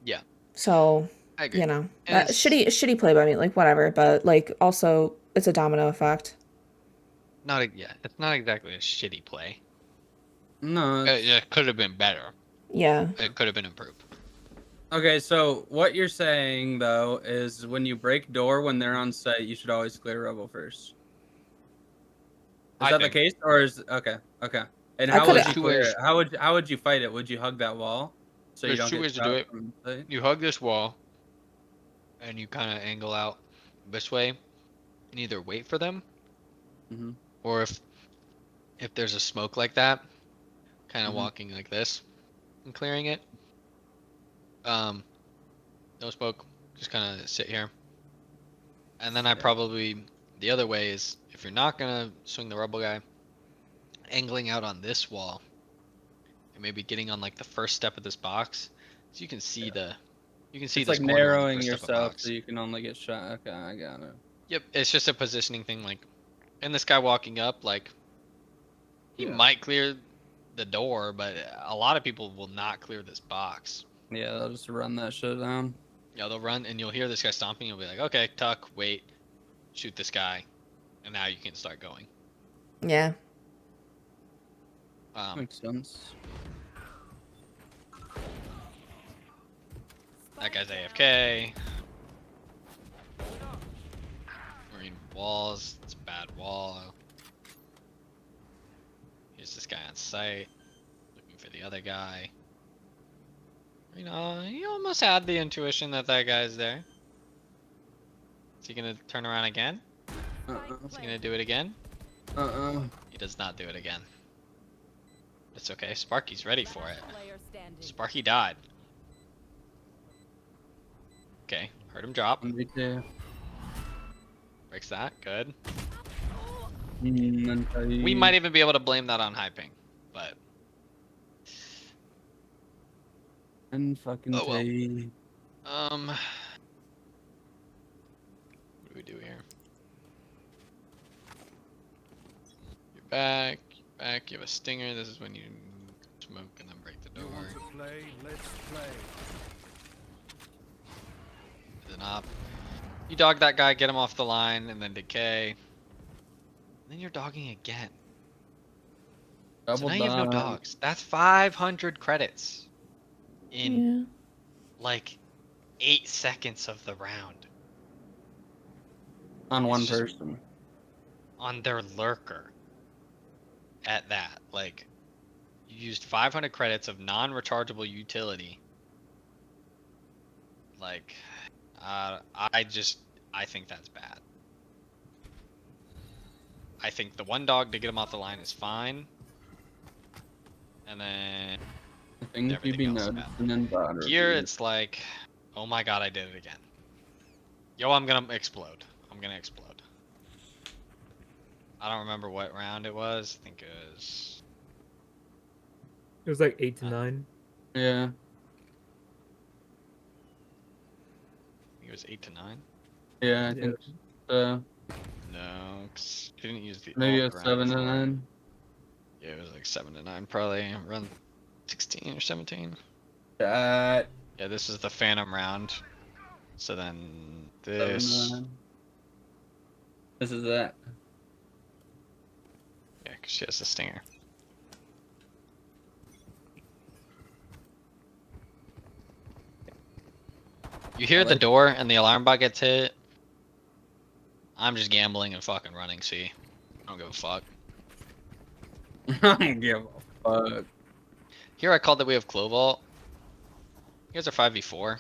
Yeah, So, I agree. you know, And it's shitty play by me, like whatever, but like also it's a domino effect. it's not exactly a shitty play. No. It could have been better. Yeah. It could have been improved. Okay, so what you're saying though is when you break door when they're on site, you should always clear rebel first. Is I that the think. case, or is okay? And I how could would There's you have two clear ways. it? How would you fight it? Would you hug that wall so you There's don't two get ways to do shot it. from site? You hug this wall, and you kind of angle out this way, and either wait for them, Mm-hmm. or if there's a smoke like that, kind of Mhm. walking like this and clearing it. No smoke, just kind of sit here. And then I probably the other way is if you're not gonna swing the rebel guy, angling out on this wall, and maybe getting on like the first step of this box, so you can see It's this like corner on the narrowing first step of yourself box. so you can only get shot. Okay, I got it. Yep, it's just a positioning thing. Like, and this guy walking up, like he Yeah. might clear the door, but a lot of people will not clear this box. Yeah, they'll just run that shit down. Yeah, they'll run, and you'll hear this guy stomping. You'll be like, okay, tuck, wait, shoot this guy, and now you can start going. Yeah. Makes sense. That guy's AFK. We're in walls. It's a bad wall. Here's this guy on site, looking for the other guy. You know, you almost had the intuition that that guy's there. Is he gonna turn around again? Is he gonna do it again? He does not do it again. It's okay. Sparky's ready for it. Sparky died. Okay, heard him drop. Me too. Breaks that. Good. We We might even be able to blame that on high ping, but and fucking Oh, well. tea. what do we do here? You're back. You're back. You have a stinger. This is when you smoke and then break the door. Play, let's play. Then up. You dog that guy, get him off the line, and then decay. And then you're dogging again. So Double now you have no dog. dogs. That's 500 credits in Yeah. like 8 seconds of the round On one It's just- person. on their lurker. At that, like, you used 500 credits of non-rechargeable utility. Like, I think that's bad. I think the one dog to get him off the line is fine. And then I think you'd be everything else is noticing in bot here reviews. it's like, oh my god, I did it again. Yo, I'm gonna explode. I'm gonna explode. I don't remember what round it was. I think it was. It was like 8 to 9. Yeah. I think it was 8 to 9. Yeah, I Yeah. think so. No, No, 'cause you didn't use the Maybe a alt round 7 to before. 9. Yeah, it was like 7 to 9 probably. Run 16 or 17. That Yeah, this is the Phantom round. So then 7 to this. 9. This is that. Yeah, because she has the stinger. You hear the door and the alarm bot gets hit. I'm just gambling and fucking running, see? I don't give a fuck. I don't give a fuck. Here I called that we have Clovalt. You guys are 5v4.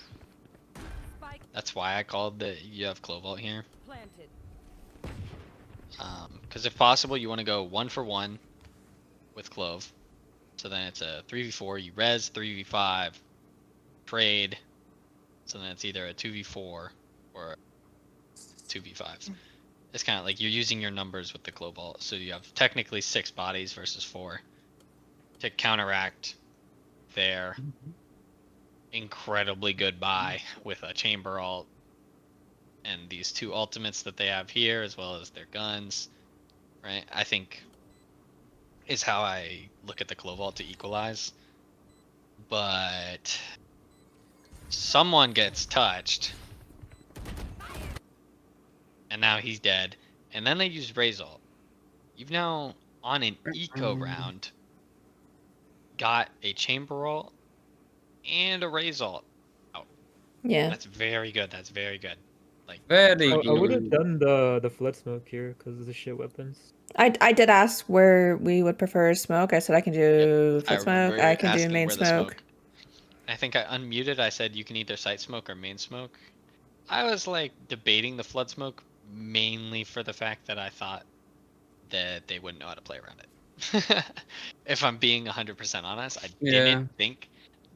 Spike That's why I called that you have Clovalt here. planted. Because if possible, you want to go 1-for-1 with Clove. So then it's a 3v4. You res 3v5. Trade. So then it's either a 2v4 or a 2v5. It's kind of like you're using your numbers with the Clovalt. So you have technically 6 bodies versus 4 to counteract their incredibly good buy with a chamber alt and these 2 ultimates that they have here, as well as their guns, right? I think is how I look at the Clovalt to equalize. But someone gets touched, and now he's dead. And then they use Raze ult. You've now, on an eco round, got a chamber ult and a Raze ult out. Yeah. That's very good. That's very good. Like, Very I would have good. done the flood smoke here because of the shit weapons. I did ask where we would prefer smoke. I said I can do I foot smoke. remember I can do asking main where the smoke. I think I unmuted. I said you can either sight smoke or main smoke. I was like debating the flood smoke mainly for the fact that I thought that they wouldn't know how to play around it. If I'm being 100% honest, I didn't think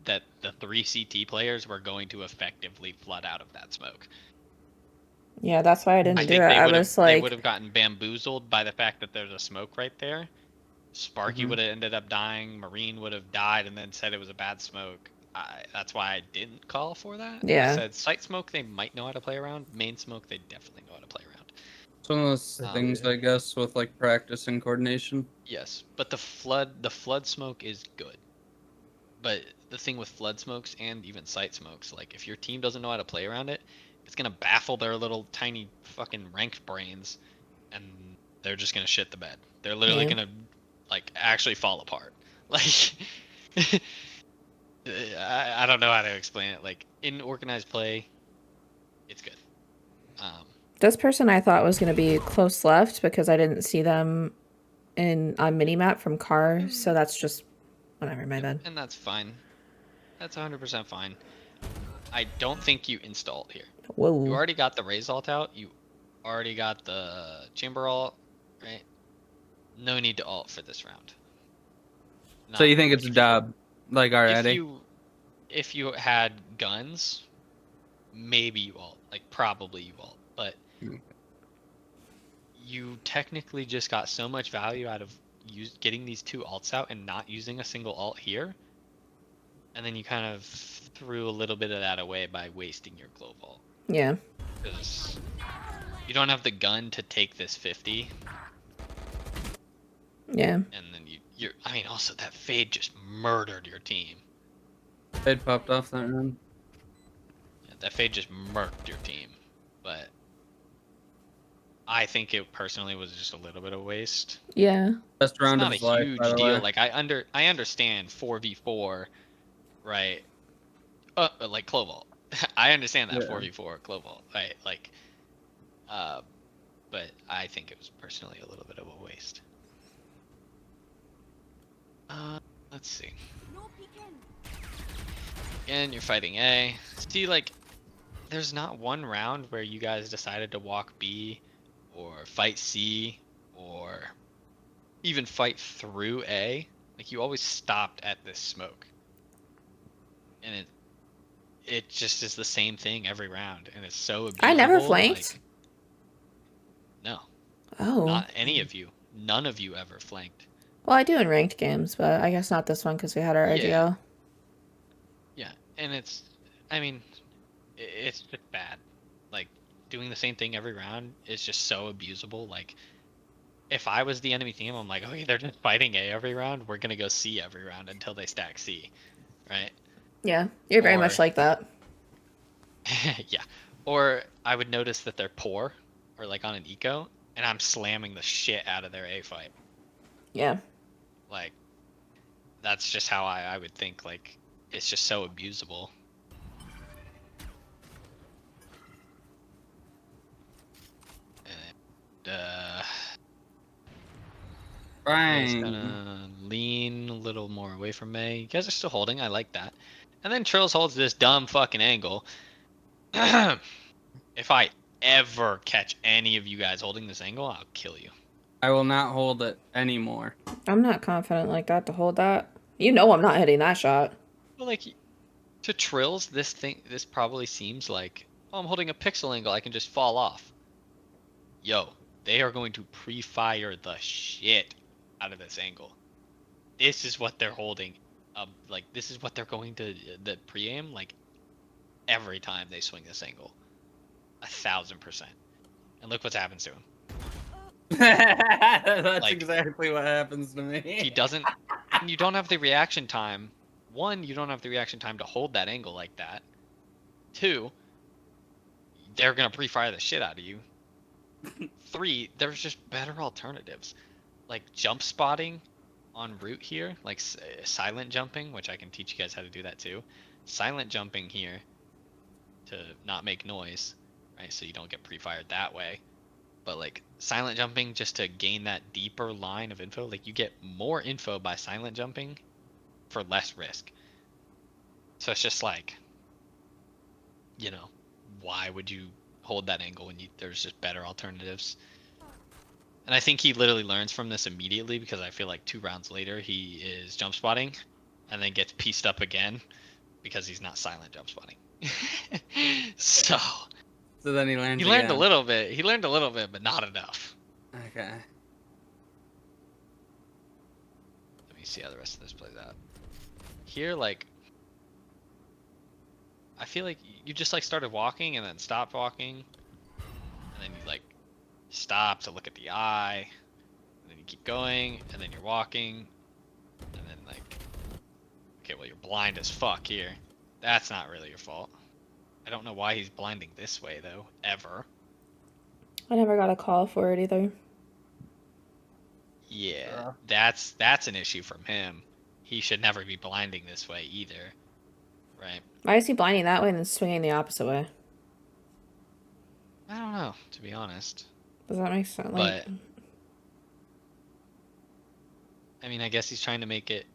that the 3 CT players were going to effectively flood out of that smoke. Yeah, that's why I I didn't do think it. they I would was have they would like, have gotten bamboozled by the fact that there's a smoke right there. Sparky Mhm. would have ended up dying. Marine would have died and then said it was a bad smoke. That's why I didn't call for that. I Yeah. said sight smoke they might know how to play around. Main smoke they definitely know how to play around. It's one of those things, I guess, with like practice and coordination. Yes, but the flood smoke is good. But the thing with flood smokes and even sight smokes, like if your team doesn't know how to play around it, it's gonna baffle their little tiny fucking ranked brains, and they're just gonna shit the bed. They're literally Yeah. gonna like actually fall apart. Like I don't know how to explain it. Like in organized play, it's good. this person I thought was going to be close left because I didn't see them on minimap from car. So that's just whatever, my bad. And that's fine. That's 100% fine. I don't think you installed here. You Whoa. already got the Raze alt out. You already got the Chamber alt, right? No need to alt for this round. So you think it's a dub, like already? If you had guns, maybe you alt. Like probably you alt, but you technically just got so much value out of getting these 2 alts out and not using a single alt here. And then you kind of threw a little bit of that away by wasting your glow vault. Yeah. Because you don't have the gun to take this 50. Yeah. And then you're I mean, also that Fade just murdered your team. Fade popped off that round. Yeah, that Fade just murked your team. But I think it personally was just a little bit of waste. Yeah. Best round It's of not his a life, huge by the deal. way. Like I understand 4v4, right? Like Clovalt. I understand that 4v4 Clovalt, right? Like, but I think it was personally a little bit of a waste. Let's see. Again, you're fighting A. See, like, there's not one round where you guys decided to walk B, or fight C, or even fight through A. Like, you always stopped at this smoke. And it just is the same thing every round, and it's so abusable. I never flanked. Like, no. Oh. Not any of you. None of you ever flanked. Well, I do in ranked games, but I guess not this one because we had our RGL. Yeah, and it's, I mean, it's just bad. Like, doing the same thing every round is just so abusable. Like, if I was the enemy team, I'm like, okay, they're just fighting A every round. We're gonna go C every round until they stack C, right? Yeah, you're very Or much like that. yeah. Or I would notice that they're poor or like on an eco, and I'm slamming the shit out of their A fight. Yeah. Like, that's just how I would think. Like, it's just so abusable. And, Will's Bang. gonna lean a little more away from May. You guys are still holding. I like that. And then Trills holds this dumb fucking angle. If I ever catch any of you guys holding this angle, I'll kill you. I will not hold it anymore. I'm not confident like that to hold that. You know I'm not hitting that shot. Well, like, to Trills, this probably seems like, oh, I'm holding a pixel angle. I can just fall off. Yo, they are going to pre-fire the shit out of this angle. This is what they're holding. Like, this is what they're going to the pre-aim, like, every time they swing this angle. 1,000%. And look what's happened to him. That's Like, exactly what happens to me. He doesn't. And you don't have the reaction time. One, you don't have the reaction time to hold that angle like that. Two, they're gonna pre-fire the shit out of you. Three, there's just better alternatives, like jump spotting on route here, like silent jumping, which I can teach you guys how to do that too. Silent jumping here to not make noise, right? So you don't get pre-fired that way. But like silent jumping just to gain that deeper line of info, like you get more info by silent jumping for less risk. So it's just like, you know, why would you hold that angle when there's just better alternatives? And I think he literally learns from this immediately, because I feel like 2 rounds later he is jump spotting and then gets pieced up again because he's not silent jump spotting. So then he lands. He learned a little bit. He learned a little bit, but not enough. Okay. Let me see how the rest of this plays out. Here, like, I feel like you just like started walking and then stopped walking, and then you like stop to look at the eye, and then you keep going, and then you're walking, and then like, okay, well, you're blind as fuck here. That's not really your fault. I don't know why he's blinding this way though, ever. I never got a call for it either. Yeah, that's an issue from him. He should never be blinding this way either, right? Why is he blinding that way and then swinging the opposite way? I don't know, to be honest. Does that make sense? But I mean, I guess he's trying to make it.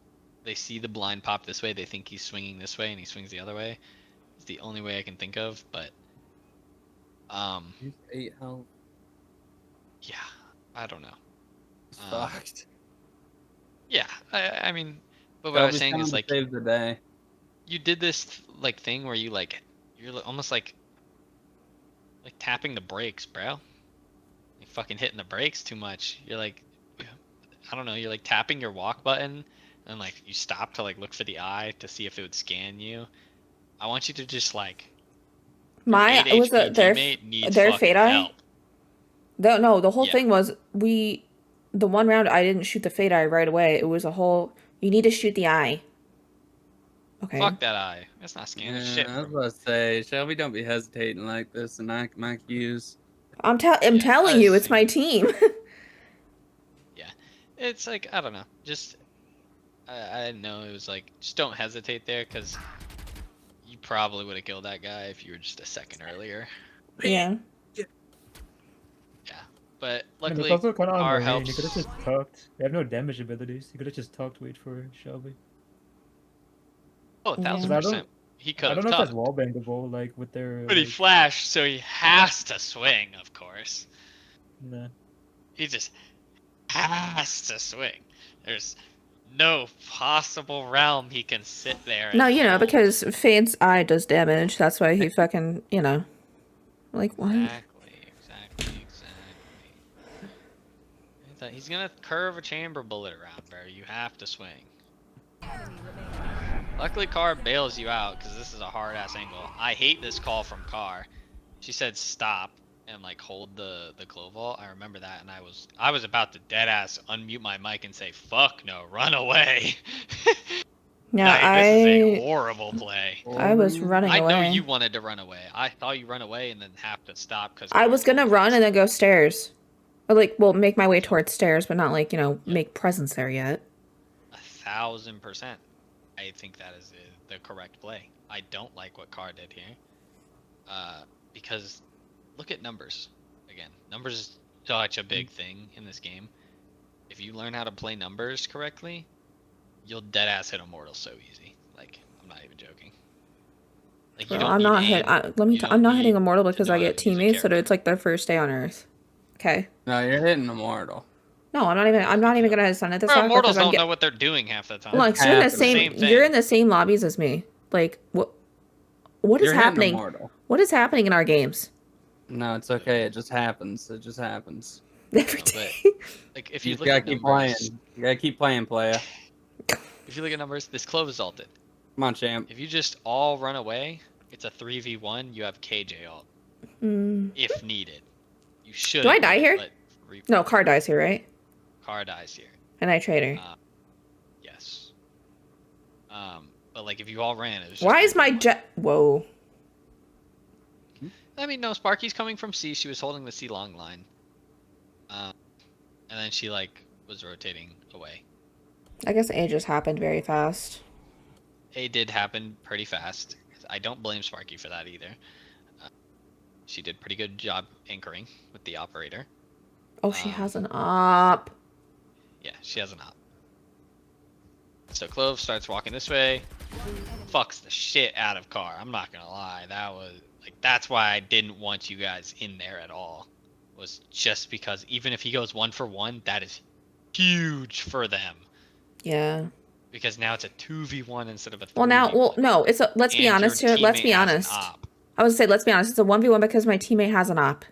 They see the blind pop this way, they think he's swinging this way, and he swings the other way. It's the only way I can think of, but He's 8 health. yeah, I don't know. Fucked. Yeah, I mean, but what I was saying is like, save the day. you did this like thing where you're almost like tapping the brakes, bro. You're fucking hitting the brakes too much. You're like, I don't know, you're like tapping your walk button and like you stop to like look for the eye to see if it would scan you. I want you to just like, My was their fade eye. No, the whole thing was the one round I didn't shoot the fade eye right away. It was a whole, you need to shoot the eye. Okay. Fuck that eye. That's not scanning shit. I was about to say, Shelby, don't be hesitating like this and not my cues. I'm telling you, it's my team. Yeah, it's like, I don't know. Just I know it was like, just don't hesitate there, because you probably would have killed that guy if you were just a second earlier. Yeah. Yeah, but And it's luckily also kind of our on helps. You could have just tucked. They have no damage abilities. You could have just tucked, wait for Shelby. Oh, Yeah. 1,000%. He could I have don't know if that's tucked. wall bangable, like with their. But he like, flashed, so he has to swing, of course. Nah. He just has to swing. There's no possible realm he can sit there and No, you know, hold. because Fade's eye does damage. That's why he fucking, you know. Like, what? Exactly. He's gonna curve a chamber bullet around, bro. You have to swing. Luckily, Car bails you out, because this is a hard-ass angle. I hate this call from Car. She said stop, and like hold the clove vault. I remember that, and I was about to dead ass unmute my mic and say fuck no, run away. Yeah, This is a horrible play. I was running I know away. you wanted to run away. I thought you run away and then have to stop because I was gonna run and then go stairs. Or like, well, make my way towards stairs, but not like, you know, make presence there yet. 1000%. I think that is the correct play. I don't like what Carr did here. Because look at numbers. Again, numbers is such a big thing in this game. If you learn how to play numbers correctly, you'll dead ass hit Immortal so easy. Like, I'm not even joking. Like, you Bro, don't I'm need not aim. I'm not hitting need Immortal to because know I how to get use a teammates that character. it's like their first day on Earth. Okay. No, you're hitting Immortal. No, I'm not even gonna send it this Bro, off Immortals because don't know what they're doing half the time. Look, you're in the happening. same Same you're thing. in the same lobbies as me. Like what is You're hitting happening? Immortal. What is happening in our games? No, it's okay. It just happens. It just happens. Every No, day. Like, if You you just look gotta at keep numbers, playing. You gotta keep playing, playa. if you look at numbers, this clove is ulted. Come on, champ. If you just all run away, it's a 3v1. You have KJ ult Hmm. if needed. You should. Do I die here? No, Car dies here, right? Car dies here. And I trade her. Yes. But like if you all ran, it was just Why is my 3v1. jet? Whoa. I mean, no. Sparky's coming from C. She was holding the C long line. And then she like was rotating away. I guess A just happened very fast. A did happen pretty fast. I don't blame Sparky for that either. She did pretty good job anchoring with the operator. Oh, she has an op. Yeah, she has an op. So Clove starts walking this way, fucks the shit out of Carr. I'm not gonna lie, that was like that's why I didn't want you guys in there at all. Was just because even if he goes 1-for-1, that is huge for them. Yeah. Because now it's a 2v1 instead of a 3v1. Well, now, no, it's a, let's be honest here. Let's be honest. I would say, let's be honest. It's a 1v1 because my teammate has an op.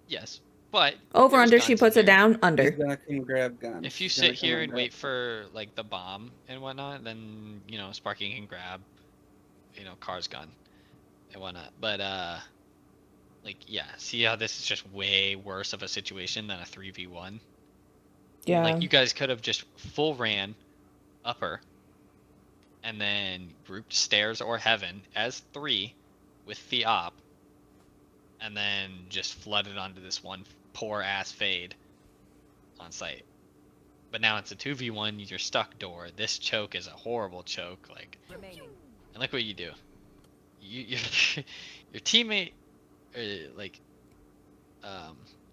Yes, but over under, she puts it down under. He's gonna come grab guns. If you sit here and wait for like the bomb and whatnot, then you know Sparky can grab, you know, Car's gun and whatnot. But like yeah, see how this is just way worse of a situation than a 3v1. Yeah. Like you guys could have just full ran upper, and then grouped stairs or heaven as 3 with the op, and then just flooded onto this one poor ass fade on site. But now it's a 2v1, you're stuck door. This choke is a horrible choke. Like, and look what you do. Your teammate, like,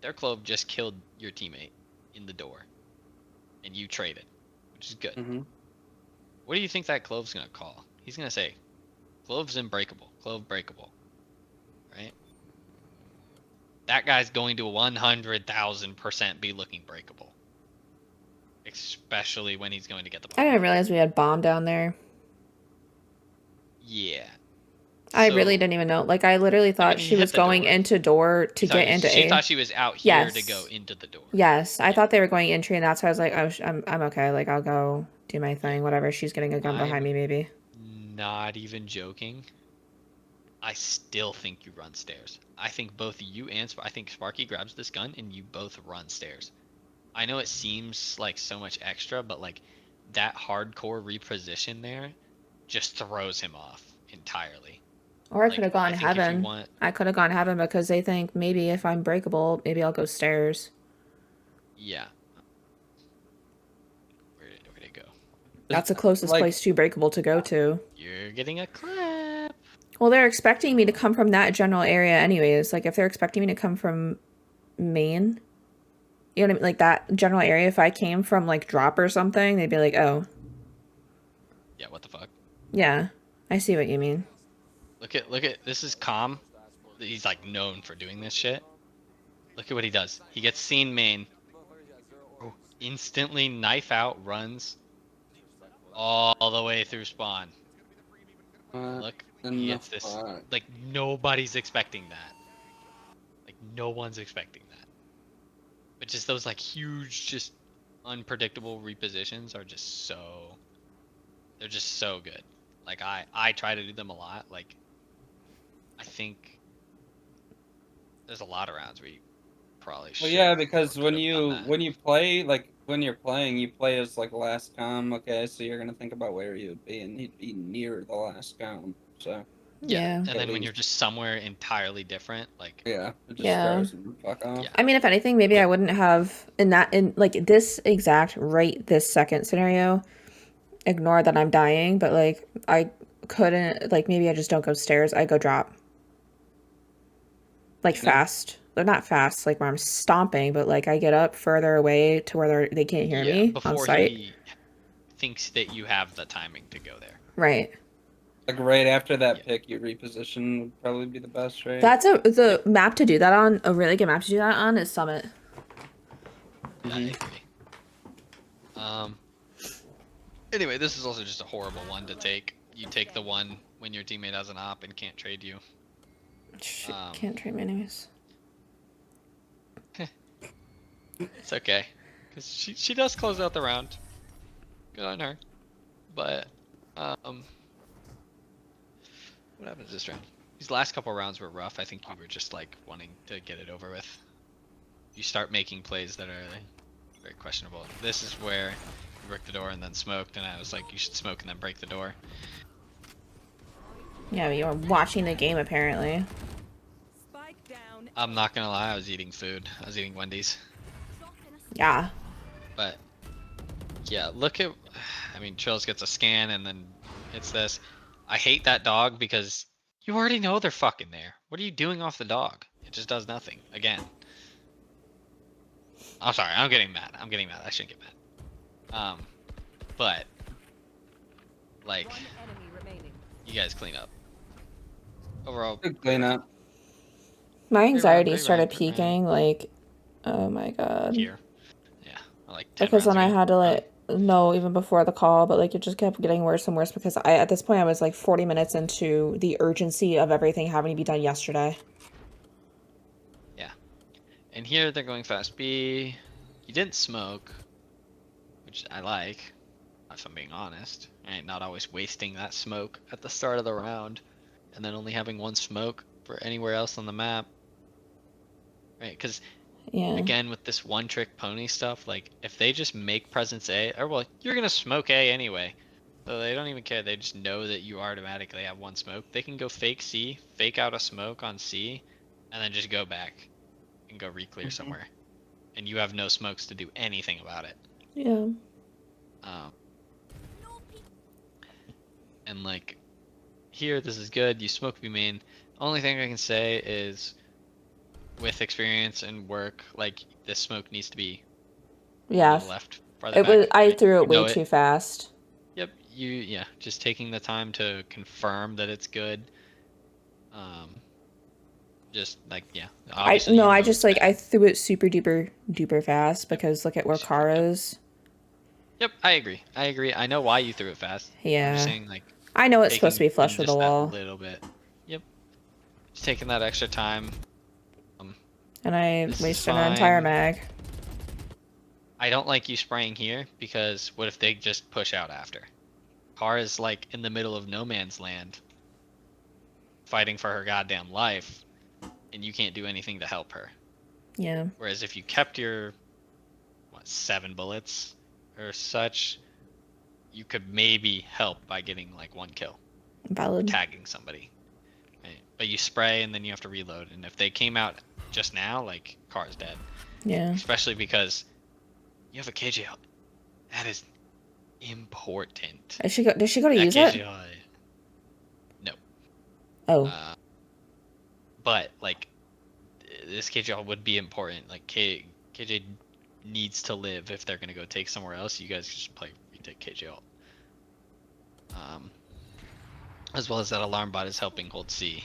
their clove just killed your teammate in the door, and you traded, which is good. Mm-hmm. What do you think that clove's gonna call? He's gonna say, "Clove's unbreakable. Clove breakable." Right? That guy's going to 100,000% be looking breakable. Especially when he's going to get the bomb. I didn't realize we had bomb down there. Yeah. I really didn't even know. Like, I literally thought she was going into door to get into A. She thought she was out here to go into the door. Yes, I thought they were going entry, and that's why I was like, I'm okay. Like, I'll go do my thing, whatever. She's getting a gun behind me, maybe. Not even joking. I still think you run stairs. I think both you and I think Sparky grabs this gun and you both run stairs. I know it seems like so much extra, but like that hardcore reposition there just throws him off entirely. Or I could have gone heaven. I could have gone heaven because they think maybe if I'm breakable, maybe I'll go stairs. Yeah. Where did it go? That's the closest place to breakable to go to. You're getting a clip. Well, they're expecting me to come from that general area anyways. Like, if they're expecting me to come from main, you know what I mean? Like, that general area, if I came from, like, drop or something, they'd be like, oh. Yeah, what the fuck? Yeah, I see what you mean. Look at, this is Calm. He's, like, known for doing this shit. Look at what he does. He gets seen main. Instantly knife out, runs all the way through spawn. Look, he gets this. Like, nobody's expecting that. Like, no one's expecting that. But just those, like, huge, just unpredictable repositions are just so... They're just so good. Like, I try to do them a lot. Like, I think... there's a lot of rounds where you probably Well, should. yeah, because or could've done that. when you play, like when you're playing, you play as like last com. Okay, so you're gonna think about where you would be, and he'd be near the last com. So Yeah. And at then when you're least, just somewhere entirely different, like yeah, it just Yeah. throws them the fuck off. yeah, I mean, if anything, maybe I wouldn't have in like this exact right this second scenario, ignore that I'm dying, but like I couldn't like maybe I just don't go stairs, I go drop. Like Yeah. fast. They're not fast, like where I'm stomping, but like I get up further away to where they can't hear yeah, me on before site. he thinks that you have the timing to go there. Right. Like right after that Yeah. pick, you reposition would probably be the best, right? That's the Yep. map to do that on. A really good map to do that on is Summit. I agree. Anyway, this is also just a horrible one to take. You take the one when your teammate has an op and can't trade you. Shit, can't trade me anyways. It's okay, because she does close out the round. Good on her. But what happens this round? These last couple rounds were rough. I think you were just like wanting to get it over with. You start making plays that are very questionable. This is where you broke the door and then smoked, and I was like, you should smoke and then break the door. Yeah, you were watching the game apparently. Spike down. I'm not gonna lie, I was eating food. I was eating Wendy's. Yeah. But yeah, look at, I mean, Trills gets a scan and then it's this. I hate that dog because you already know they're fucking there. What are you doing off the dog? It just does nothing again. I'm sorry, I'm getting mad. I shouldn't get mad. But like, One enemy remaining. you guys clean up. Overall, Good cleanup. My anxiety great started round, great round. peaking like, oh my god. Here, yeah, like 10 Because then I rounds ago. had to let know even before the call, but like it just kept getting worse and worse because I at this point I was like 40 minutes into the urgency of everything having to be done yesterday. Yeah, and here they're going fast B. You didn't smoke, which I like, if I'm being honest. And not always wasting that smoke at the start of the round, and then only having one smoke for anywhere else on the map. Right, because Yeah. again, with this one trick pony stuff, like if they just make presence A, or well, you're gonna smoke A anyway. So they don't even care, they just know that you automatically have one smoke. They can go fake C, fake out a smoke on C, and then just go back and go re-clear somewhere. And you have no smokes to do anything about it. Yeah. And like, here, this is good, you smoke B main. Only thing I can say is, with experience and work, like this smoke needs to be Yeah. left farther It was back, I right? threw it You know way too fast. Yep, yeah, just taking the time to confirm that it's good. Just like, yeah, obviously No, you I know just it's like bad. I threw it super duper fast because look at where Kara is. Yep, I agree. I know why you threw it fast. I'm Yeah. just saying, like, I know it's supposed to taking be flush in with the just that wall. little bit. Yep, just taking that extra time. And I This is wasted an entire fine. mag. I don't like you spraying here because what if they just push out after? Kara's like in the middle of no man's land, fighting for her goddamn life, and you can't do anything to help her. Yeah. Whereas if you kept your 7 bullets or such, you could maybe help by getting like 1 kill, Valid. tagging somebody. Right? But you spray and then you have to reload, and if they came out just now, like, Kara's dead. Yeah. Especially because you have a KJL. That is important. Does she go to That use it? KJL, no. Oh. But like, this KJ would be important. Like KJ needs to live if they're gonna go take somewhere else. You guys just play retake KJ ult. As well as that alarm bot is helping hold C.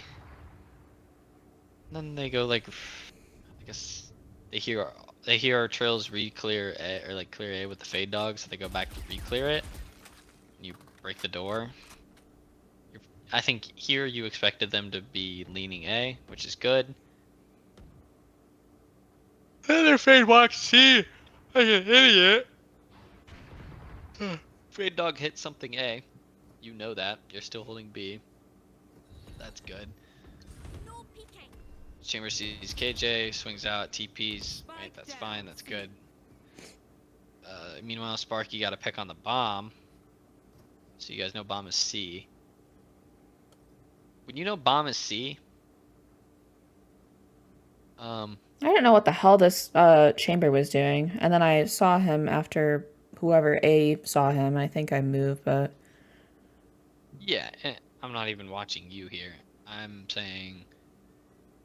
And then they go like, I guess they hear our trails re-clear A, or like clear A with the fade dog, so they go back to re-clear it. And you break the door. I think here you expected them to be leaning A, which is good. And their fade walks C, like an idiot. Fade dog hit something A. You know that. You're still holding B. That's good. Chamber sees KJ, swings out, TPs. Right, Spike that's down, fine, that's C. good. Meanwhile, Sparky got to pick on the bomb. So you guys know bomb is C. When you know bomb is C, I didn't know what the hell this chamber was doing, and then I saw him after whoever A saw him. I think I moved, but yeah, I'm not even watching you here. I'm saying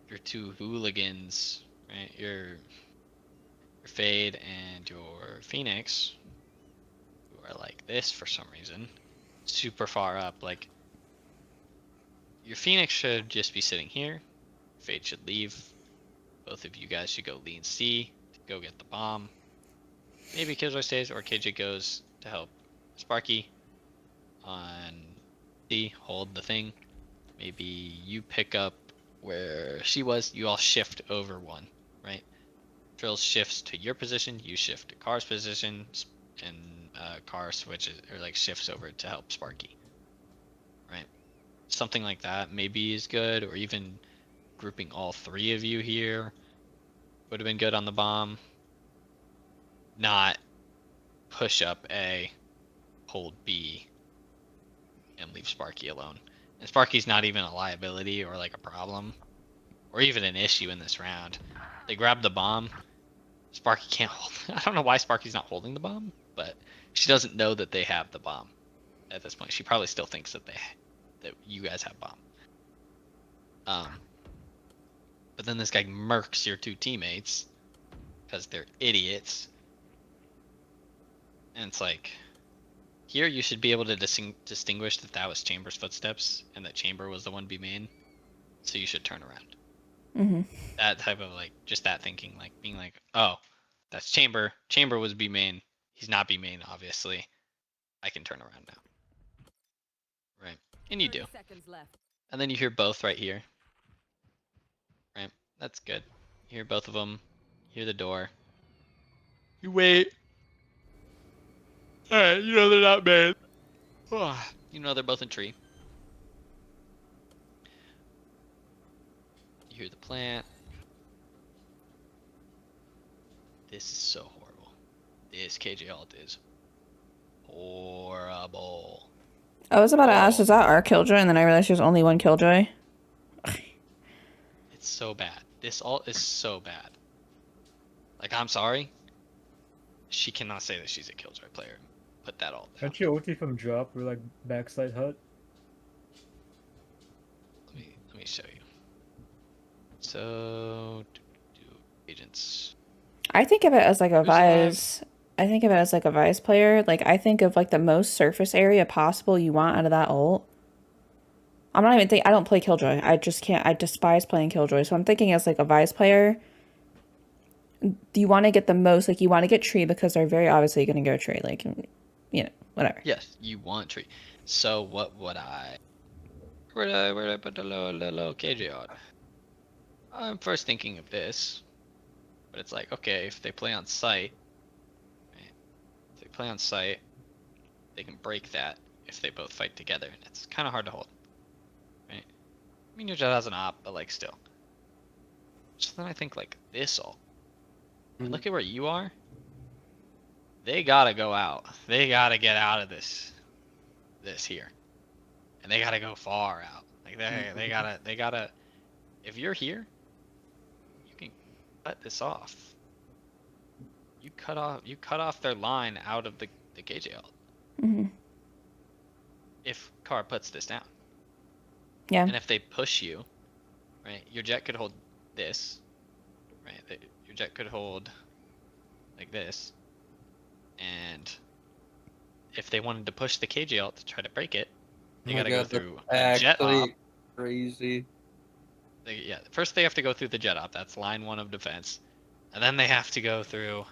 your two hooligans, right? Your Fade and your Phoenix, who are like this for some reason, super far up. Like your Phoenix should just be sitting here. Fade should leave. Both of you guys should go lean C to go get the bomb. Maybe Killjoy stays or KJ goes to help Sparky on C, hold the thing. Maybe you pick up where she was. You all shift over one, right? Drills shifts to your position. You shift to Car's position, and Car switches or like shifts over to help Sparky, right? Something like that maybe is good, or even grouping all three of you here would have been good on the bomb. Not push up A, hold B, and leave Sparky alone. And Sparky's not even a liability or like a problem or even an issue in this round. They grab the bomb. Sparky can't hold. I don't know why Sparky's not holding the bomb, but she doesn't know that they have the bomb at this point. She probably still thinks that you guys have bomb. But then this guy murks your two teammates because they're idiots. And it's like, here you should be able to distinguish that that was Chamber's footsteps and that Chamber was the one B main. So you should turn around. That type of like, just that thinking, like being like, oh, that's Chamber. Chamber was B main. He's not B main, obviously. I can turn around now. Right. And you 30 do. seconds left. And then you hear both right here. Right. That's good. You hear both of them. You hear the door. You wait. Alright, you know they're not bad. You know they're both in tree. You hear the plant. This is so horrible. This KJ ult is horrible. I was about to ask, Oh. is that our Killjoy? And then I realized there's only one Killjoy. It's so bad. This ult is so bad. Like, I'm sorry. She cannot say that she's a Killjoy player. Put that ult down. Can't you ulti from drop or like backside hut? Let me show you. So, agents. I think of it as like a Who's alive? Vise. I think of it as like a Vise player. Like I think of like the most surface area possible you want out of that ult. I'm not even think. I don't play Killjoy. I just can't. I despise playing Killjoy. So I'm thinking as like a Vise player. Do you want to get the most? Like you want to get tree because they're very obviously going to go tree. Like, you know, whatever. Yes, you want tree. So what would I? Where would I put the low KJ on? I'm first thinking of this, but it's like, okay, if they play on site, right? If they play on site, they can break that if they both fight together, and it's kind of hard to hold, right? I mean, your Jet has an op, but like still. So then I think like this all. Look at where you are. They gotta go out. They gotta get out of this here, and they gotta go far out. Like they gotta. If you're here, you can cut this off. You cut off their line out of the KJ ult. If Car puts this down. Yeah. And if they push you, right, your Jet could hold this, right? Your Jet could hold like this, and if they wanted to push the KJ ult to try to break it, they gotta go through a Jet op. Crazy. First they have to go through the Jet op. That's line 1 of defense, and then they have to go through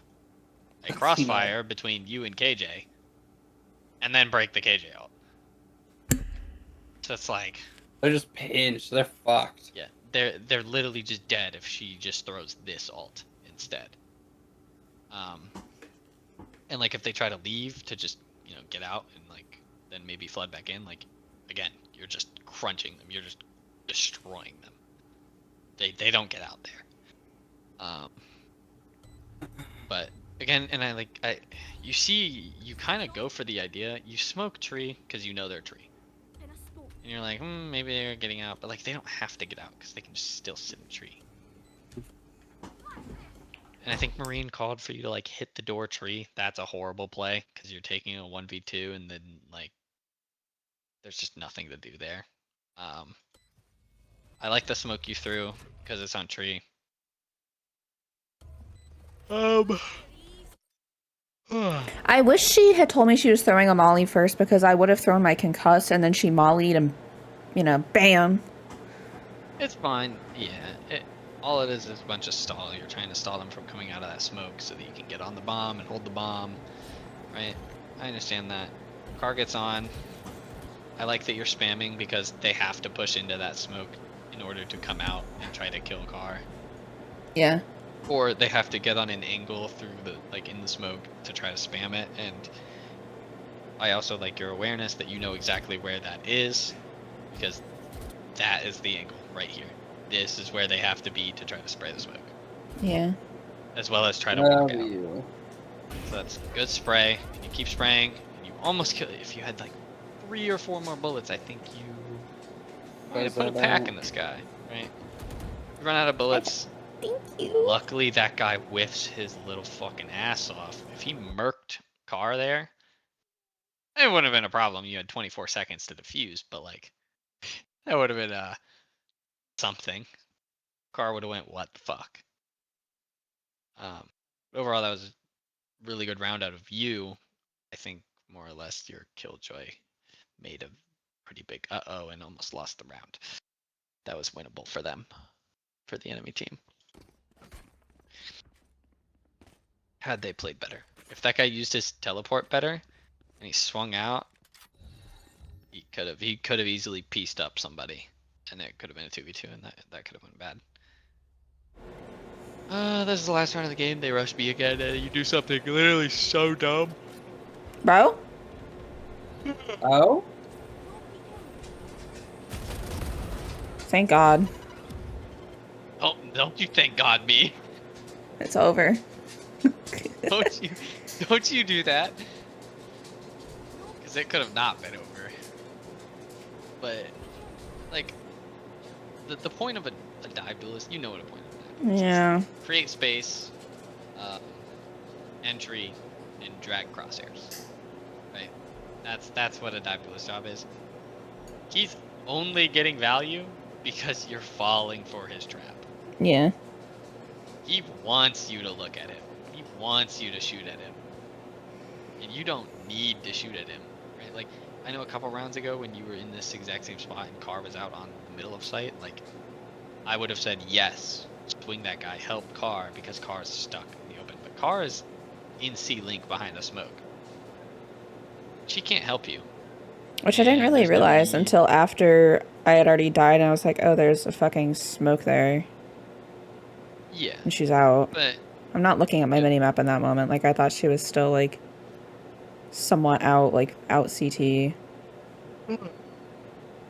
a crossfire between you and KJ, and then break the KJ ult. So it's like They're just pinched. They're fucked. yeah, they're literally just dead if she just throws this ult instead. And like if they try to leave to just get out and like then maybe flood back in, like again you're just crunching them, you're just destroying them. They don't get out there. But again, and you kind of go for the idea. You smoke tree because you know they're tree, and you're like, maybe they're getting out, but like they don't have to get out because they can just still sit in tree. And I think Marine called for you to like hit the door tree. That's a horrible play because you're taking a 1v2 and then like there's just nothing to do there. I like the smoke you threw because it's on tree. I wish she had told me she was throwing a molly first because I would have thrown my concuss and then she mollied and, bam. It's fine. Yeah. All it is a bunch of stall. You're trying to stall them from coming out of that smoke so that you can get on the bomb and hold the bomb. Right? I understand that. Car gets on. I like that you're spamming because they have to push into that smoke in order to come out and try to kill car. Yeah. Or they have to get on an angle through in the smoke to try to spam it. And I also like your awareness that you know exactly where that is because that is the angle right here. This is where they have to be to try to spray the smoke. Yeah. As well as try to walk out. You. So that's good spray. And you keep spraying, and you almost kill it. If you had like 3 or 4 more bullets, I think you might have put a pack in this guy, right? You run out of bullets. Thank you. Luckily, that guy whiffs his little fucking ass off. If he murked car there, it wouldn't have been a problem. You had 24 seconds to defuse, but like that would have been something. Car would have went, what the fuck? Overall, that was a really good round out of you. I think more or less your killjoy made a pretty big and almost lost the round. That was winnable for them, for the enemy team. Had they played better. If that guy used his teleport better and he swung out, he could have easily pieced up somebody, and it could have been a 2v2, and that could have went bad. This is the last round of the game. They rush B again, and you do something literally so dumb. Bro? Oh? Thank God. Oh, don't you thank God me. It's over. Don't you do that. Because it could have not been over. But, like, the point of a dive duelist, you know what a point of a dive duelist Yeah. is. Create space, entry, and drag crosshairs. Right? That's what a dive duelist job is. He's only getting value because you're falling for his trap. Yeah. He wants you to look at him. He wants you to shoot at him. And you don't need to shoot at him, right? Like, I know a couple rounds ago when you were in this exact same spot and Carr was out on the middle of site, like, I would have said, yes, swing that guy, help Carr, because Carr is stuck in the open. But Carr is in C-Link behind the smoke. She can't help you. Which I didn't And really there's no realize need. until after I had already died and I was like, oh, there's a fucking smoke there. Yeah. And she's out. But I'm not looking at my minimap in that moment. Like, I thought she was still, like, somewhat out, like, out CT.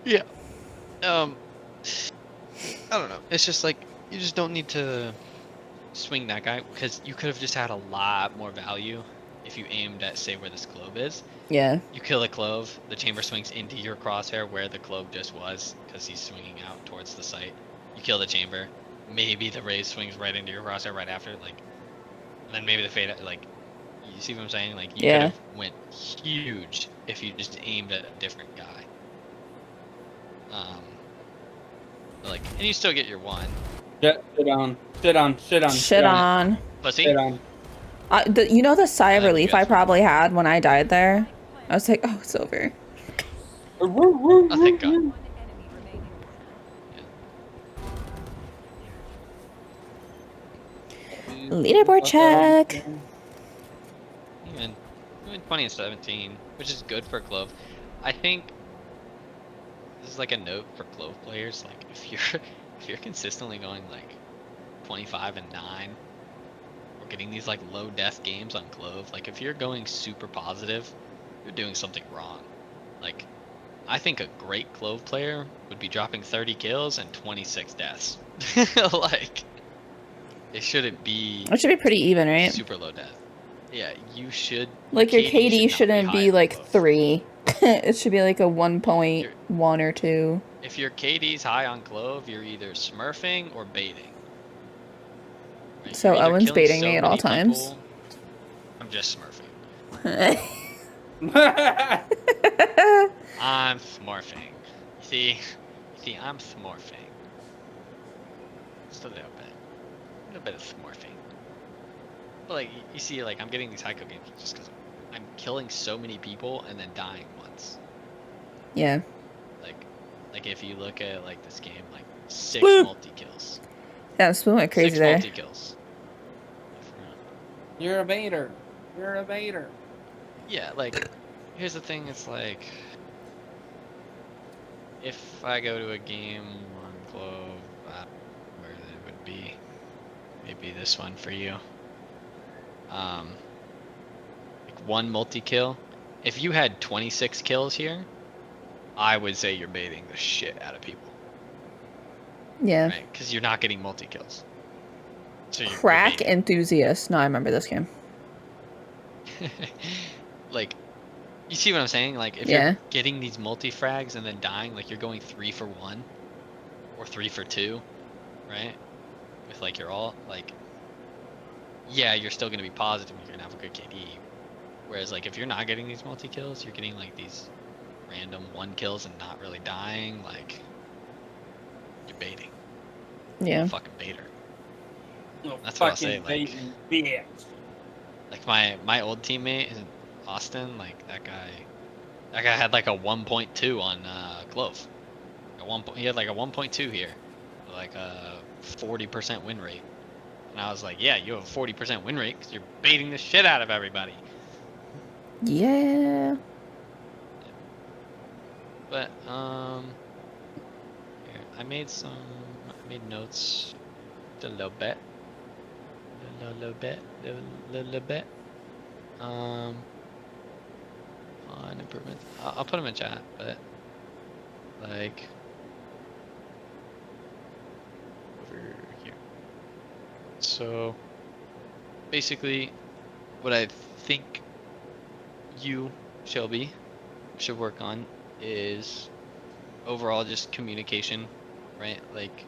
yeah. I don't know. It's just like, you just don't need to swing that guy because you could have just had a lot more value if you aimed at, say, where this clove is. Yeah. You kill a clove, the chamber swings into your crosshair where the clove just was because he's swinging out towards the site. You kill the chamber. Maybe the raise swings right into your crosshair right after, like, and then maybe the fade, like, you see what I'm saying? Like, you could have went huge if you just aimed at a different guy. Like, and you still get your one. Shit on. Shit on. Pussy. Shit on. You know the sigh of relief I Yes. probably had when I died there? I was like, oh, it's over. Oh, thank God. One enemy remaining. Leaderboard check. Even 20 and 17, which is good for Clove. I think this is like a note for Clove players. Like, if you're consistently going like 25 and 9, or getting these like low death games on Clove, like if you're going super positive, you're doing something wrong. Like, I think a great Clove player would be dropping 30 kills and 26 deaths. Like, it shouldn't be It should be pretty even, right? super low death. Yeah, you should. Like your KD KD should not shouldn't high be on like Clove. 3. It should be like a 1.1 or 2. If your KD's high on Clove, you're either smurfing or baiting. Right? So You're either Owen's killing baiting so me at all many times. people- I'm just smurfing. I'm smurfing. See, I'm smurfing. Just a little bit of smurfing. But like, you see, like I'm getting these high kill games just because I'm killing so many people and then dying once. Yeah. Like if you look at like this game, like 6 Bloop. multi kills, Yeah, Spoon went crazy 6 there. multi kills. You're a baiter. You're a baiter. Yeah, like here's the thing. It's like if I go to a game on Clove, where it would be, maybe this one for you. Like 1 multi kill. If you had 26 kills here, I would say you're baiting the shit out of people. Yeah. Right? Because you're not getting multi kills. So you're Crack baiting. enthusiast. No, I remember this game. Like, you see what I'm saying? Like, if Yeah. you're getting these multi frags and then dying, like you're going 3 for 1 or 3 for 2, right? With like your ult, like, yeah, you're still gonna be positive. You're gonna have a good KD. Whereas like if you're not getting these multi kills, you're getting like these random 1 kills and not really dying. Like, you're baiting. You're Yeah. a fucking baiter. You That's what I'll say, fucking like- baiting bitch. Like my old teammate in Austin, like that guy had like a 1.2 on Clove. He had like a 1.2 here, like a 40% win rate. And I was like, yeah, you have a 40% win rate because you're baiting the shit out of everybody. Yeah. But here, I made notes a little bit. On improvements. I'll put them in chat, but like over here. So basically, what I think you, Shelby, should work on is overall just communication, right? Like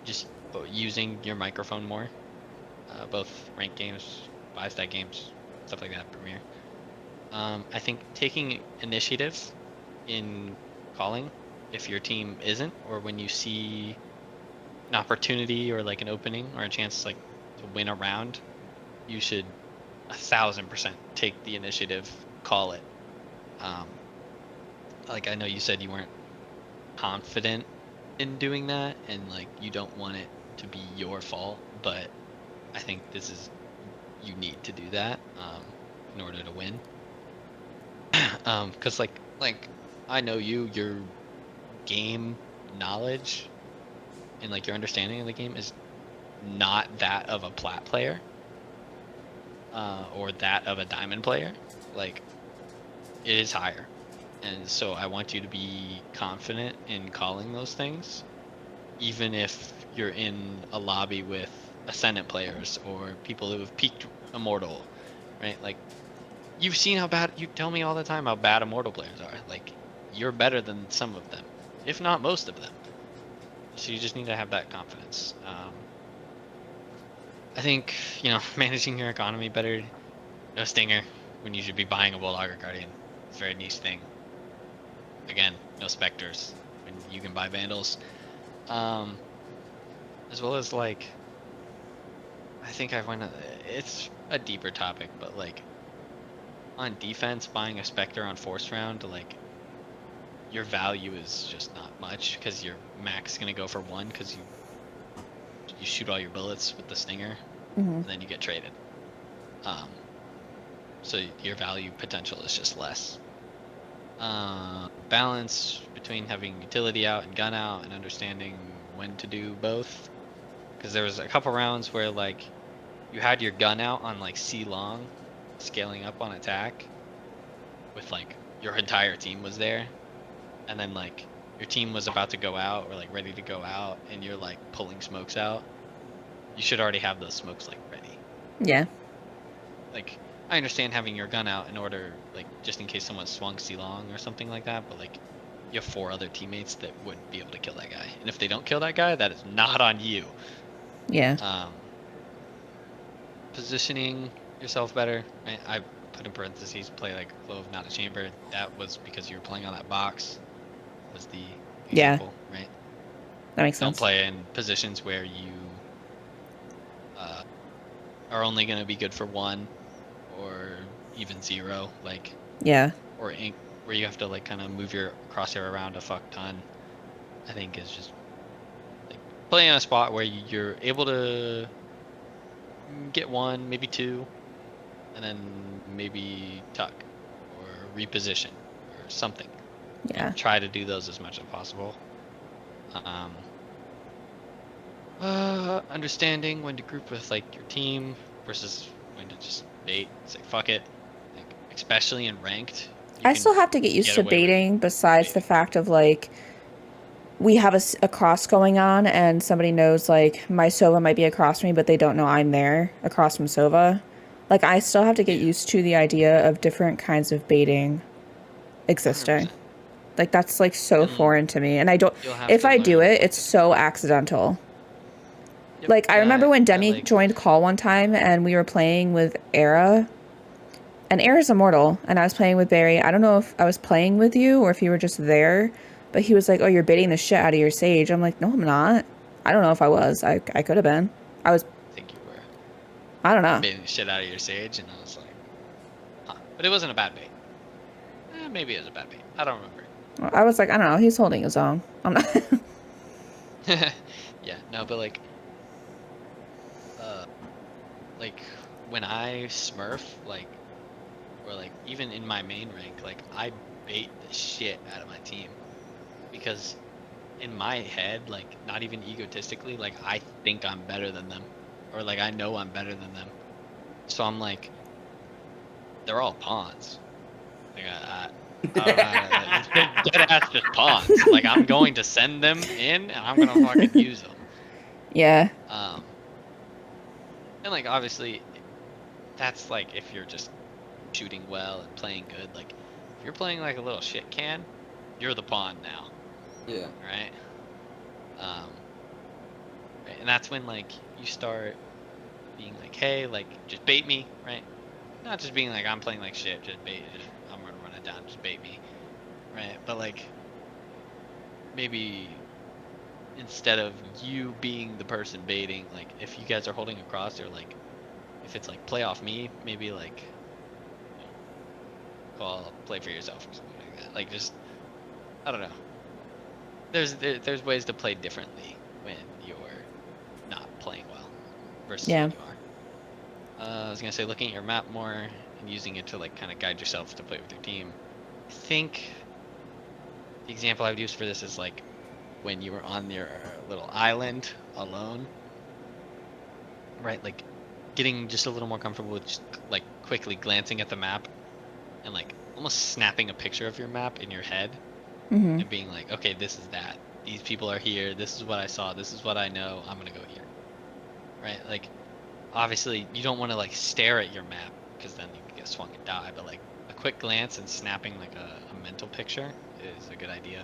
just using your microphone more, both ranked games, 5-stat games, stuff like that, Premiere. I think taking initiative in calling, if your team isn't, or when you see an opportunity or like an opening or a chance like to win a round, you should 1000% take the initiative, call it. Like I know you said you weren't confident in doing that, and like you don't want it to be your fault, but I think you need to do that in order to win. Because like I know your game knowledge and like your understanding of the game is not that of a plat player or that of a diamond player. Like, it is higher, and so I want you to be confident in calling those things, even if you're in a lobby with ascendant players or people who have peaked immortal, right? Like, you've seen how bad, you tell me all the time how bad immortal players are. Like, you're better than some of them, if not most of them. So you just need to have that confidence. I think, managing your economy better. No Stinger when you should be buying a Bulldog or Guardian. It's a very niche thing. Again, no Spectres when you can buy Vandals. As well as like, I think it's a deeper topic, but like on defense, buying a Spectre on Force Round, like your value is just not much because your max is gonna go for 1 because you shoot all your bullets with the Stinger, and then you get traded. So your value potential is just less. Balance between having utility out and gun out and understanding when to do both. Because there was a couple rounds where like you had your gun out on like C long, scaling up on attack, with like your entire team was there, and then like your team was about to go out or like ready to go out, and you're like pulling smokes out, you should already have those smokes like ready. Yeah. Like, I understand having your gun out in order, like, just in case someone swung C-long or something like that, but like, you have 4 other teammates that would be able to kill that guy, and if they don't kill that guy, that is not on you. Yeah. Positioning yourself better. Right? I put in parentheses, play like a clove, not a chamber. That was because you were playing on that box. Was the Yeah. example, right? That makes Don't sense. play in positions where you are only going to be good for 1 or even 0, like, Yeah. or ink, where you have to like kind of move your crosshair around a fuck ton. I think is just like playing in a spot where you're able to get 1, maybe 2, and then maybe tuck or reposition or something. Yeah. Try to do those as much as possible. Understanding when to group with like your team versus when to just bait. It's like fuck it. Like especially in ranked, you I can still have to get used get to away with baiting, besides the baiting. fact of like we have a cross going on and somebody knows like my Sova might be across from me, but they don't know I'm there across from Sova. Like I still have to get Yeah. used to the idea of different kinds of baiting existing. 100%. Like that's like so And foreign to me, and I don't. you'll have If to I do learn it, what it's to do. so accidental. Yep. Like I remember when I Demi like joined call one time and we were playing with Era. And Era's immortal, and I was playing with Barry. I don't know if I was playing with you or if you were just there, but he was like, "Oh, you're baiting the shit out of your Sage." I'm like, "No, I'm not. I don't know if I was. I could have been. I was. I think you were I don't know. baiting the shit out of your Sage, and I was like, huh. But it wasn't a bad bait. Maybe it was a bad bait. I don't remember. I was like, I don't know. He's holding his own. I'm not. Yeah, no, but like when I smurf, like, or like even in my main rank, like I bait the shit out of my team because in my head, like not even egotistically, like I think I'm better than them, or like I know I'm better than them. So I'm like, they're all pawns. Like I don't know how to, it's dead ass just pawns. Like I'm going to send them in, and I'm gonna fucking use them. Yeah. And like obviously, that's like if you're just shooting well and playing good. Like if you're playing like a little shit can, you're the pawn now. Yeah. Right. Right, and that's when like you start being like, hey, like just bait me, right? Not just being like I'm playing like shit, just bait, just I'm gonna run it down, just bait me, right? But like maybe instead of you being the person baiting, like if you guys are holding across, or like if it's like play off me, maybe like you know, call play for yourself or something like that. Like just I don't know. There's ways to play differently when you're not playing well versus Yeah. when you are. I was gonna say looking at your map more and using it to like kind of guide yourself to play with your team. I think the example I would use for this is like when you were on your little island alone, right? Like getting just a little more comfortable with just like quickly glancing at the map and like almost snapping a picture of your map in your head Mm-hmm. and being like, okay, this is that. These people are here. This is what I saw. This is what I know. I'm gonna go here, right? Like obviously you don't want to like stare at your map because then you can get swung and die, but like a quick glance and snapping like a mental picture is a good idea.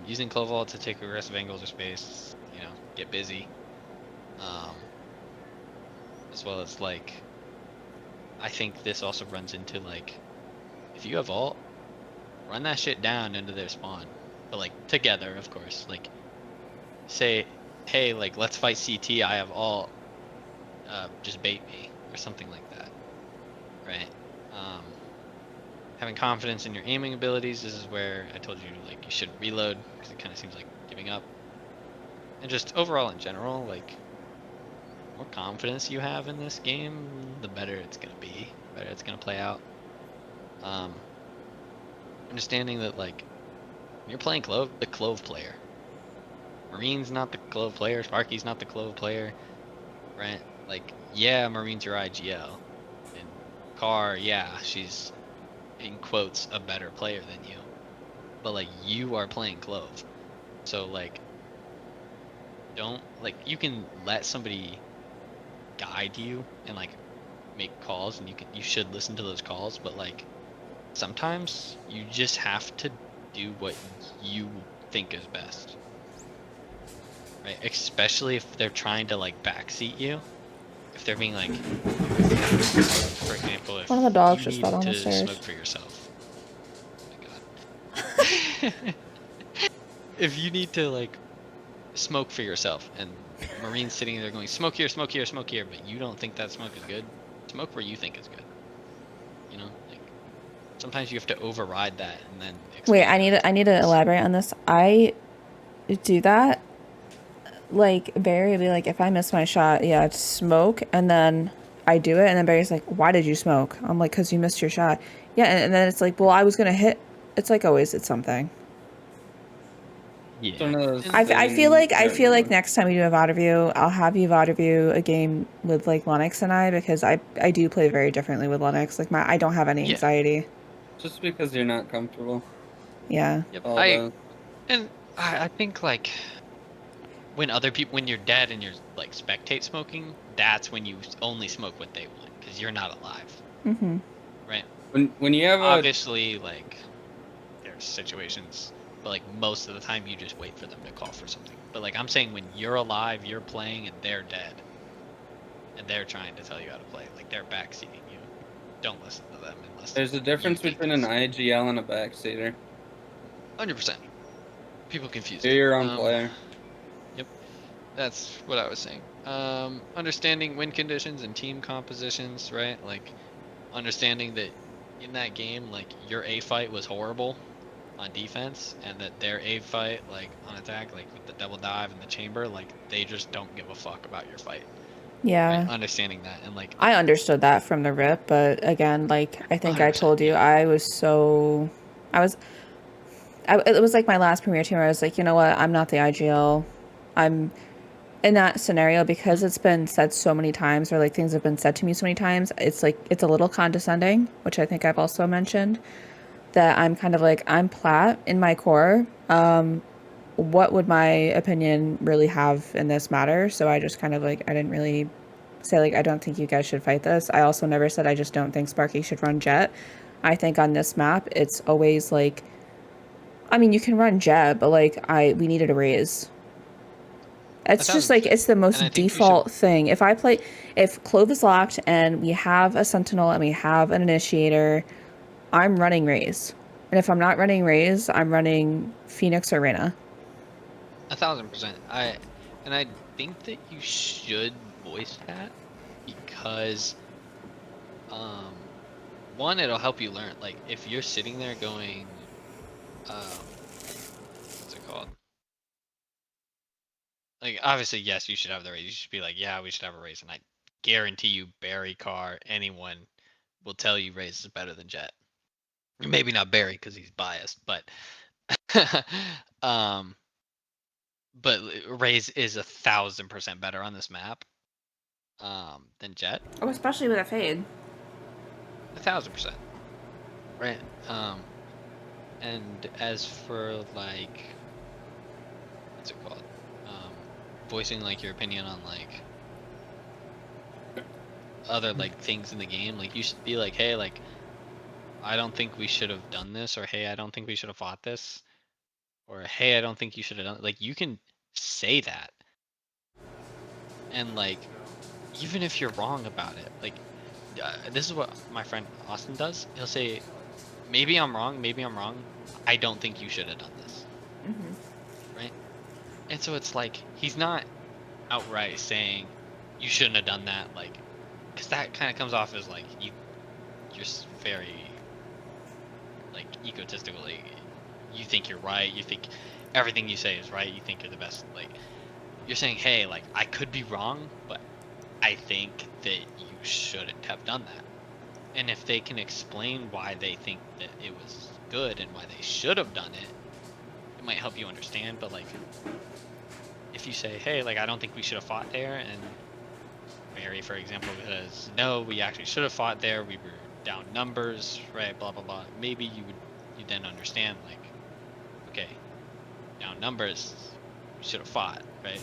Using Clovalt to take aggressive angles or space, you know, get busy. As well as like, I think this also runs into like, if you have ult, run that shit down into their spawn, but like together, of course. Like, say, hey, like let's fight CT. I have ult. Just bait me or something like that, right? Having confidence in your aiming abilities. This is where I told you like you should reload because it kind of seems like giving up. And just overall in general, like more confidence you have in this game, the better it's gonna be, the better it's gonna play out. Understanding that like when you're playing Clove, the Clove player. Marine's not the Clove player, Sparky's not the Clove player, right? Like, yeah, Marine's your IGL. And Car, yeah, she's in quotes a better player than you. but like you are playing Clove, so like don't like you can let somebody guide you and like make calls, and you should listen to those calls, but like sometimes you just have to do what you think is best, right? Especially if they're trying to like backseat you, if they're being like, for example, if One of the dogs you just need fell down the to stairs. smoke for yourself. Oh my god. If you need to like smoke for yourself and Marine's sitting there going smoke here, smoke here, smoke here, but you don't think that smoke is good, smoke where you think is good. You know, like sometimes you have to override that and then Wait, explain it. I need to elaborate on this. I do that like Barry would be like, if I miss my shot, yeah, it's smoke, and then I do it, and then Barry's like, why did you smoke? I'm like, because you missed your shot. Yeah, and then it's like, well, I was gonna hit. It's like always it's something. It's one of those I feel things, like next time we do a VOD review, I'll have you VOD review a game with like Lennox and I, because I do play very differently with Lennox. Like I don't have any Yeah. anxiety. just because you're not comfortable. Yeah. Yep. All those. I think like when other people, when you're dead and you're like spectate smoking, that's when you only smoke what they want because you're not alive, Mm-hmm. right? When you have a Obviously, like there's situations, but like most of the time you just wait for them to call for something. But like I'm saying, when you're alive, you're playing and they're dead, and they're trying to tell you how to play, like they're backseating you. Don't listen to them unless there's a you difference think between an it's IGL and a backseater. 100%. People confuse You're it. your own player. Yep. That's what I was saying. Understanding win conditions and team compositions, right? Like understanding that in that game, like your A fight was horrible on defense, and that their A fight, like on attack, like with the double dive and the chamber, like they just don't give a fuck about your fight. Yeah. Right? Understanding that and like I understood that from the rip, but again, like I think I 100%, told you, yeah. I was it was like my last Premier team where I was like, you know what, I'm not the IGL. I'm in that scenario because it's been said so many times, or like things have been said to me so many times. It's like it's a little condescending, which I think I've also mentioned. That I'm kind of like, I'm plat in my core. What would my opinion really have in this matter? So I just kind of like, I didn't really say like, I don't think you guys should fight this. I also never said I just don't think Sparky should run Jet. I think on this map, it's always like, I mean, you can run Jet, but like we needed a raise. It's just like, 1000%. it's the And most I think you should. default thing. If Clove is locked and we have a Sentinel and we have an Initiator, I'm running Raze. And if I'm not running Raze, I'm running Phoenix or Reyna. 1000%. I think that you should voice that because one, it'll help you learn. Like if you're sitting there going what's it called? Like obviously yes, you should have the raise. You should be like, yeah, we should have a raise, and I guarantee you Barry Carr, anyone will tell you raise is better than Jet. Maybe not Barry because he's biased, but um but Raze is 1000% better on this map than Jet. Oh, especially with a fade. 1000%. Right. And as for like what's it called? Voicing like your opinion on like other like things in the game, like you should be like, hey, like I don't think we should have done this, or hey, I don't think we should have fought this, or hey, I don't think you should have done, like you can say that. And like even if you're wrong about it, like this is what my friend Austin does. He'll say, maybe I'm wrong, maybe I'm wrong. I don't think you should have done this. Right? And so it's like he's not outright saying you shouldn't have done that, like, because that kind of comes off as like you're very like egotistical. Like, you think you're right. You think everything you say is right. You think you're the best. Like you're saying, hey, like I could be wrong, but I think that you shouldn't have done that. And if they can explain why they think that it was good and why they should have done it, it might help you understand. But like if you say, hey, like I don't think we should have fought there, and Mary, for example, because no, we actually should have fought there, we were down numbers, right, blah blah blah, maybe you then understand like okay, now numbers, we should have fought, right?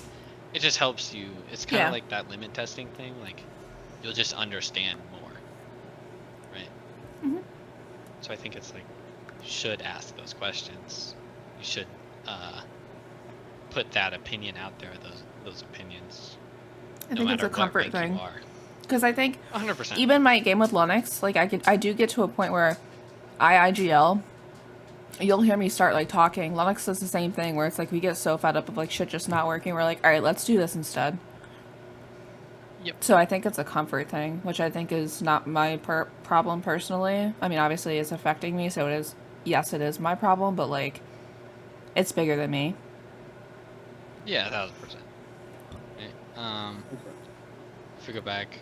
It just helps you. It's kind of Yeah. like that limit testing thing. Like, you'll just understand more, right? Mhm. So I think it's like, you should ask those questions. You should put that opinion out there. Those opinions. I No think it's matter a what comfort rank thing. you are. Because I think 100%. even my game with Linux, like I do get to a point where IGL, you'll hear me start like talking. Linux does the same thing where it's like we get so fed up of like shit just not working. We're like, all right, let's do this instead. Yep. So I think it's a comfort thing, which I think is not my problem personally. I mean, obviously it's affecting me, so it is. Yes, it is my problem, but like, it's bigger than me. Yeah, 1000%. Right. If we go back,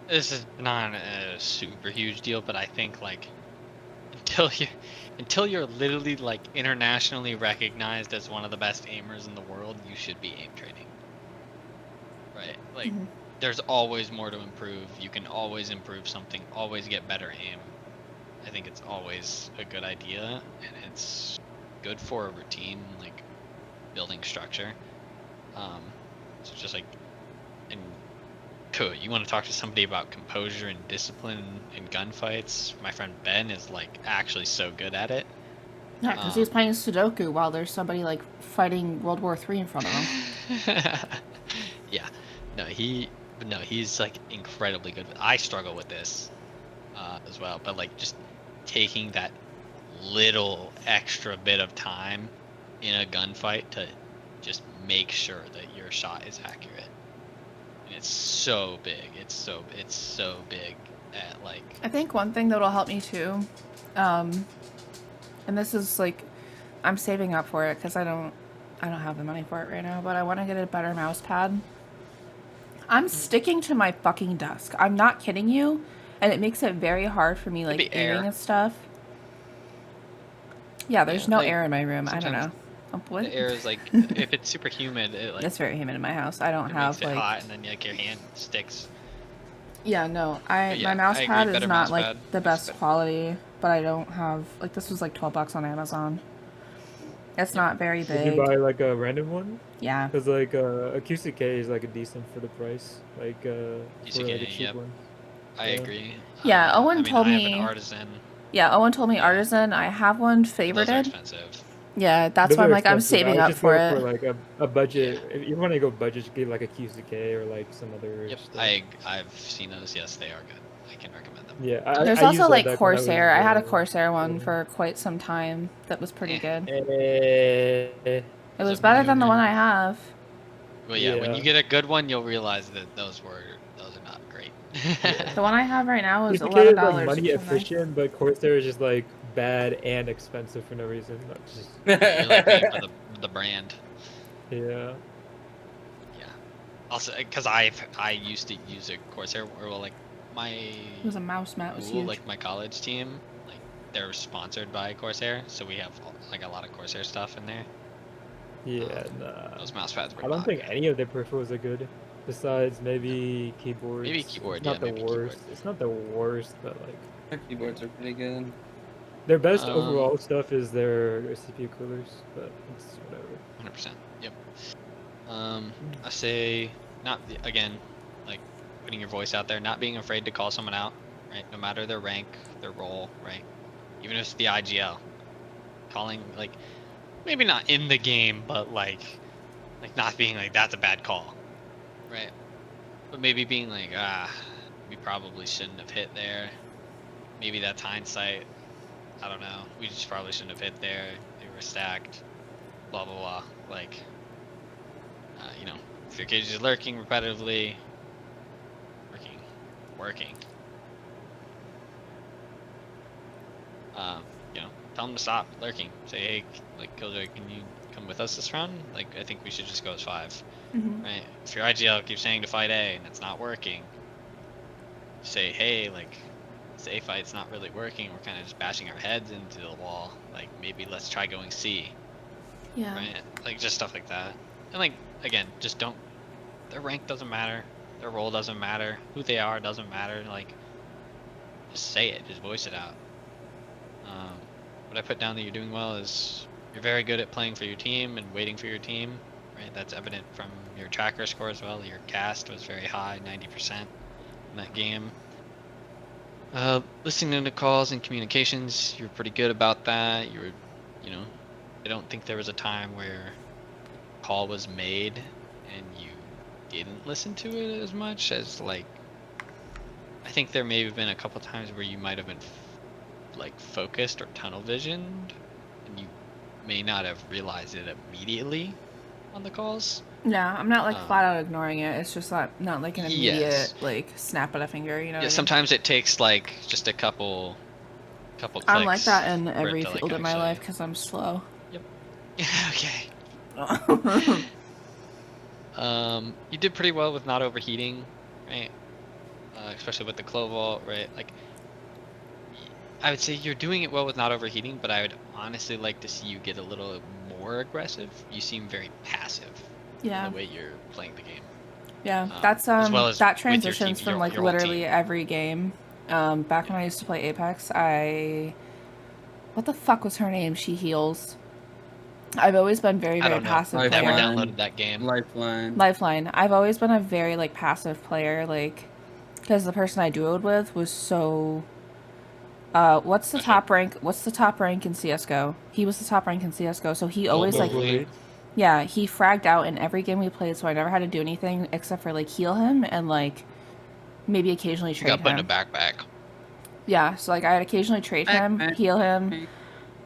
this is not a super huge deal, but I think like until you're literally like internationally recognized as one of the best aimers in the world, you should be aim training. Right? Like, there's always more to improve. You can always improve something, always get better aim. I think it's always a good idea, and it's good for a routine, like building structure. So just like, and cool, you want to talk to somebody about composure and discipline in gunfights? My friend Ben is like actually so good at it. Yeah, because he's playing Sudoku while there's somebody like fighting World War III in front of him. Yeah, he's like incredibly good. I struggle with this as well, but like just taking that little extra bit of time in a gunfight to just make sure that your shot is accurate. And it's so big. It's so big at like. I think one thing that'll help me too, and this is like, I'm saving up for it because I don't have the money for it right now, but I want to get a better mouse pad. I'm sticking to my fucking desk. I'm not kidding you, and it makes it very hard for me, like Maybe aiming air. and stuff. Yeah, there's Yeah, no like, air in my room. I don't sometimes know. Oh, what? the air is like, if it's super humid, it like It's very humid in my house. I don't it makes have it like. hot, and then like your hand sticks. Yeah, no. But My yeah, mouse I pad agree. is Better not mouse like pad the makes it best better. quality, but I don't have like this was like $12 on Amazon. It's not very Did you big. buy like a random one? Yeah. Because like a QCK is like a decent for the price, like for like a QCK, cheap yep. one. I Yeah. agree. Yeah, I Owen mean, told I have an me. artisan. Yeah, Owen told me Yeah. artisan. I have one But those are favorited. expensive. Yeah, that's Those why I'm are like I'm expensive. I saving would up just for go for it. like a Yeah. budget. If you want to go budget, just get like a QCK or like some other Yep. stuff. I've seen those. Yes, they are good. I can recommend them. Yeah, There's I also used that like deck when I was. Corsair. I had a Corsair one Yeah. for quite some time that was pretty Eh. good. Eh, It Is was it better than the one mediocre? I have. Well, yeah. When you yeah, get a good one, you'll realize that those are not great. yeah. The one I have right now is QCK is like $11, money which is nice. efficient, but Corsair is just like bad and expensive for no reason. Not just Yeah, you're like paying for the brand. yeah. Yeah. Also, because I used to use a Corsair, or well, like my It was a mouse mat. It was school, huge. like my college team, like they're sponsored by Corsair, so we have like a lot of Corsair stuff in there. Yeah, nah. Those mouse pads were I don't not think good. any of the peripherals are good. Besides maybe keyboards. Maybe keyboard, It's not yeah, the maybe worst. keyboard. It's not the worst, but like Their keyboards are pretty good. their best Um, overall stuff is their CPU coolers, but it's whatever. 100%. Yep. I say again, like putting your voice out there, not being afraid to call someone out, right? No matter their rank, their role, right? Even if it's the IGL, calling like maybe not in the game, but like not being like that's a bad call, right? But maybe being like we probably shouldn't have hit there. Maybe that's hindsight. I don't know. We just probably shouldn't have hit there. They were stacked. Blah blah blah. Like, you know, if your cage is lurking repetitively, working. You know, tell them to stop lurking. Say, hey, like Killjoy, can you come with us this round? Like, I think we should just go as 5. Mhm. Right? If your IGL keeps saying to fight A and it's not working, say, hey, like, this A fight's not really working. We're kind of just bashing our heads into the wall. Like, maybe let's try going C. Yeah. Right? Like, just stuff like that. And, like, again, just don't. Their rank doesn't matter. Their role doesn't matter. Who they are doesn't matter. Like, just say it. Just voice it out. What I put down that you're doing well is You're very good at playing for your team and waiting for your team, right? That's evident from your tracker score as well. Your cast was very high, 90% in that game. Listening to calls and communications, you're pretty good about that. You were, you know, I don't think there was a time where a call was made and you didn't listen to it as much as like. I think there may have been a couple times where you might have been like focused or tunnel visioned, and you may not have realized it immediately on the calls. Yeah, I'm not like Um, flat out ignoring it. It's just not like an immediate Yes. like snap of a finger. You know Yeah. what I mean? Sometimes it takes like just a couple clicks. I'm like that in for it every to like field of my actually. life because I'm slow. Yep. Okay. You did pretty well with not overheating, right? Especially with the Clove Vault, right? Like, I would say you're doing it well with not overheating, but I would honestly like to see you get a little more aggressive. You seem very passive Yeah. in the way you're playing the game. Yeah, that's as well as that with your transitions team, from like your whole literally team. every game. Back when I used to play Apex, what the fuck was her name? She heals. I've always been very, I very don't know. passive Never player. downloaded that game. Lifeline. I've always been a very like passive player, like because the person I duoed with was so. What's the top rank? What's the top rank in CS:GO? He was the top rank in CS:GO, so he always like. Yeah, he fragged out in every game we played, so I never had to do anything except for like heal him and like maybe occasionally trade Got put in a him. backpack. Yeah, so like I'd occasionally trade him, heal him,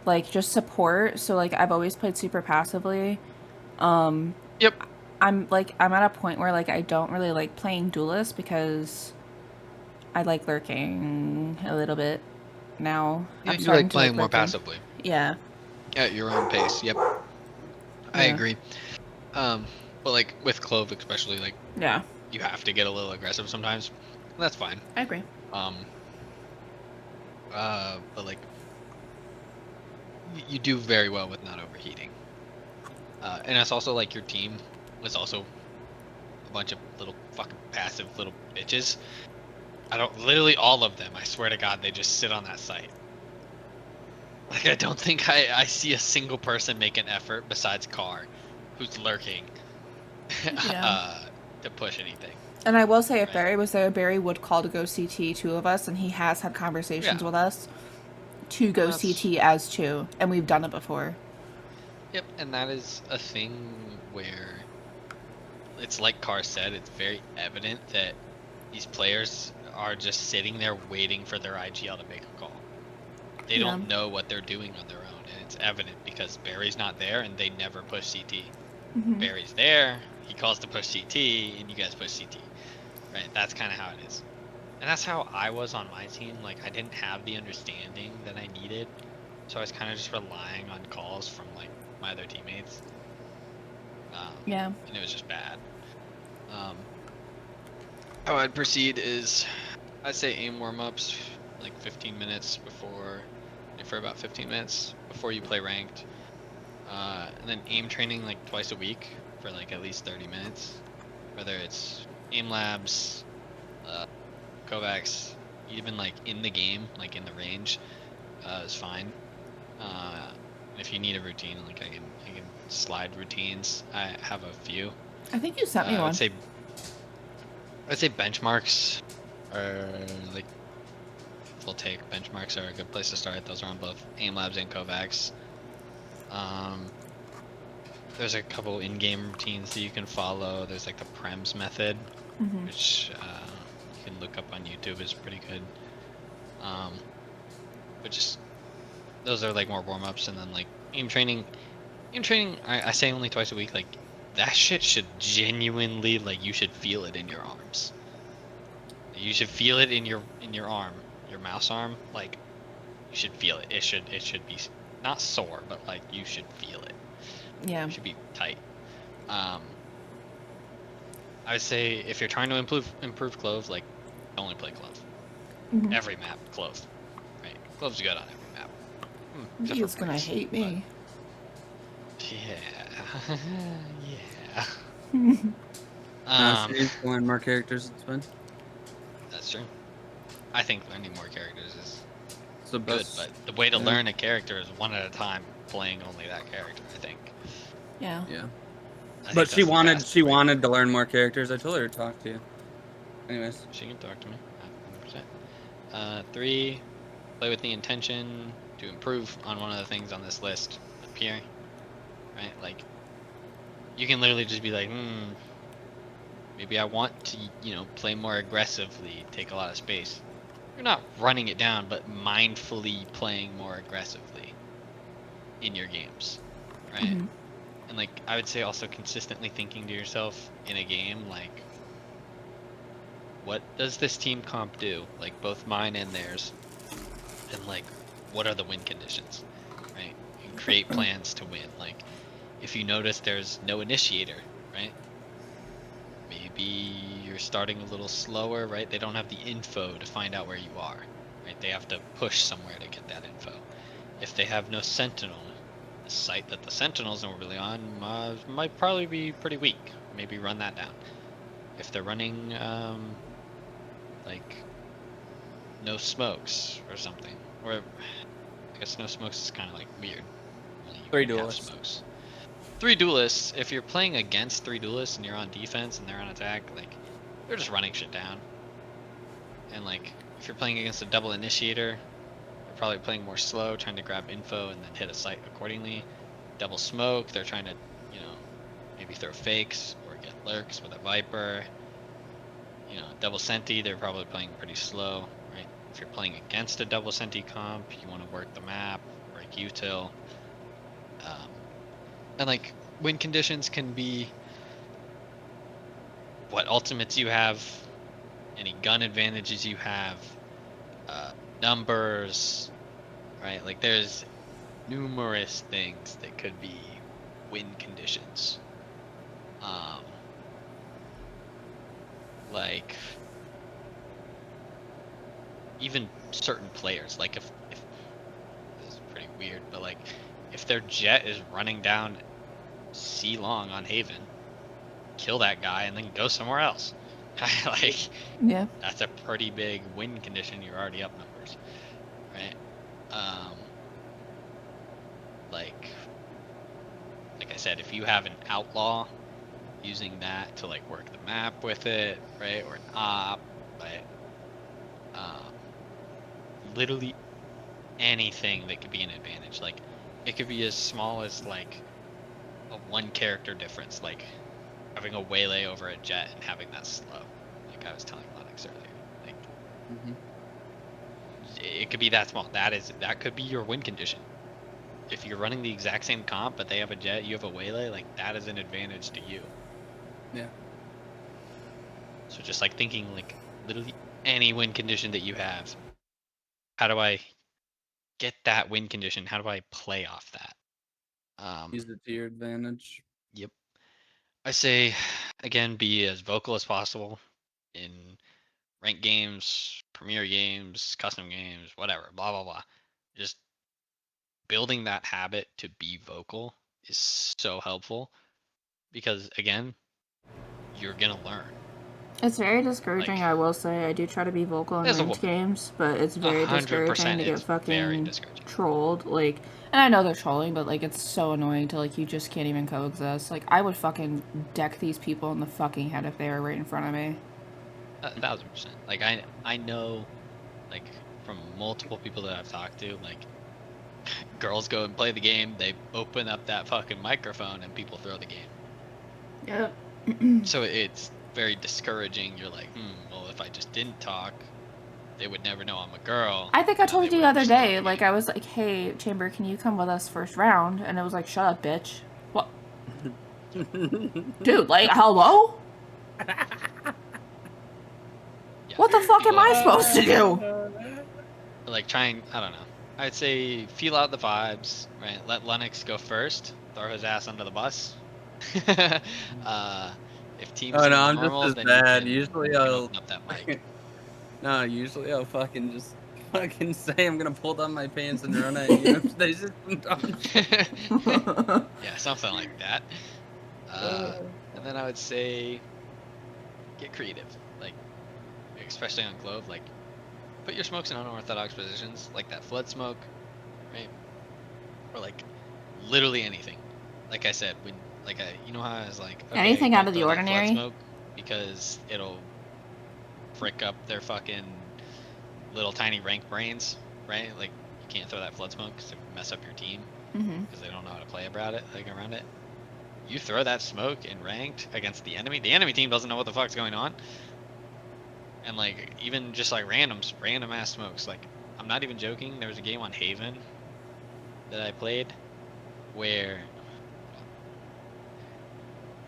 like just support. So like I've always played super passively. Yep. I'm at a point where like I don't really like playing duelist because I like lurking a little bit now. Yeah, I'm you starting like to like playing more lurking. passively. Yeah. At your own pace. Yep. I agree. But like with Clove especially, like Yeah. you have to get a little aggressive sometimes. That's fine. I agree. But like you do very well with not overheating. And it's also like your team was also a bunch of little fucking passive little bitches. Literally all of them, I swear to God, they just sit on that site. Like, I don't think I see a single person make an effort besides Carr, who's lurking, to push anything. And I will say, if Barry was there, Barry would call to go CT two of us, and he has had conversations with us to go CT as two, and we've done it before. Yep, and that is a thing where it's like Carr said, it's very evident that these players are just sitting there waiting for their IGL to make a call. They don't know what they're doing on their own, and it's evident because Barry's not there and they never push CT. Barry's there, he calls to push CT, and you guys push CT. Right? That's kind of how it is. And that's how I was on my team. Like, I didn't have the understanding that I needed, so I was kind of just relying on calls from, like, my other teammates. And it was just bad. How I'd proceed is, I'd say aim warm-ups, like 15 minutes before, for about 15 minutes before you play ranked. And then aim training like twice a week for like at least 30 minutes. Whether it's aim labs, Kovacs, even like in the game, like in the range, is fine. And if you need a routine, like I can slide routines. I have a few. I think you sent me one. I'd say benchmarks are like full take. Benchmarks are a good place to start. Those are on both aim labs and Kovacs. There's a couple in-game routines that you can follow. There's like the Prems method, which you can look up on YouTube. Is pretty good. But just those are like more warm-ups, and then like aim training. Aim training, I say only twice a week. Like that shit should genuinely, like, you should feel it in your arms. You should feel it in your arm, your mouse arm. Like you should feel it. It should be not sore, but like you should feel it. Yeah. It should be tight. I would say if you're trying to improve Clove, like only play Clove. Every map Clove. Right? Clove's good on every map. He's gonna hate me. Yeah. Learn more characters, it's fun. That's true. I think learning more characters is It's the good, best. but the way to yeah. learn a character is one at a time, playing only that character. I think. Yeah. Yeah. I think But she that's the wanted fastest way. to learn more characters. I told her to talk to you. Anyways. She can talk to me. 100%. 3. Play with the intention to improve on one of the things on this list up here. Right? Like, you can literally just be like, maybe I want to, play more aggressively, take a lot of space. You're not running it down, but mindfully playing more aggressively in your games, right? Mhm. And like, I would say also consistently thinking to yourself in a game, like, what does this team comp do? Like, both mine and theirs. And like, what are the win conditions, right? And create plans to win. Like, if you notice there's no initiator, right? Maybe you're starting a little slower, right? They don't have the info to find out where you are, right? They have to push somewhere to get that info. If they have no sentinel, the site that the sentinels are really on might probably be pretty weak. Maybe run that down. If they're running like no smokes or something, or I guess no smokes is kind of like weird. Only you 3 can have duelists. smokes. 3 duelists. If you're playing against 3 duelists and you're on defense and they're on attack, like, they're just running shit down. And like, if you're playing against a double initiator, they're probably playing more slow, trying to grab info and then hit a site accordingly. Double smoke, they're trying to, maybe throw fakes or get lurks with a Viper. Double senti, they're probably playing pretty slow, right? If you're playing against a double senti comp, you want to work the map, break util. And like, win conditions can be what ultimates you have, any gun advantages you have, numbers, right? Like, there's numerous things that could be win conditions. Like, even certain players, like if this is pretty weird, but like, if their jet is running down C long on Haven, kill that guy and then go somewhere else. Like, Yeah. that's a pretty big win condition. You're already up numbers, right? Like I said, if you have an outlaw, using that to like work the map with it, right? Or an op, right? Literally anything that could be an advantage. Like, it could be as small as like a 1 character difference, like having a waylay over a jet and having that slow. Like I was telling Lennox earlier. Like, it could be that small. That could be your win condition. If you're running the exact same comp, but they have a jet, you have a waylay, like, that is an advantage to you. Yeah. So just like thinking, like, literally any win condition that you have, how do I get that win condition? How do I play off that? Use it to your advantage. Yep. I say, again, be as vocal as possible in ranked games, premier games, custom games, whatever, blah, blah, blah. Just building that habit to be vocal is so helpful because, again, you're going to learn. It's very discouraging, Like, I will say. I do try to be vocal in as a ranked woman, games, but it's very discouraging 100% to get it's very fucking discouraging. trolled. Like, and I know they're trolling, but like, it's so annoying to like, you just can't even coexist. Like, I would fucking deck these people in the fucking head if they were right in front of me. 1,000%. Like, I know, like, from multiple people that I've talked to, like, girls go and play the game, they open up that fucking microphone and people throw the game. Yep. So it's very discouraging. You're like, well, if I just didn't talk, they would never know I'm a girl. I think I told you they the would other just throw day, the like, game. I was like, hey, Chamber, can you come with us first round? And it was like, shut up, bitch. What? Dude, like, hello? Yeah, What the fuck people am I have supposed to do? like trying. I don't know. I'd say feel out the vibes, right? Let Lennox go first. Throw his ass under the bus. If team Oh no, seems I'm just normal, as then bad. Usually you can I'll open up that mic. no, usually I'll fucking just fucking say I'm gonna pull down my pants and run at you if they just some dumb shit. Yeah, something like that. And then I would say get creative, like, especially on Clove. Like, put your smokes in unorthodox positions, like that flood smoke, right? Or like literally anything. Like I said, when you know how I was like, okay, Anything out don't of the throw that flood ordinary? smoke because it'll frick up their fucking little tiny rank brains, right? Like you can't throw that flood smoke because it mess up your team Mm-hmm. because they don't know how to play about it, like around it. You throw that smoke in ranked against the enemy team doesn't know what the fuck's going on. And like even just like random ass smokes. Like I'm not even joking. There was a game on Haven that I played where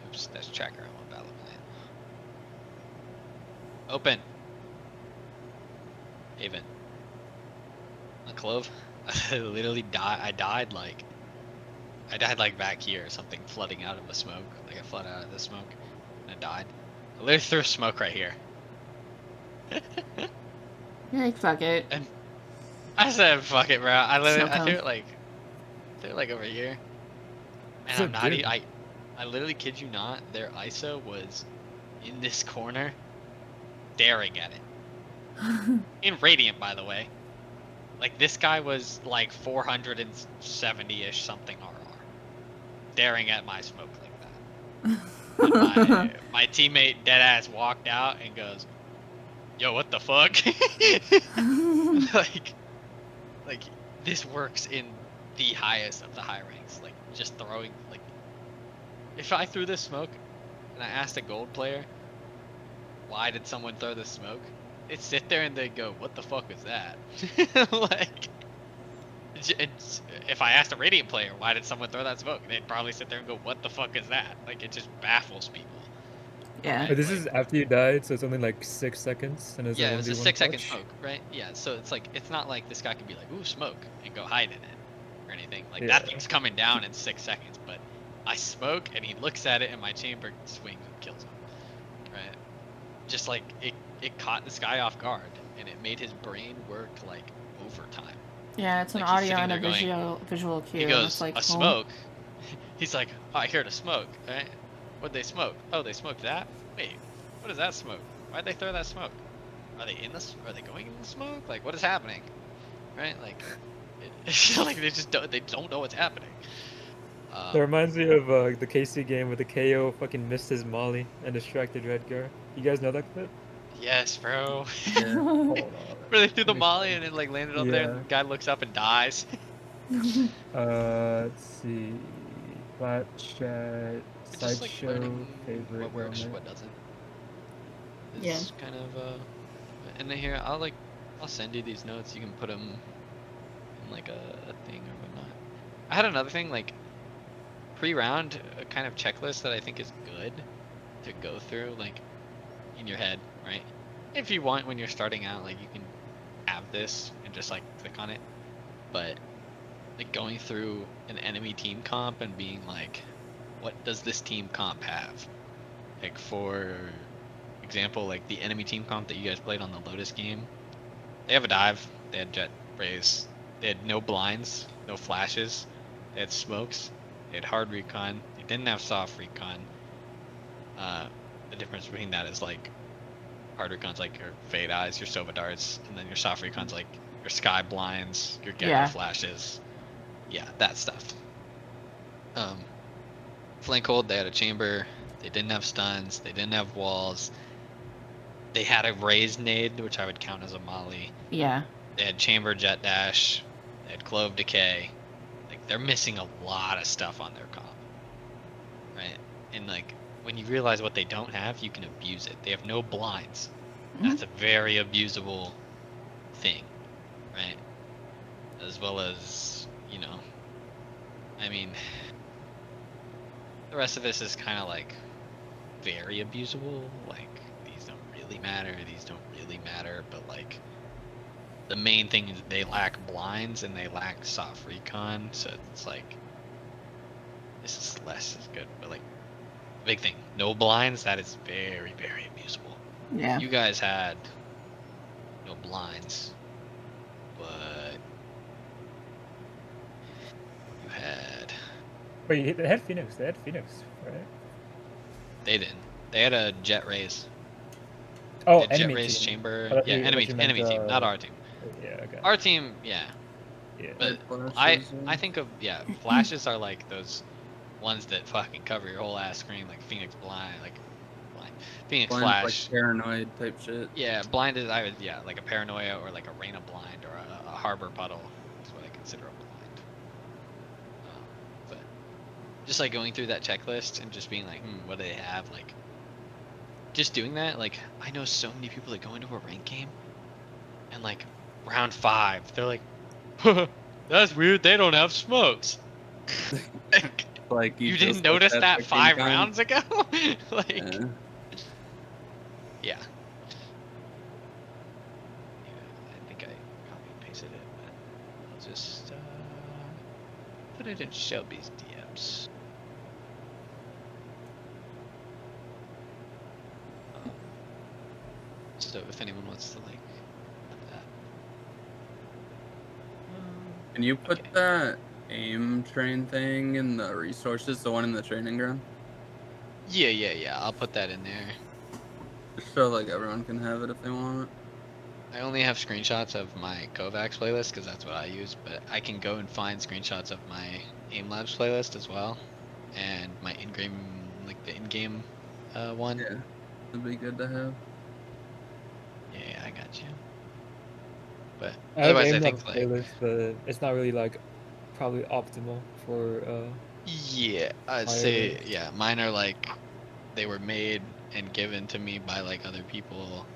oops, that's tracker I want battle plan. Open. Haven. A clove. I literally died. I died like back here or something, flooding out of the smoke. Like I flooded out of the smoke and I died. I literally threw a smoke right here. You're like, fuck it. And I said, fuck it, bro. I Snow literally, I cone. threw it like over here. And So I'm not, good. I literally kid you not, their ISO was in this corner, staring at it. In Radiant, by the way. Like, this guy was like 470-ish something RR. Staring at my smoke like that. And my teammate deadass walked out and goes, yo, what the fuck? like, this works in the highest of the high ranks. Like, just throwing, like, if I threw this smoke and I asked a gold player, why did someone throw this smoke? They'd sit there and they'd go, what the fuck is that? Like, if I asked a Radiant player, why did someone throw that smoke? They'd probably sit there and go, what the fuck is that? Like, it just baffles people. Yeah. Right? But this Like, is after you died, so it's only like 6 seconds, and it's a yeah, it was a 1v1 6-second clutch. smoke, right? Yeah, so it's like, it's not like this guy could be like, ooh, smoke, and go hide in it or anything. Like, Yeah. that thing's coming down in 6 seconds, but I smoke and he looks at it and my chamber swings and kills him, right? Just like, it caught this guy off guard and it made his brain work like overtime. Yeah, it's an Like, he's audio sitting and a there going, visual cue. he And it's goes, like, a oh. smoke? He's like, oh, I heard a smoke, right? What'd they smoke? Oh, they smoked that? Wait, what is that smoke? Why'd they throw that smoke? Are they in this? Are they going in the smoke? Like, what is happening? Right? Like, like they don't know what's happening. That reminds me of the KC game where the KO fucking missed his molly and distracted Redgar. You guys know that clip? Yes, bro. Yeah. Hold on. Where they threw the Let me molly find and it. it like landed up there, and Yeah. the guy looks up and dies. Let's see. Plat chat, But just like sideshow, learning favorite what works, moment. what doesn't, Yeah. is kind of and then here I'll send you these notes. You can put them in like a thing or whatnot. I had another thing like pre-round, a kind of checklist that I think is good to go through, like in your head, right? If you want, when you're starting out, like you can have this and just like click on it. But like going through an enemy team comp and being like, what does this team comp have? Like for example, like the enemy team comp that you guys played on the Lotus game, they have a dive, they had jet rays, they had no blinds, no flashes, they had smokes, they had hard recon, they didn't have soft recon. The difference between that is like hard recon's like your fade eyes, your Sova darts, and then your soft recon's like your sky blinds, your Gecko Yeah. flashes. Yeah, that stuff. Flank hold, they had a chamber, they didn't have stuns, they didn't have walls, they had a raised nade, which I would count as a molly. Yeah. They had chamber jet dash, they had clove decay. Like they're missing a lot of stuff on their comp. Right? And like when you realize what they don't have, you can abuse it. They have no blinds. That's a very abusable thing, right? As well as, you know, I mean, the rest of this is kind of like very abusable. Like these don't really matter, these don't really matter, but like the main thing is they lack blinds and they lack soft recon, so it's like this is less is good, but like big thing, no blinds, that is very, very abusable. Yeah. You guys had no blinds, but you had Wait, they had Phoenix. Right? they didn't. They had a jet raise. Oh, the jet enemy race team. chamber. I thought Yeah, you- I thought you meant, enemy team, not our team. Yeah, okay. Our team, yeah. Yeah. But I think of flashes are like those ones that fucking cover your whole ass screen, like Phoenix Phoenix Blind, like Flash. paranoid type shit. Yeah, blind is like a paranoia or like a rain of blind or a harbor puddle is what I consider a blind. But just like going through that checklist and just being like, what do they have? Like, just doing that. Like, I know so many people that go into a rank game and like round 5, they're like, that's weird. They don't have smokes. Like You just didn't looked notice at that the game 5 time. rounds ago? Like, Yeah. yeah. I think I copy and pasted it, but I'll just put it in Shelby's DMs. So if anyone wants to like put that. Can you put Okay. that aim train thing in the resources, the one in the training ground? Yeah. I'll put that in there. Just so like everyone can have it if they want it. I only have screenshots of my Kovacs playlist because that's what I use, but I can go and find screenshots of my Aim Labs playlist as well, and my in-game, like the in-game one. Yeah, it'd be good to have. Yeah, I got you. But I have otherwise, I aim think lab like playlist, but it's not really like probably optimal for yeah, I'd say fireworks. yeah, mine are like they were made and given to me by like other people,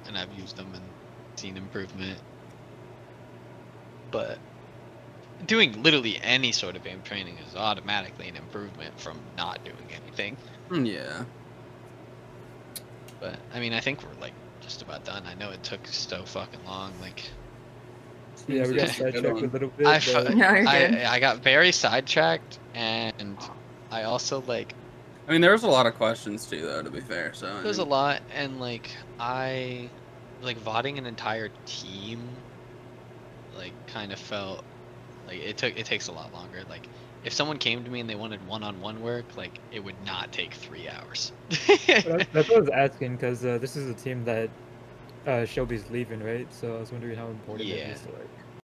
and I've used them and seen improvement. But doing literally any sort of aim training is automatically an improvement from not doing anything. Yeah. But I mean, I think we're like just about done. I know it took so fucking long. Like, Yeah, we Seems got like a good sidetracked a one. little I, bit, but No, you're good. I got very sidetracked, and I also like I mean, there was a lot of questions too, though. To be fair, so I there's a mean, lot, and like I like voting an entire team. Like, kind of felt like it takes a lot longer. Like, if someone came to me and they wanted one-on-one work, like it would not take 3 hours. that's what I was asking because this is a team that Shelby's leaving, right? So I was wondering how important that Yeah. is to like